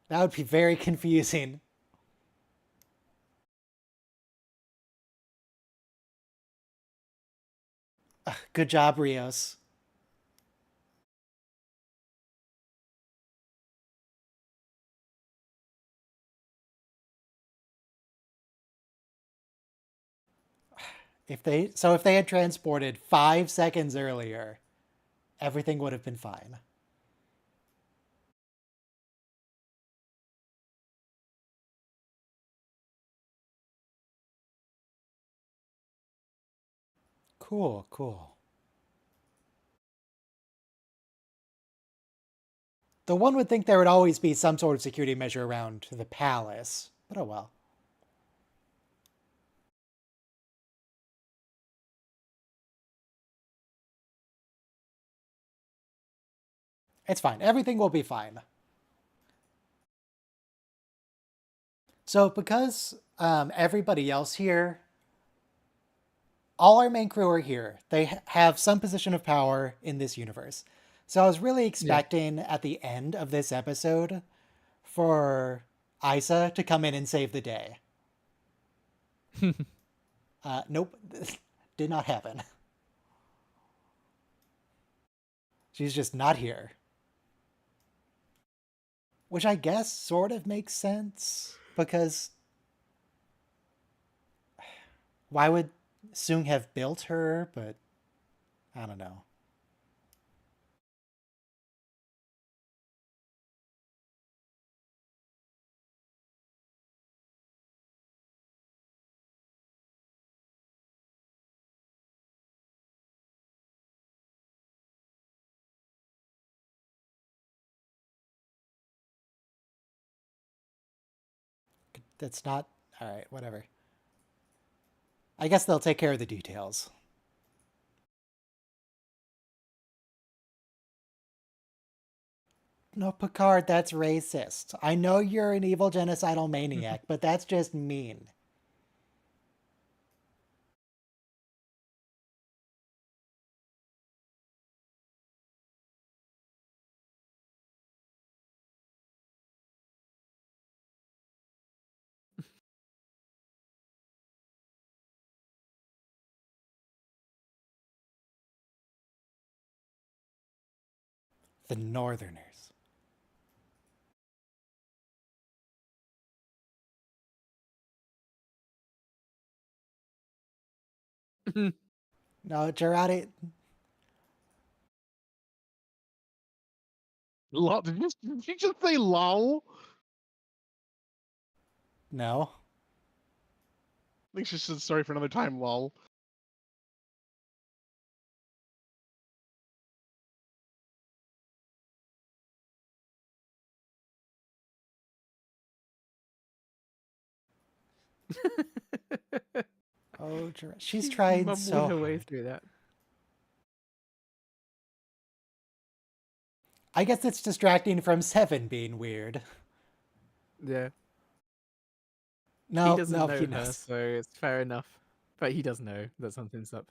That would be very confusing. Good job, Rios. If they had transported 5 seconds earlier, everything would have been fine. Cool, cool. The one would think there would always be some sort of security measure around the palace, but oh well. It's fine. Everything will be fine. So because everybody else here, all our main crew are here. They have some position of power in this universe. So I was really expecting at the end of this episode for Isa to come in and save the day. Nope. Did not happen. She's just not here. Which I guess sort of makes sense, because why would Sung have built her? But I don't know. That's not... All right, whatever. I guess they'll take care of the details. No, Picard, that's racist. I know you're an evil genocidal maniac, but that's just mean. The Northerners. No, Gerati... Lol. Did you just say lol? No. I think she said sorry for another time, lol. Oh, she's trying so her way hard. through that. I guess it's distracting from Seven being weird. Yeah. No, he doesn't no, know he her, knows. so it's fair enough. But he does know that something's up.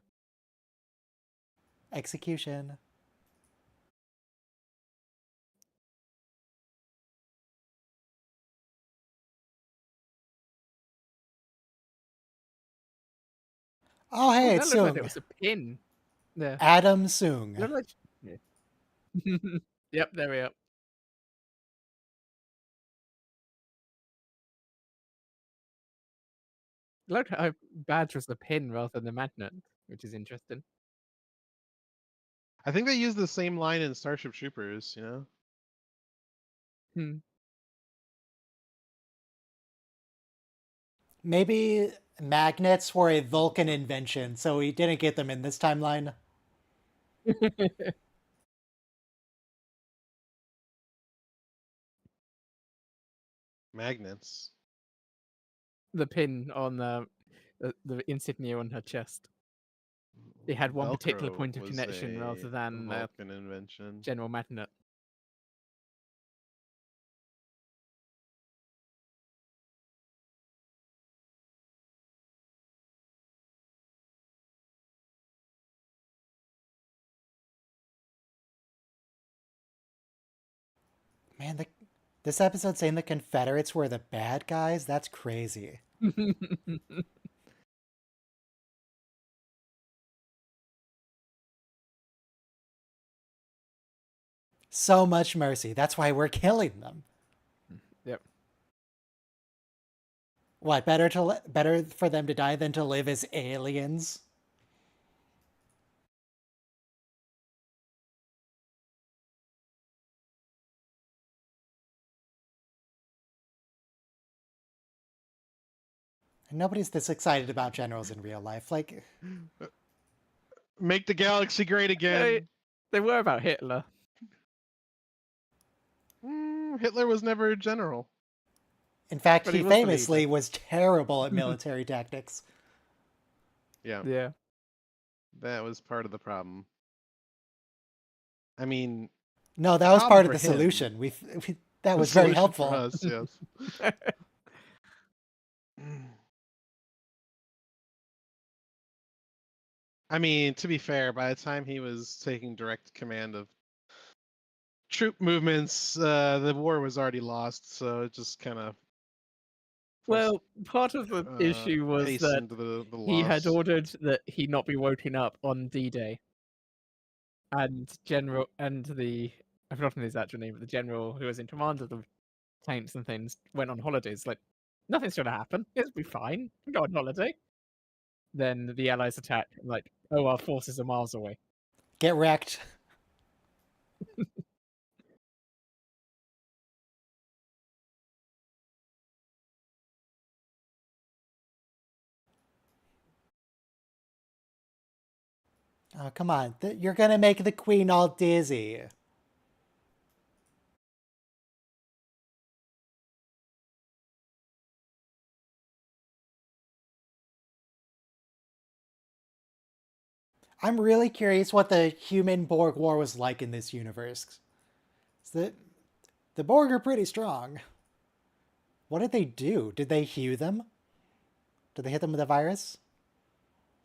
Execution. Oh, hey, That it's looked like Sung. it was a pin. Yeah. Adam Sung. Looked like... Yeah. Yep, there we are. Look how Badge was the pin rather than the magnet, which is interesting. I think they use the same line in Starship Troopers, you know? Hmm. Maybe magnets were a Vulcan invention, so we didn't get them in this timeline. Magnets. The pin on the insignia on her chest. It had one particular Velcro point of was connection a rather than Vulcan invention. general magnet. Man, this episode saying the Confederates were the bad guys? That's crazy. So much mercy. That's why we're killing them. Yep. What, better for them to die than to live as aliens? Nobody's this excited about generals in real life. Like, Make the galaxy great again. They were about Hitler. Hitler was never a general. in fact, But he he was the famously leader. was terrible at military tactics. Yeah, Yeah. that was part of the problem. I mean, No, that was problem part of for the him. solution. That The was very solution helpful. for us, yes. I mean, to be fair, by the time he was taking direct command of troop movements, the war was already lost, so it just kind of Well, part of the issue was that hastened the he had loss. ordered that he not be woken up on D-Day. And I've forgotten his actual name, but the general who was in command of the tanks and things went on holidays. Like, nothing's gonna happen. It'll be fine. We go on holiday. Then the Allies attack. Like, oh, our forces are miles away. Get wrecked. Oh, come on. You're going to make the queen all dizzy. I'm really curious what the human-Borg war was like in this universe. The Borg are pretty strong. What did they do? Did they hew them? Did they hit them with a virus?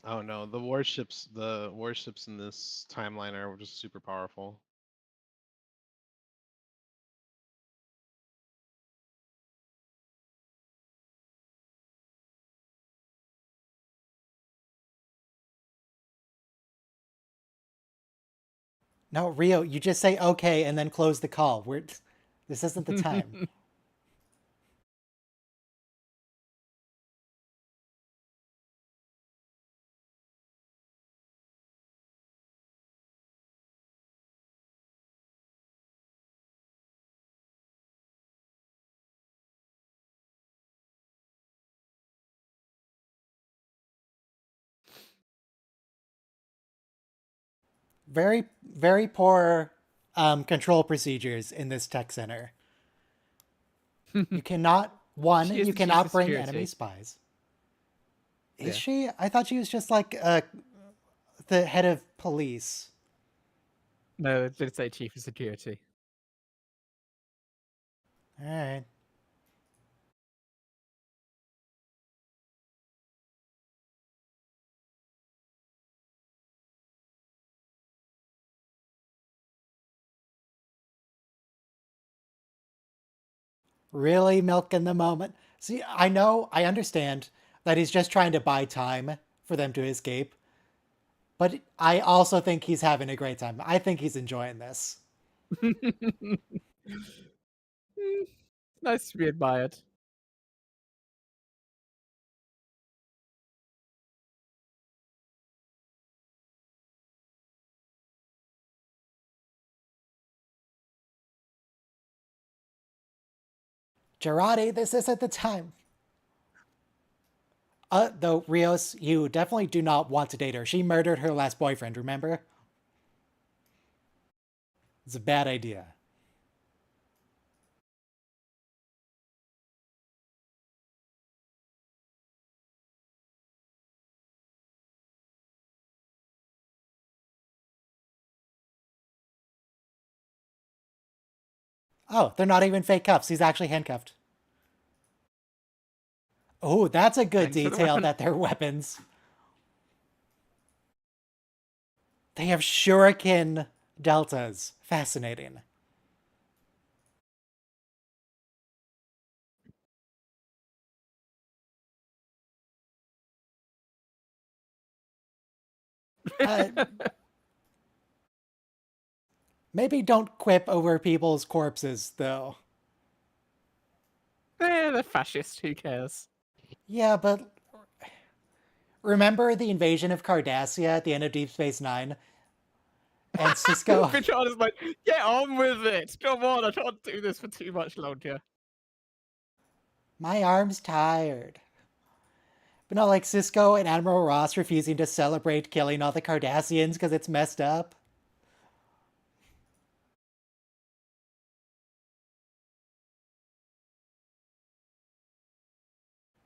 Oh no, the warships in this timeline are just super powerful. No, Rio, you just say okay and then close the call. This isn't the time. Very, very poor control procedures in this tech center. You cannot, She is you the chief cannot of bring security. enemy spies. Is Yeah. she? I thought she was just like the head of police. No, it did say chief of security. All right. Really milking the moment. See, I understand that he's just trying to buy time for them to escape. But I also think he's having a great time. I think he's enjoying this. Nice to be admired. Girardi, this isn't the time. Though, Rios, you definitely do not want to date her. She murdered her last boyfriend, remember? It's a bad idea. Oh, they're not even fake cuffs. He's actually handcuffed. Oh, that's a good Thanks for the detail weapon. that they're weapons. They have shuriken deltas. Fascinating. Uh, Maybe don't quip over people's corpses, though. They're fascist. Who cares? Yeah, but remember the invasion of Cardassia at the end of Deep Space Nine? And Cisco... Picard is like, get on with it. Come on, I can't do this for too much longer. My arm's tired. But no, like Cisco and Admiral Ross refusing to celebrate killing all the Cardassians because it's messed up.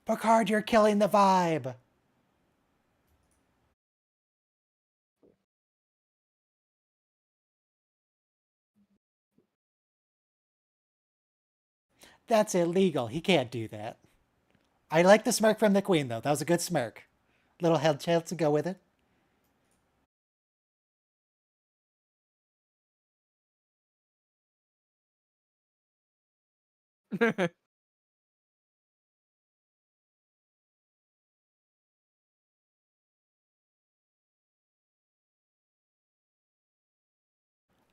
Picard, you're killing the vibe. That's illegal. He can't do that. I like the smirk from the Queen, though. That was a good smirk. Little head tilt to go with it.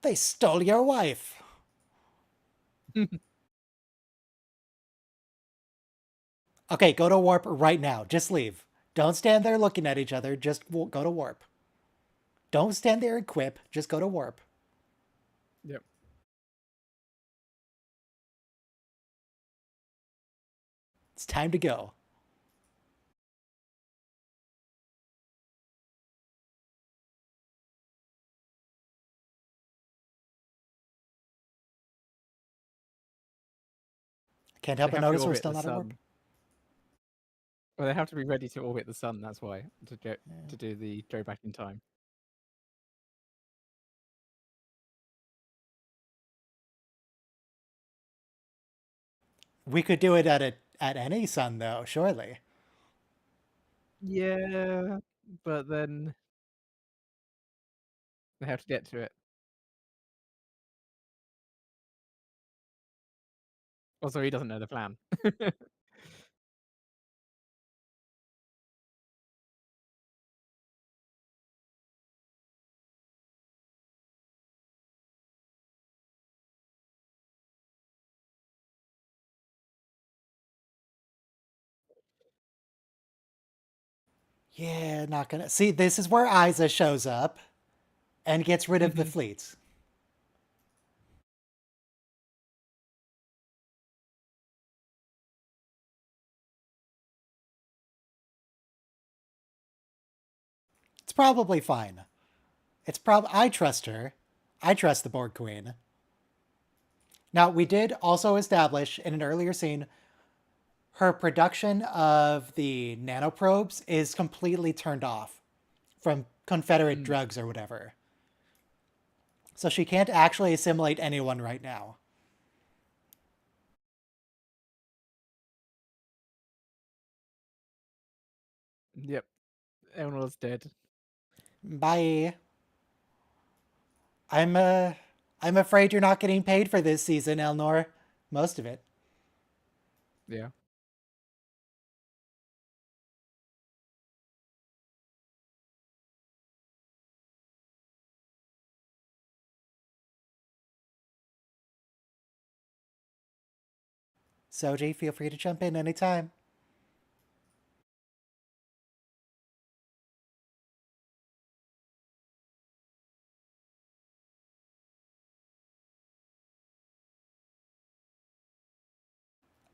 They stole your wife. Okay, go to warp right now. Just leave. Don't stand there looking at each other. Just go to warp. Don't stand there and quip. Just go to warp. Yep. It's time to go. Can't help but notice we're still not at warp. Well, they have to be ready to orbit the sun. That's why to do the go back in time. We could do it at any sun, though. Surely. Yeah, but then they have to get to it. Also, he doesn't know the plan. Yeah, not gonna... See, this is where Isa shows up and gets rid of the fleets. It's probably fine. I trust her. I trust the Borg Queen. Now, we did also establish in an earlier scene her production of the nanoprobes is completely turned off from Confederate drugs or whatever. So she can't actually assimilate anyone right now. Yep. Everyone was dead. Bye. I'm afraid you're not getting paid for this season, Elnor. Most of it. Yeah. Soji, feel free to jump in anytime.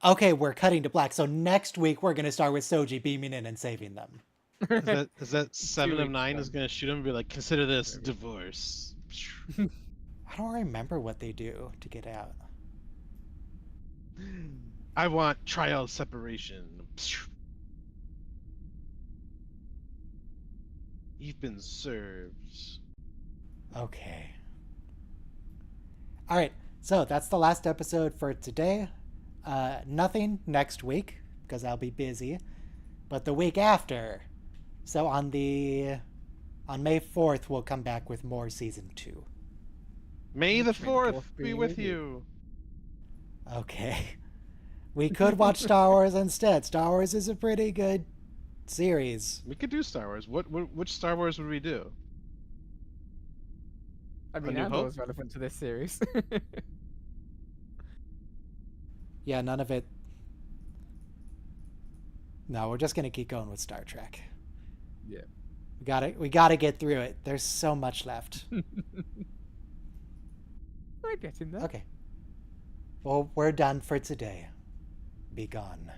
Okay, we're cutting to black. So next week we're going to start with Soji beaming in and saving them. Is that 7 of 9 is going to shoot him and be like, consider this divorce? I don't remember what they do to get out. I want trial separation. You've been served. Okay. All right, so that's the last episode for today. Nothing next week because I'll be busy, but the week after. So on May 4th, we'll come back with more season 2. May the 4th be with you. Okay. We could watch Star Wars instead. Star Wars is a pretty good series. We could do Star Wars. Which Star Wars would we do? I mean, New Andor Hope? is relevant to this series. Yeah, none of it. No, we're just gonna keep going with Star Trek. Yeah. We gotta get through it. There's so much left. We're getting there. Okay. Well, we're done for today. Be gone.